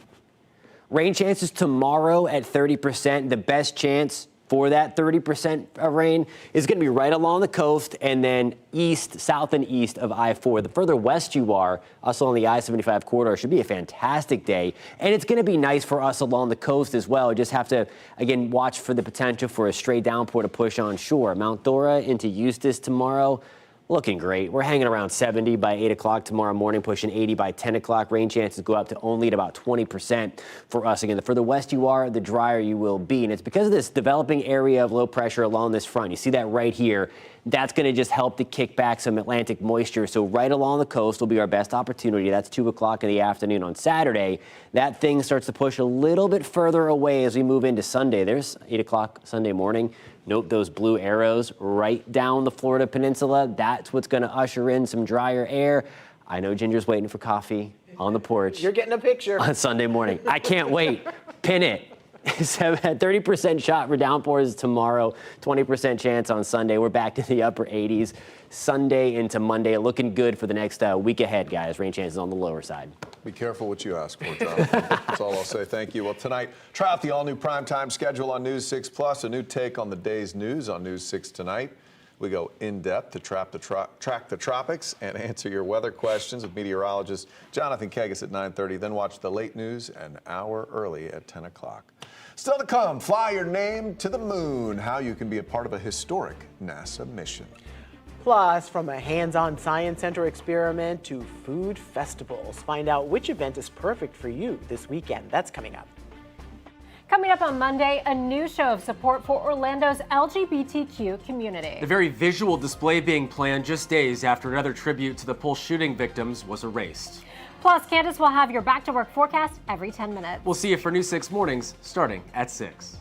Rain chances tomorrow at 30%. The best chance for that 30% of rain is going to be right along the coast and then east, south and east of I-4. The further west you are, us along the I-75 corridor, should be a fantastic day. And it's going to be nice for us along the coast as well. Just have to, again, watch for the potential for a stray downpour to push on shore. Mount Dora into Eustis tomorrow. Looking great. We're hanging around 70 by 8 o'clock tomorrow morning, pushing 80 by 10 o'clock. Rain chances go up to only at about 20% for us. Again, the further west you are, the drier you will be. And it's because of this developing area of low pressure along this front. You see that right here. That's going to just help to kick back some Atlantic moisture. So right along the coast will be our best opportunity. That's 2 o'clock in the afternoon on Saturday. That thing starts to push a little bit further away as we move into Sunday. There's 8 o'clock Sunday morning. Note those blue arrows right down the Florida peninsula. That's what's going to usher in some drier air. I know Ginger's waiting for coffee on the porch. You're getting a picture. On Sunday morning. I can't wait. Pin it. 30% shot for downpours tomorrow, 20% chance on Sunday. We're back to the upper 80s. Sunday into Monday, looking good for the next week ahead, guys. Rain chances on the lower side. Be careful what you ask for, Jonathan. That's all I'll say. Thank you. Well, tonight, try out the all-new primetime schedule on News 6 Plus, a new take on the day's news on News 6 Tonight. We go in-depth to track the tropics and answer your weather questions with meteorologist Jonathan Kegas at 9:30. Then watch the late news an hour early at 10 o'clock. Still to come, fly your name to the moon, how you can be a part of a historic NASA mission. Plus, from a hands-on science center experiment to food festivals, find out which event is perfect for you this weekend. That's coming up. Coming up on Monday, a new show of support for Orlando's LGBTQ community. The very visual display being planned just days after another tribute to the Pulse shooting victims was erased. Plus, Candace will have your back-to-work forecast every 10 minutes. We'll see you for News 6 mornings starting at 6.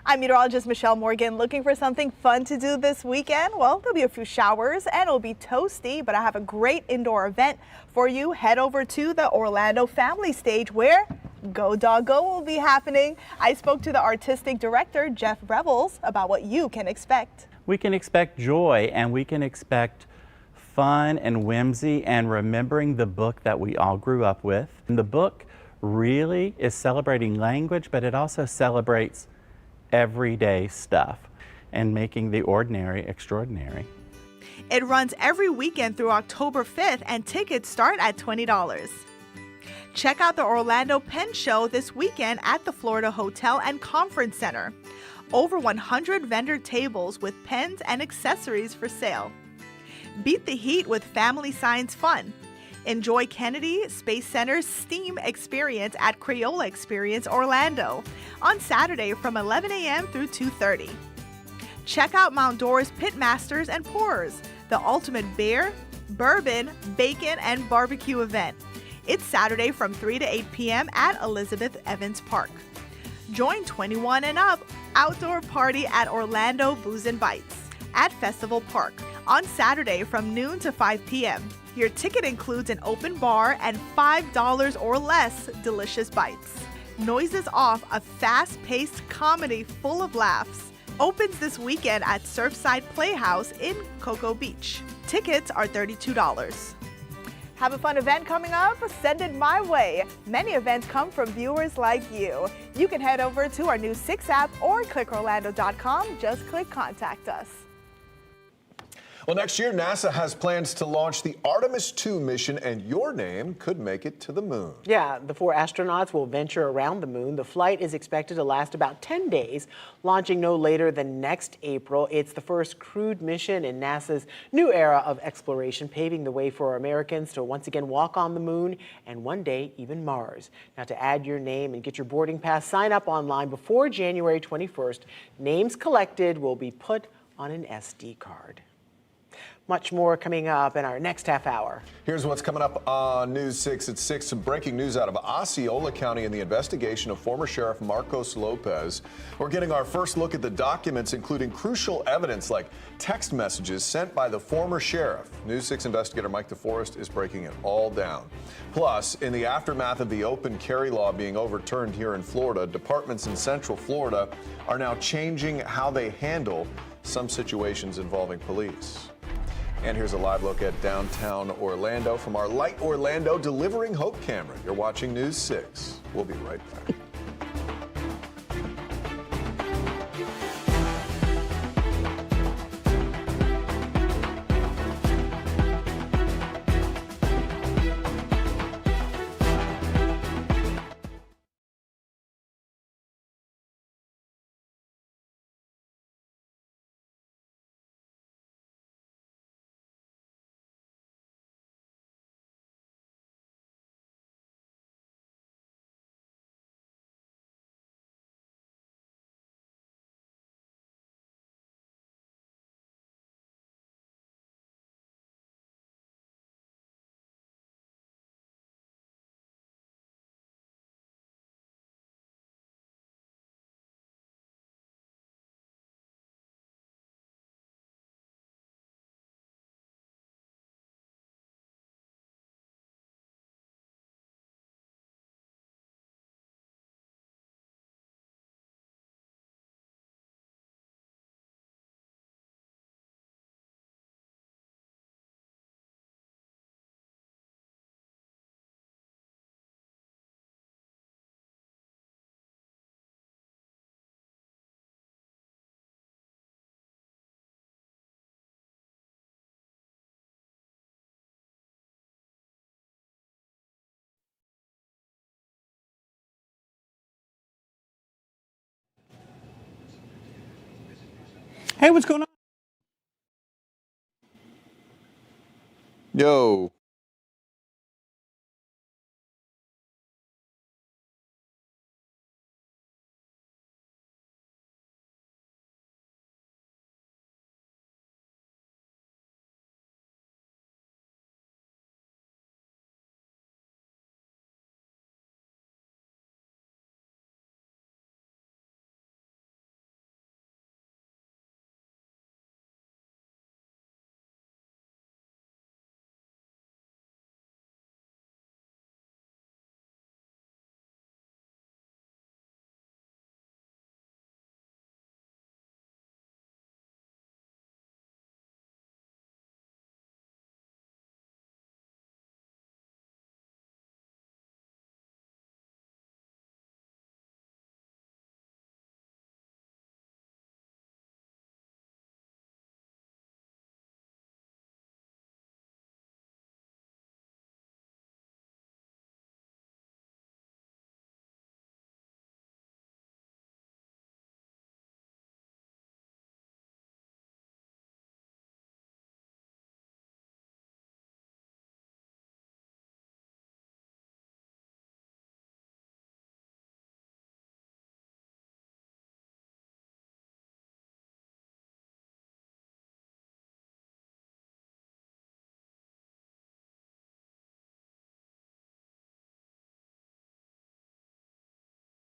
I'm meteorologist Michelle Morgan. Looking for something fun to do this weekend? Well, there'll be a few showers and it'll be toasty, but I have a great indoor event for you. Head over to the Orlando Family Stage where Go Dog Go will be happening. I spoke to the artistic director, Jeff Revels, about what you can expect. We can expect joy and we can expect fun and whimsy and remembering the book that we all grew up with. And the book really is celebrating language, but it also celebrates everyday stuff and making the ordinary extraordinary. It runs every weekend through October 5th, and tickets start at $20. Check out the Orlando Pen Show this weekend at the Florida Hotel and Conference Center. Over 100 vendor tables with pens and accessories for sale. Beat the heat with family science fun. Enjoy Kennedy Space Center's STEAM experience at Crayola Experience Orlando on Saturday from 11 a.m. through 2:30. Check out Mount Dora's Pitmasters and Pourers, the ultimate beer, bourbon, bacon, and barbecue event. It's Saturday from 3 to 8 p.m. at Elizabeth Evans Park. Join 21 and up outdoor party at Orlando Booze and Bites at Festival Park on Saturday from noon to 5 p.m. Your ticket includes an open bar and $5 or less delicious bites. Noises Off, a fast-paced comedy full of laughs, opens this weekend at Surfside Playhouse in Cocoa Beach. Tickets are $32. Have a fun event coming up? Send it my way. Many events come from viewers like you. You can head over to our News 6 app or clickorlando.com. Just click Contact Us. Well, next year, NASA has plans to launch the Artemis 2 mission, and your name could make it to the moon. Yeah, the 4 astronauts will venture around the moon. The flight is expected to last about 10 days, launching no later than next April. It's the first crewed mission in NASA's new era of exploration, paving the way for Americans to once again walk on the moon and one day even Mars. Now, to add your name and get your boarding pass, sign up online before January 21st. Names collected will be put on an SD card. Much more coming up in our next half hour. Here's what's coming up on News 6 at 6. Some breaking news out of Osceola County in the investigation of former Sheriff Marcos Lopez. We're getting our first look at the documents, including crucial evidence like text messages sent by the former sheriff. News 6 investigator Mike DeForest is breaking it all down. Plus, in the aftermath of the open carry law being overturned here in Florida, departments in Central Florida are now changing how they handle some situations involving police. And here's a live look at downtown Orlando from our Light Orlando Delivering Hope camera. You're watching News 6. We'll be right back. Hey, what's going on? Yo.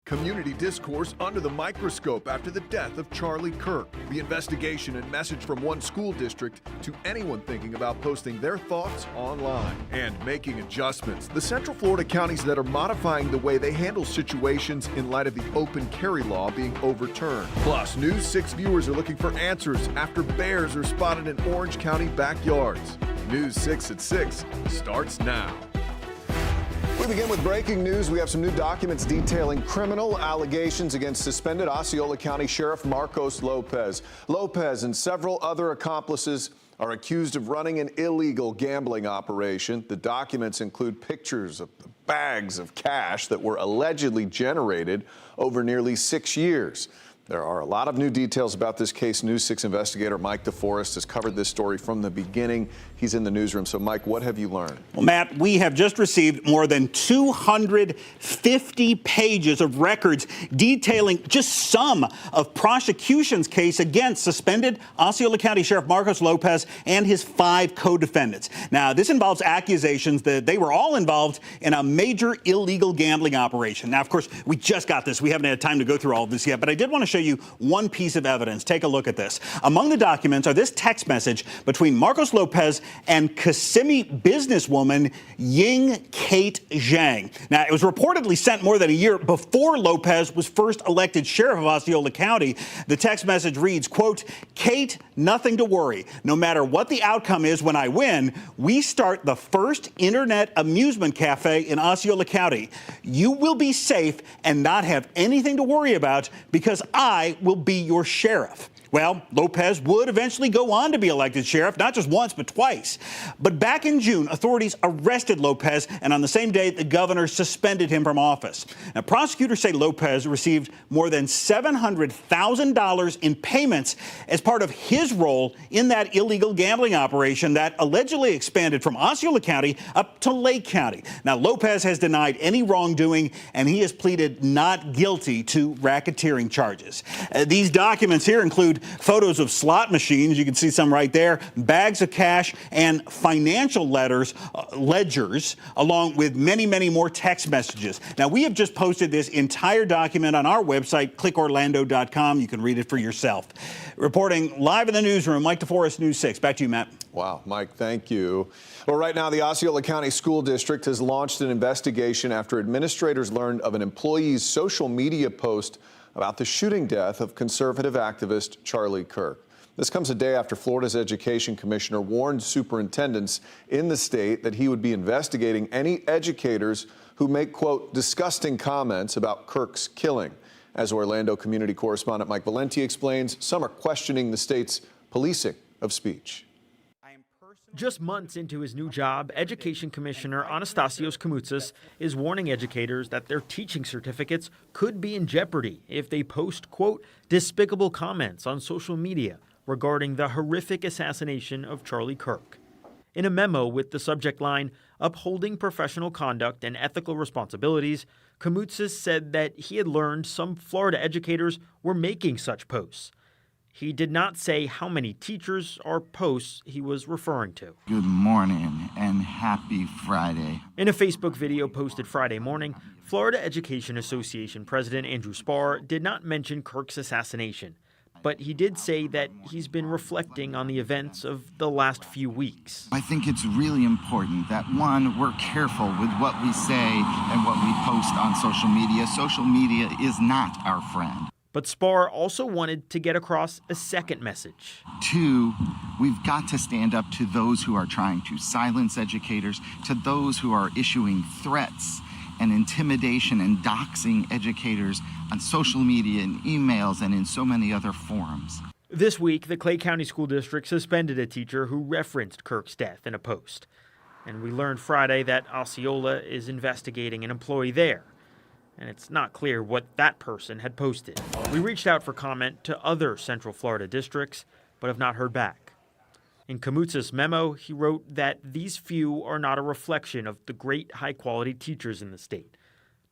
Community discourse under the microscope after the death of Charlie Kirk. The investigation and message from one school district to anyone thinking about posting their thoughts online and making adjustments. The Central Florida counties that are modifying the way they handle situations in light of the open carry law being overturned. Plus, News 6 viewers are looking for answers after bears are spotted in Orange County backyards. News 6 at 6 starts now. We begin with breaking news. We have some new documents detailing criminal allegations against suspended Osceola County Sheriff Marcos Lopez. Lopez and several other accomplices are accused of running an illegal gambling operation. The documents include pictures of the bags of cash that were allegedly generated over nearly 6 years. There are a lot of new details about this case. News 6 investigator Mike DeForest has covered this story from the beginning. He's in the newsroom. So, Mike, what have you learned? Well, Matt, we have just received more than 250 pages of records detailing just some of prosecution's case against suspended Osceola County Sheriff Marcos Lopez and his 5 co-defendants. Now, this involves accusations that they were all involved in a major illegal gambling operation. Now, of course, we just got this. We haven't had time to go through all of this yet, but I did want to show you one piece of evidence. Take a look at this. Among the documents are this text message between Marcos Lopez and Kissimmee businesswoman Ying Kate Zhang. Now, it was reportedly sent more than a year before Lopez was first elected sheriff of Osceola County. The text message reads, quote, "Kate, nothing to worry. No matter what the outcome is when I win, we start the first internet amusement cafe in Osceola County. You will be safe and not have anything to worry about because I will be your sheriff." Well, Lopez would eventually go on to be elected sheriff, not just once, but twice. But back in June, authorities arrested Lopez, and on the same day, the governor suspended him from office. Now, prosecutors say Lopez received more than $700,000 in payments as part of his role in that illegal gambling operation that allegedly expanded from Osceola County up to Lake County. Now, Lopez has denied any wrongdoing, and he has pleaded not guilty to racketeering charges. These documents here include photos of slot machines, you can see some right there, bags of cash, and financial ledgers, along with many, many more text messages. Now, we have just posted this entire document on our website, clickorlando.com. You can read it for yourself. Reporting live in the newsroom, Mike DeForest, News 6. Back to you, Matt. Wow, Mike, thank you. Well, right now, the Osceola County School District has launched an investigation after administrators learned of an employee's social media post about the shooting death of conservative activist Charlie Kirk. This comes a day after Florida's education commissioner warned superintendents in the state that he would be investigating any educators who make, quote, disgusting comments about Kirk's killing. As Orlando community correspondent Mike Valenti explains, some are questioning the state's policing of speech. Just months into his new job, Education Commissioner Anastasios Kamoutsas is warning educators that their teaching certificates could be in jeopardy if they post, quote, despicable comments on social media regarding the horrific assassination of Charlie Kirk. In a memo with the subject line, "Upholding Professional Conduct and Ethical Responsibilities," Kamoutsas said that he had learned some Florida educators were making such posts. He did not say how many teachers or posts he was referring to. Good morning and happy Friday. In a Facebook video posted Friday morning, Florida Education Association President Andrew Spar did not mention Kirk's assassination, but he did say that he's been reflecting on the events of the last few weeks. I think it's really important that, one, we're careful with what we say and what we post on social media. Social media is not our friend. But Spar also wanted to get across a second message. Two, we've got to stand up to those who are trying to silence educators, to those who are issuing threats and intimidation and doxing educators on social media and emails and in so many other forums. This week, the Clay County School District suspended a teacher who referenced Kirk's death in a post. And we learned Friday that Osceola is investigating an employee there. And it's not clear what that person had posted. We reached out for comment to other Central Florida districts, but have not heard back. In Kamoutsas' memo, he wrote that these few are not a reflection of the great high-quality teachers in the state,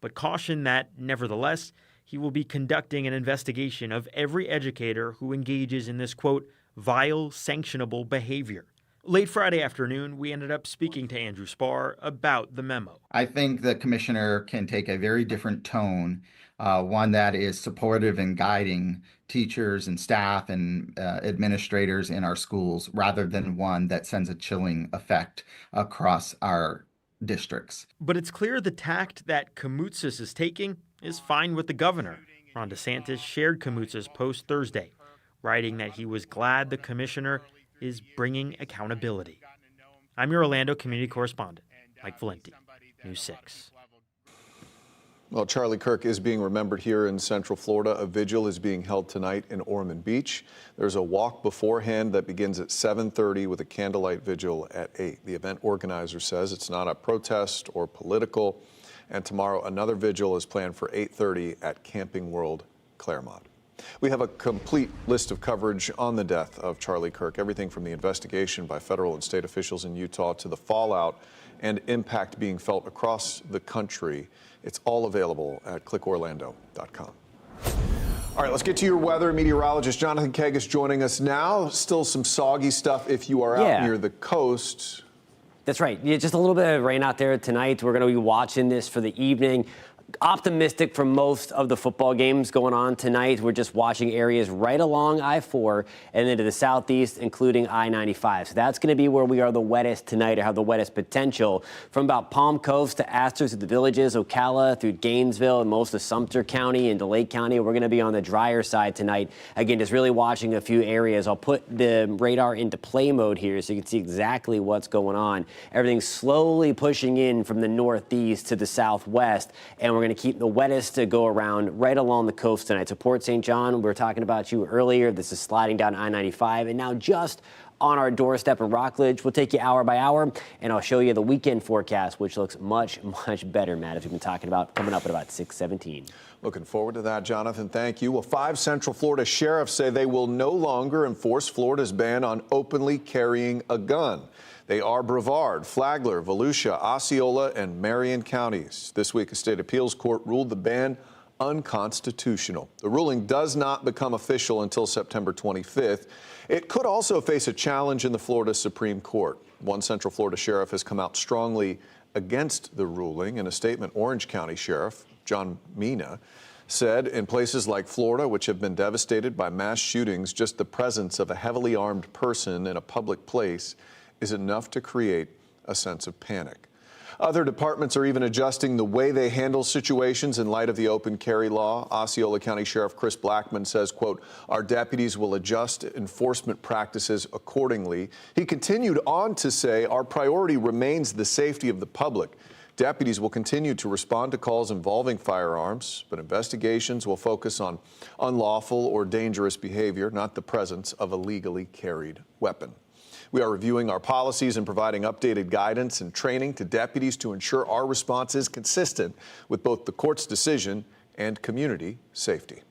but cautioned that, nevertheless, he will be conducting an investigation of every educator who engages in this, quote, vile, sanctionable behavior, Late Friday afternoon, we ended up speaking to Andrew Spar about the memo. I think the commissioner can take a very different tone, one that is supportive and guiding teachers and staff and administrators in our schools, rather than one that sends a chilling effect across our districts. But it's clear the tact that Koumoutsas is taking is fine with the governor. Ron DeSantis shared Koumoutsas' post Thursday, writing that he was glad the commissioner is bringing accountability. I'm your Orlando community correspondent, Mike Valenti, News 6. Well, Charlie Kirk is being remembered here in Central Florida. A vigil is being held tonight in Ormond Beach. There's a walk beforehand that begins at 7:30 with a candlelight vigil at 8. The event organizer says it's not a protest or political. And tomorrow, another vigil is planned for 8:30 at Camping World, Claremont. We have a complete list of coverage on the death of Charlie Kirk, everything from the investigation by federal and state officials in Utah to the fallout and impact being felt across the country. It's all available at clickorlando.com. All right, let's get to your weather. Meteorologist Jonathan Keg is joining us now. Still some soggy stuff if you are out near the coast. That's right. Yeah, just a little bit of rain out there tonight. We're going to be watching this for the evening. Optimistic for most of the football games going on tonight. We're just watching areas right along I-4 and then to the southeast, including I-95. So that's going to be where we are the wettest tonight, or have the wettest potential, from about Palm Coast to Astor to the Villages, Ocala through Gainesville and most of Sumter County and Lake County. We're going to be on the drier side tonight. Again, just really watching a few areas. I'll put the radar into play mode here so you can see exactly what's going on. Everything's slowly pushing in from the northeast to the southwest, and we're going to keep the wettest to go around right along the coast tonight. So Port St. John, we were talking about you earlier. This is sliding down I-95, and now just on our doorstep in Rockledge. We'll take you hour by hour, and I'll show you the weekend forecast, which looks much, much better, Matt, as we've been talking about, coming up at about 6:17. Looking forward to that, Jonathan. Thank you. Well, 5 Central Florida sheriffs say they will no longer enforce Florida's ban on openly carrying a gun. They are Brevard, Flagler, Volusia, Osceola, and Marion counties. This week, a state appeals court ruled the ban unconstitutional. The ruling does not become official until September 25th. It could also face a challenge in the Florida Supreme Court. One Central Florida sheriff has come out strongly against the ruling. In a statement, Orange County Sheriff John Mina said in places like Florida, which have been devastated by mass shootings, just the presence of a heavily armed person in a public place is enough to create a sense of panic. Other departments are even adjusting the way they handle situations in light of the open carry law. Osceola County Sheriff Chris Blackman says, quote, "Our deputies will adjust enforcement practices accordingly." He continued on to say, "Our priority remains the safety of the public. Deputies will continue to respond to calls involving firearms, but investigations will focus on unlawful or dangerous behavior, not the presence of a legally carried weapon." We are reviewing our policies and providing updated guidance and training to deputies to ensure our response is consistent with both the court's decision and community safety.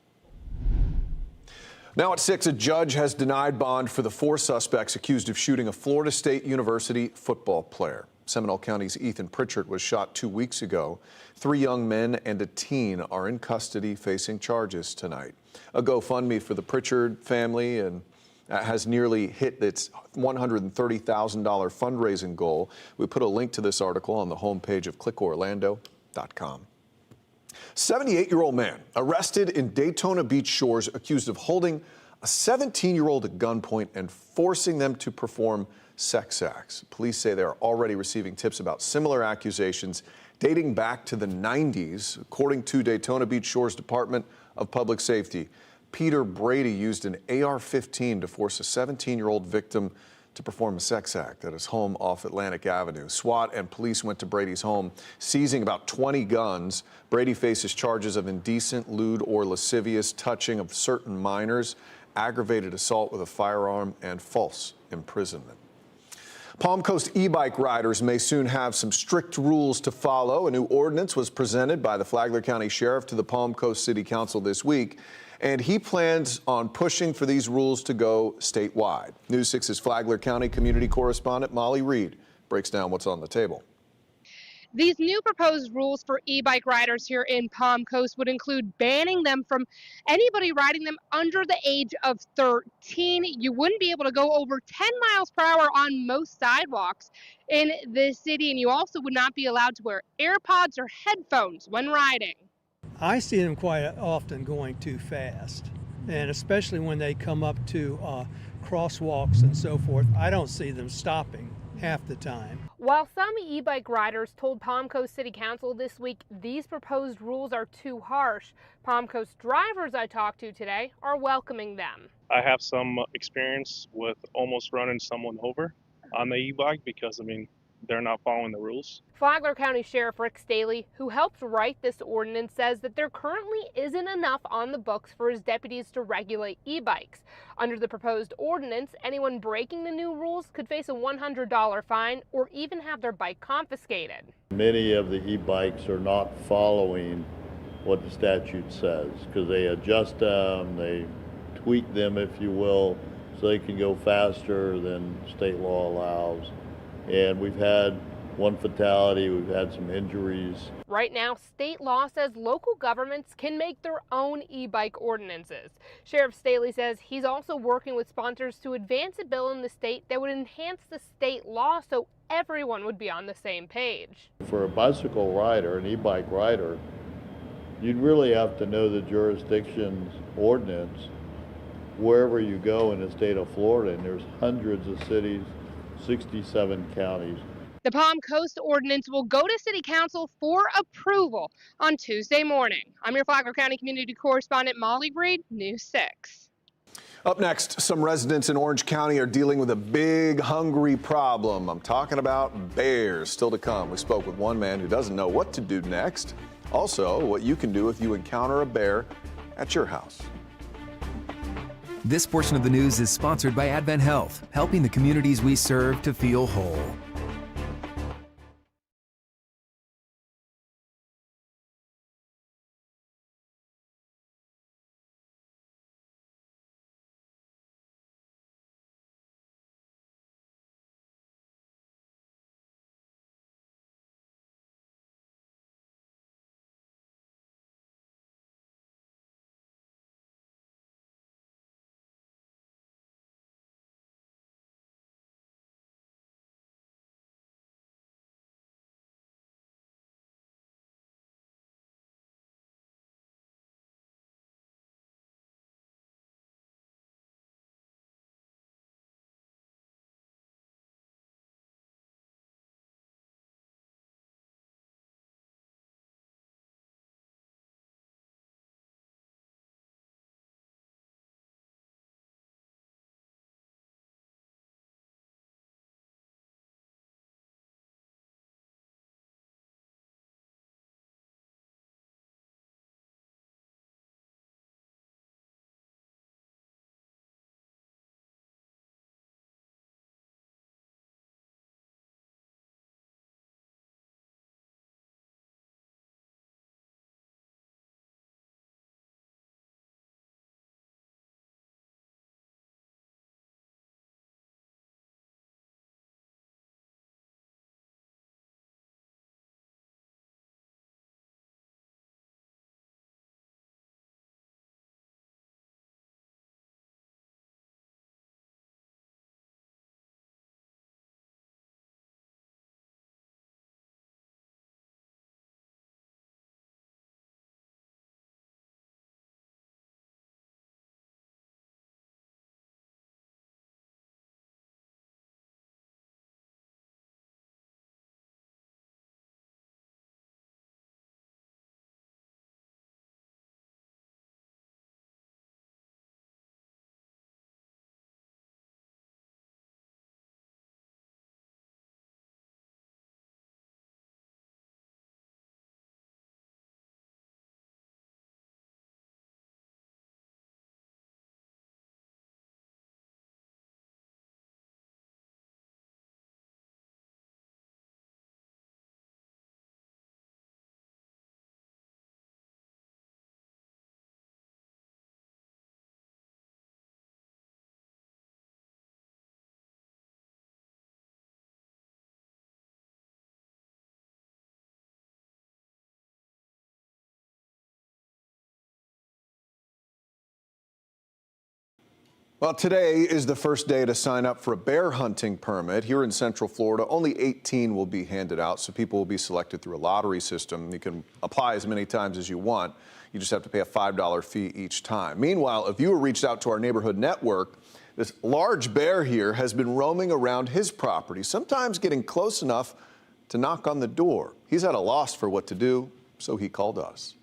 Now at 6, a judge has denied bond for the 4 suspects accused of shooting a Florida State University football player. Seminole County's Ethan Pritchard was shot 2 weeks ago. 3 young men and a teen are in custody facing charges tonight. A GoFundMe for the Pritchard family and has nearly hit its $130,000 fundraising goal. We put a link to this article on the homepage of clickorlando.com. 78-year-old man arrested in Daytona Beach shores accused of holding a 17-year-old at gunpoint and forcing them to perform sex acts. Police say they are already receiving tips about similar accusations dating back to the 90s. According to Daytona Beach Shores Department of Public Safety, Peter Brady used an AR-15 to force a 17-year-old victim to perform a sex act at his home off Atlantic Avenue. SWAT and police went to Brady's home, seizing about 20 guns. Brady faces charges of indecent, lewd, or lascivious touching of certain minors, aggravated assault with a firearm, and false imprisonment. Palm Coast e-bike riders may soon have some strict rules to follow. A new ordinance was presented by the Flagler County Sheriff to the Palm Coast City Council this week, and he plans on pushing for these rules to go statewide. News 6's Flagler County community correspondent Molly Reed breaks down what's on the table. These new proposed rules for e-bike riders here in Palm Coast would include banning them from anybody riding them under the age of 13. You wouldn't be able to go over 10 miles per hour on most sidewalks in this city, and you also would not be allowed to wear AirPods or headphones when riding. I see them quite often going too fast, and especially when they come up to crosswalks and so forth. I don't see them stopping half the time. While some e-bike riders told Palm Coast City Council this week these proposed rules are too harsh, Palm Coast drivers I talked to today are welcoming them. I have some experience with almost running someone over on the e-bike because, they're not following the rules. Flagler County Sheriff Rick Staley, who helped write this ordinance, says that there currently isn't enough on the books for his deputies to regulate e-bikes. Under the proposed ordinance, anyone breaking the new rules could face a $100 fine or even have their bike confiscated. Many of the e-bikes are not following what the statute says because they adjust them, they tweak them, if you will, so they can go faster than state law allows. And we've had one fatality, we've had some injuries. Right now, state law says local governments can make their own e-bike ordinances. Sheriff Staley says he's also working with sponsors to advance a bill in the state that would enhance the state law so everyone would be on the same page. For a bicycle rider, an e-bike rider, you'd really have to know the jurisdiction's ordinance wherever you go in the state of Florida, and there's hundreds of cities, 67 counties. The Palm Coast ordinance will go to City Council for approval on Tuesday morning. I'm your Flagler County community correspondent Molly Reed, News 6. Up next, some residents in Orange County are dealing with a big hungry problem. I'm talking about bears. Still to come. We spoke with one man who doesn't know what to do next. Also, what you can do if you encounter a bear at your house. This portion of the news is sponsored by Advent Health, helping the communities we serve to feel whole. Well, today is the first day to sign up for a bear hunting permit. Here in Central Florida, only 18 will be handed out, so people will be selected through a lottery system. You can apply as many times as you want. You just have to pay a $5 fee each time. Meanwhile, a viewer reached out to our neighborhood network. This large bear here has been roaming around his property, sometimes getting close enough to knock on the door. He's at a loss for what to do, so he called us.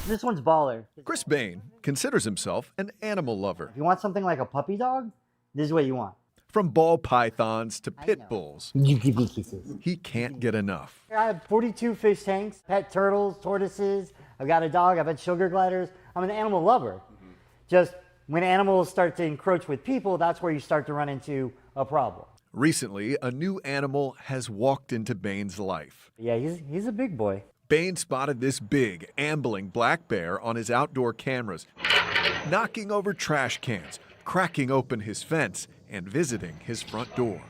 This one's baller. Chris Bain considers himself an animal lover. If you want something like a puppy dog, this is what you want. From ball pythons to pit bulls, You give me kisses. he can't get enough. I have 42 fish tanks, pet turtles, tortoises. I've got a dog. I've had sugar gliders. I'm an animal lover. Just when animals start to encroach with people, that's where you start to run into a problem. Recently, a new animal has walked into Bain's life. Yeah, he's a big boy. Bain spotted this big, ambling black bear on his outdoor cameras, knocking over trash cans, cracking open his fence, and visiting his front door.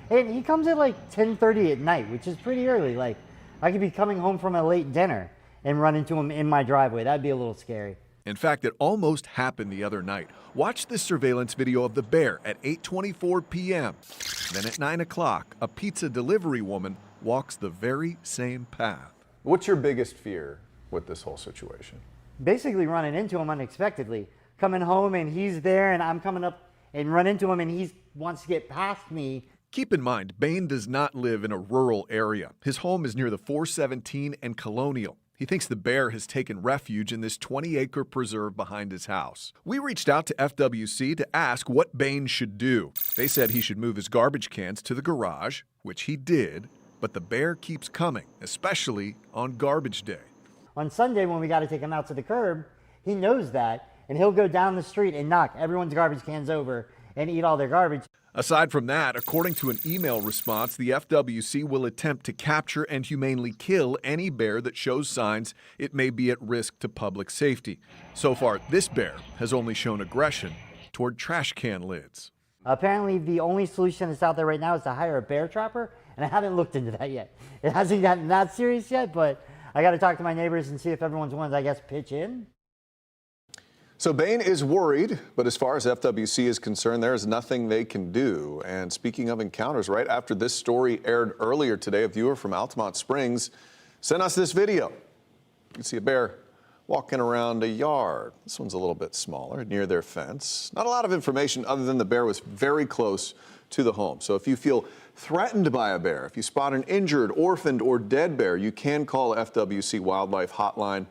And he comes at like 10:30 at night, which is pretty early. Like, I could be coming home from a late dinner and run into him in my driveway. That'd be a little scary. In fact, it almost happened the other night. Watch this surveillance video of the bear at 8:24 p.m. Then at 9 o'clock, a pizza delivery woman walks the very same path. What's your biggest fear with this whole situation? Basically running into him unexpectedly. Coming home and he's there and I'm coming up and run into him and he wants to get past me. Keep in mind, Bain does not live in a rural area. His home is near the 417 and Colonial. He thinks the bear has taken refuge in this 20-acre preserve behind his house. We reached out to FWC to ask what Bain should do. They said he should move his garbage cans to the garage, which he did, but the bear keeps coming, especially on garbage day. On Sunday when we got to take him out to the curb, he knows that and he'll go down the street and knock everyone's garbage cans over and eat all their garbage. Aside from that, according to an email response, the FWC will attempt to capture and humanely kill any bear that shows signs it may be at risk to public safety. So far, this bear has only shown aggression toward trash can lids. Apparently, the only solution that's out there right now is to hire a bear trapper, and I haven't looked into that yet. It hasn't gotten that serious yet, but I got to talk to my neighbors and see if everyone's willing to, I guess, pitch in. So Bain is worried, but as far as FWC is concerned, there is nothing they can do. And speaking of encounters, right after this story aired earlier today, a viewer from Altamont Springs sent us this video. You can see a bear walking around a yard. This one's a little bit smaller, near their fence. Not a lot of information other than the bear was very close to the home. So if you feel threatened by a bear, if you spot an injured, orphaned, or dead bear, you can call FWC Wildlife Hotline.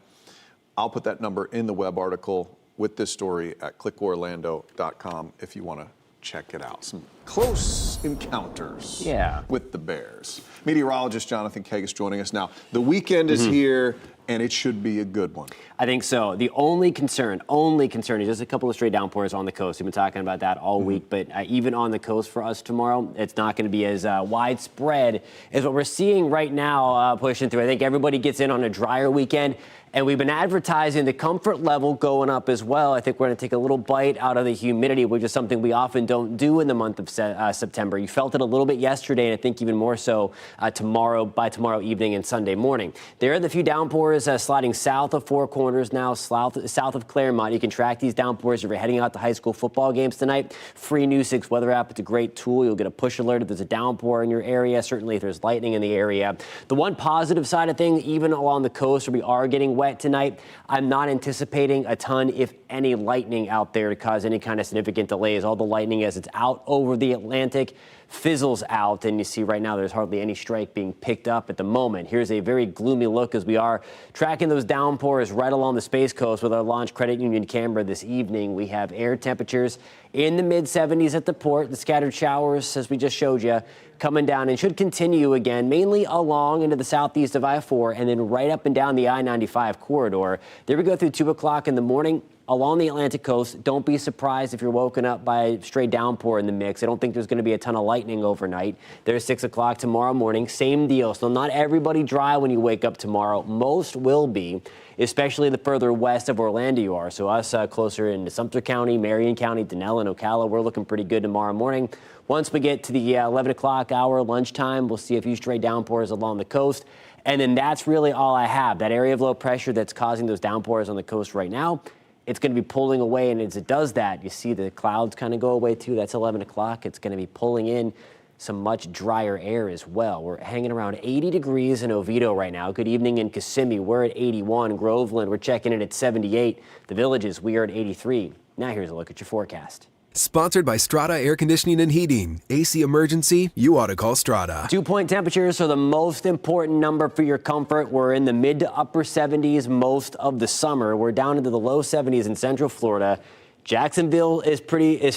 I'll put that number in the web article with this story at clickorlando.com if you want to check it out. Some close encounters with the bears. Meteorologist Jonathan Kagas joining us now. The weekend is here, and it should be a good one. I think so. The only concern is just a couple of stray downpours on the coast. We've been talking about that all week, but even on the coast for us tomorrow, it's not going to be as widespread as what we're seeing right now pushing through. I think everybody gets in on a drier weekend. And we've been advertising the comfort level going up as well. I think we're going to take a little bite out of the humidity, which is something we often don't do in the month of September. You felt it a little bit yesterday, and I think even more so by tomorrow evening and Sunday morning. There are the few downpours sliding south of Four Corners now, south of Claremont. You can track these downpours if you're heading out to high school football games tonight. Free Nuisance weather app. It's a great tool. You'll get a push alert if there's a downpour in your area. Certainly if there's lightning in the area. The one positive side of things, even along the coast where we are getting wet tonight, I'm not anticipating a ton, if any, lightning out there to cause any kind of significant delays. All the lightning as it's out over the Atlantic fizzles out, and you see right now there's hardly any strike being picked up at the moment. Here's a very gloomy look as we are tracking those downpours right along the Space Coast with our Launch Credit Union camera this evening. We have air temperatures in the mid-70s at the port. The scattered showers, as we just showed you, coming down and should continue again, mainly along into the southeast of I-4 and then right up and down the I-95 corridor. There we go through 2 o'clock in the morning. Along the Atlantic coast, don't be surprised if you're woken up by a stray downpour in the mix. I don't think there's going to be a ton of lightning overnight. There's 6 o'clock tomorrow morning, same deal. So not everybody dry when you wake up tomorrow. Most will be, especially the further west of Orlando you are. So us closer into Sumter County, Marion County, Denell, and Ocala, we're looking pretty good tomorrow morning. Once we get to the 11 o'clock hour, lunchtime, we'll see a few stray downpours along the coast. And then that's really all I have. That area of low pressure that's causing those downpours on the coast right now it's going to be pulling away, and as it does that, you see the clouds kind of go away too. That's 11 o'clock. It's going to be pulling in some much drier air as well. We're hanging around 80 degrees in Oviedo right now. Good evening in Kissimmee. We're at 81. Groveland, we're checking in at 78. The Villages, we are at 83. Now here's a look at your forecast. Sponsored by Strata Air Conditioning and Heating. AC emergency, you ought to call Strata. Dew-point temperatures are the most important number for your comfort. We're in the mid to upper 70s most of the summer. We're down into the low 70s in Central Florida. Jacksonville is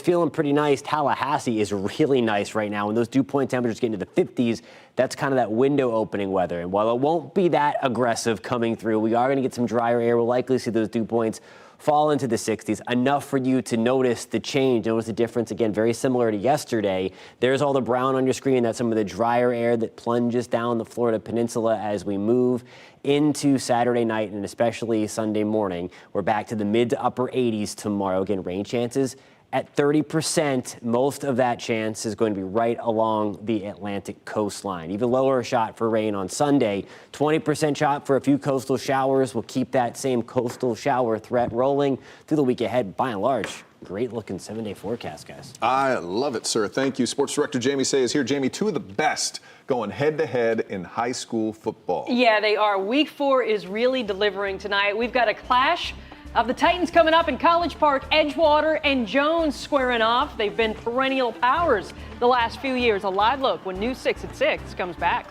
feeling pretty nice. Tallahassee is really nice right now. When those dew-point temperatures get into the 50s, that's kind of that window opening weather. And while it won't be that aggressive coming through, we are going to get some drier air. We'll likely see those dew points fall into the 60s, enough for you to notice the change, notice the difference. Again, very similar to yesterday. There's all the brown on your screen. That's some of the drier air that plunges down the Florida peninsula as we move into Saturday night and especially Sunday morning. We're back to the mid to upper 80s tomorrow. Again, rain chances at 30%. Most of that chance is going to be right along the Atlantic coastline. Even lower shot for rain on Sunday. 20% shot for a few coastal showers. We'll keep that same coastal shower threat rolling through the week ahead. By and large, great looking 7-day forecast, guys. I love it, sir. Thank you. Sports Director Jamie Say is here. Jamie, two of the best going head-to-head in high school football. Yeah, they are. Week 4 is really delivering tonight. We've got a clash of the Titans coming up in College Park. Edgewater and Jones squaring off. They've been perennial powers the last few years. A live look when News 6 at 6 comes back.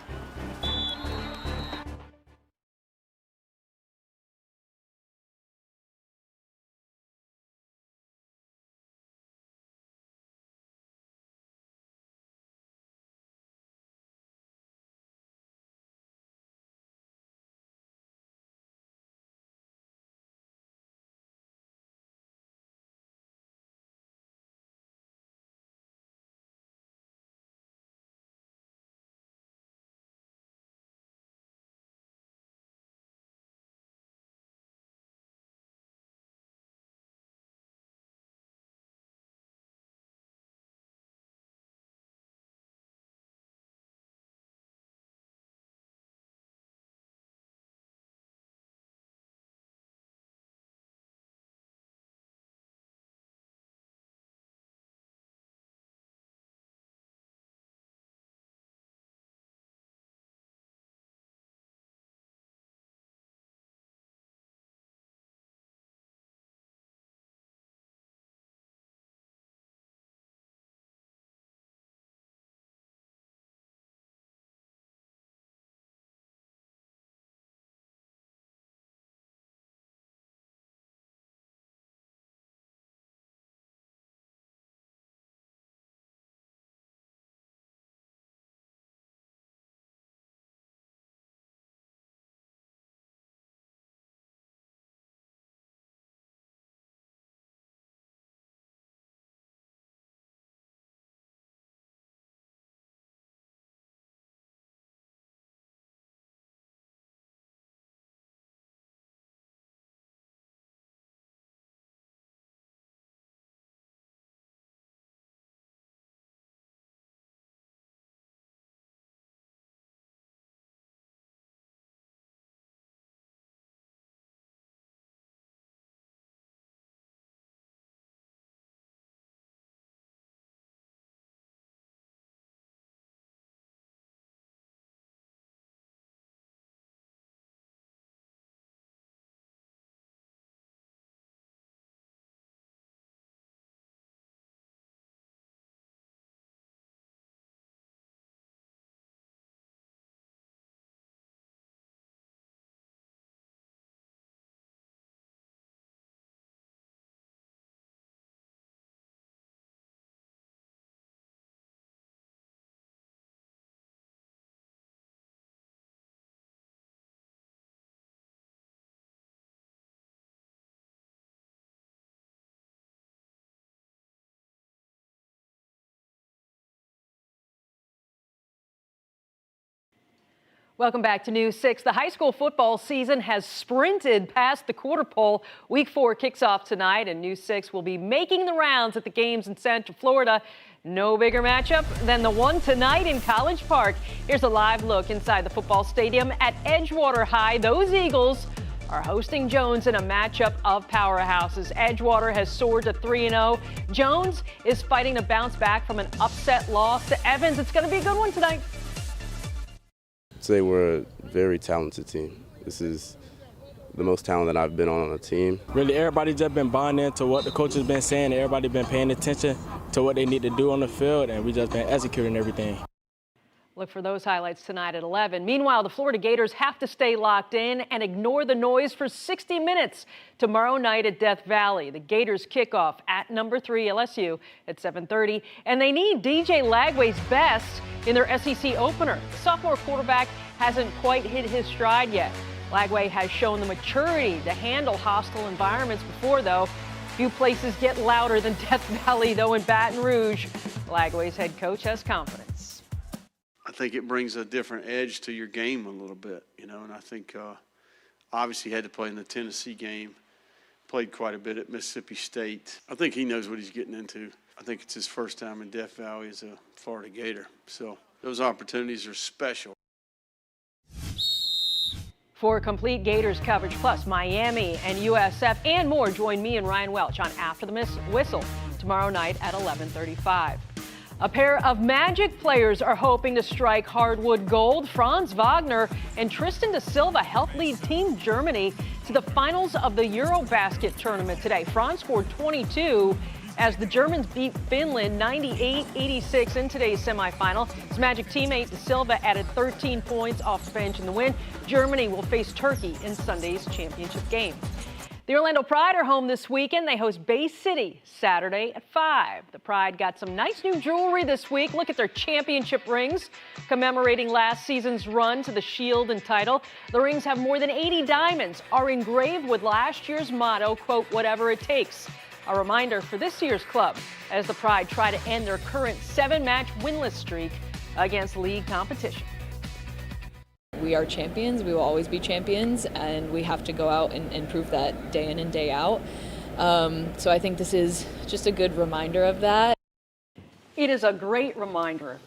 Welcome back to News 6. The high school football season has sprinted past the quarter pole. Week 4 kicks off tonight, and News 6 will be making the rounds at the games in Central Florida. No bigger matchup than the one tonight in College Park. Here's a live look inside the football stadium at Edgewater High. Those Eagles are hosting Jones in a matchup of powerhouses. Edgewater has soared to 3-0. Jones is fighting to bounce back from an upset loss to Evans. It's going to be a good one tonight. Today we're a very talented team. This is the most talent that I've been on a team. Really, everybody just been buying into what the coach has been saying. Everybody been paying attention to what they need to do on the field, and we just been executing everything. Look for those highlights tonight at 11. Meanwhile, the Florida Gators have to stay locked in and ignore the noise for 60 minutes tomorrow night at Death Valley. The Gators kick off at number 3 LSU at 7:30, and they need DJ Lagway's best in their SEC opener. The sophomore quarterback hasn't quite hit his stride yet. Lagway has shown the maturity to handle hostile environments before, though. Few places get louder than Death Valley, though, in Baton Rouge. Lagway's head coach has confidence. I think it brings a different edge to your game a little bit, and I think obviously he had to play in the Tennessee game, played quite a bit at Mississippi State. I think he knows what he's getting into. I think it's his first time in Death Valley as a Florida Gator, so those opportunities are special. For complete Gators coverage, plus Miami and USF and more, join me and Ryan Welch on After the Whistle tomorrow night at 11:35. A pair of Magic players are hoping to strike hardwood gold. Franz Wagner and Tristan da Silva helped lead Team Germany to the finals of the Eurobasket tournament today. Franz scored 22 as the Germans beat Finland 98-86 in today's semifinal. His Magic teammate da Silva added 13 points off the bench in the win. Germany will face Turkey in Sunday's championship game. The Orlando Pride are home this weekend. They host Bay City Saturday at 5. The Pride got some nice new jewelry this week. Look at their championship rings commemorating last season's run to the Shield and title. The rings have more than 80 diamonds, are engraved with last year's motto, quote, "Whatever it takes." A reminder for this year's club as the Pride try to end their current 7-match winless streak against league competition. We are champions. We will always be champions, and we have to go out and prove that day in and day out. So I think this is just a good reminder of that. It is a great reminder.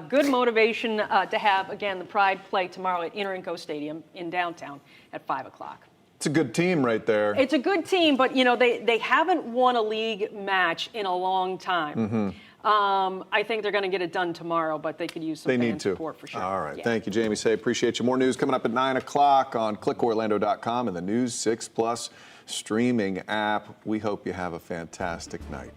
Good motivation to have, again, the Pride play tomorrow at Interinco Stadium in downtown at 5 o'clock. It's a good team right there. It's a good team, but, they haven't won a league match in a long time. Mm-hmm. I think they're going to get it done tomorrow, but they could use some fan support for sure. All right. Yeah. Thank you, Jamie Say. Appreciate you. More news coming up at 9 o'clock on clickorlando.com and the News 6 Plus streaming app. We hope you have a fantastic night.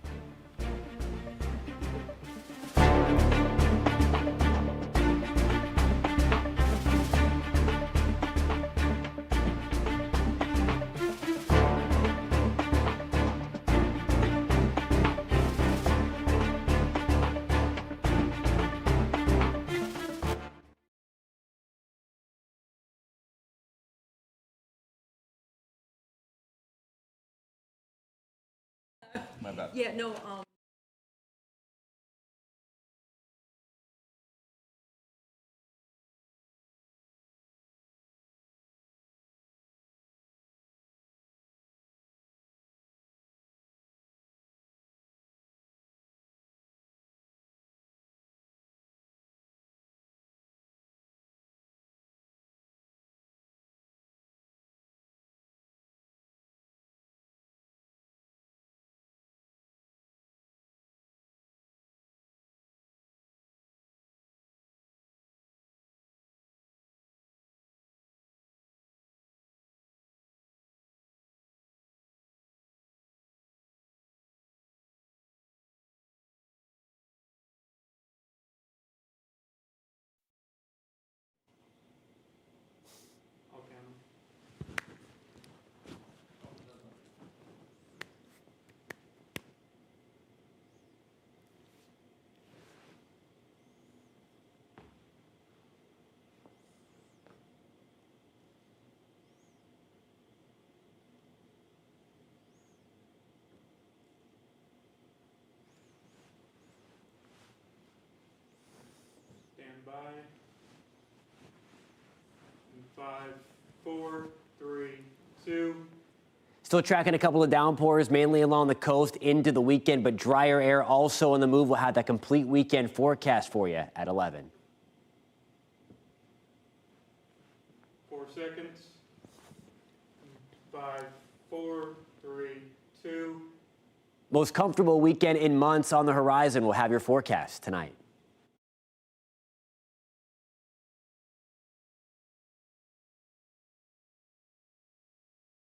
My bad. Yeah, no, By 5, 4, 3, 2. Still tracking a couple of downpours, mainly along the coast into the weekend, but drier air also on the move. We'll have that complete weekend forecast for you at 11. 4 seconds. 5, 4, 3, 2. Most comfortable weekend in months on the horizon. We'll have your forecast tonight.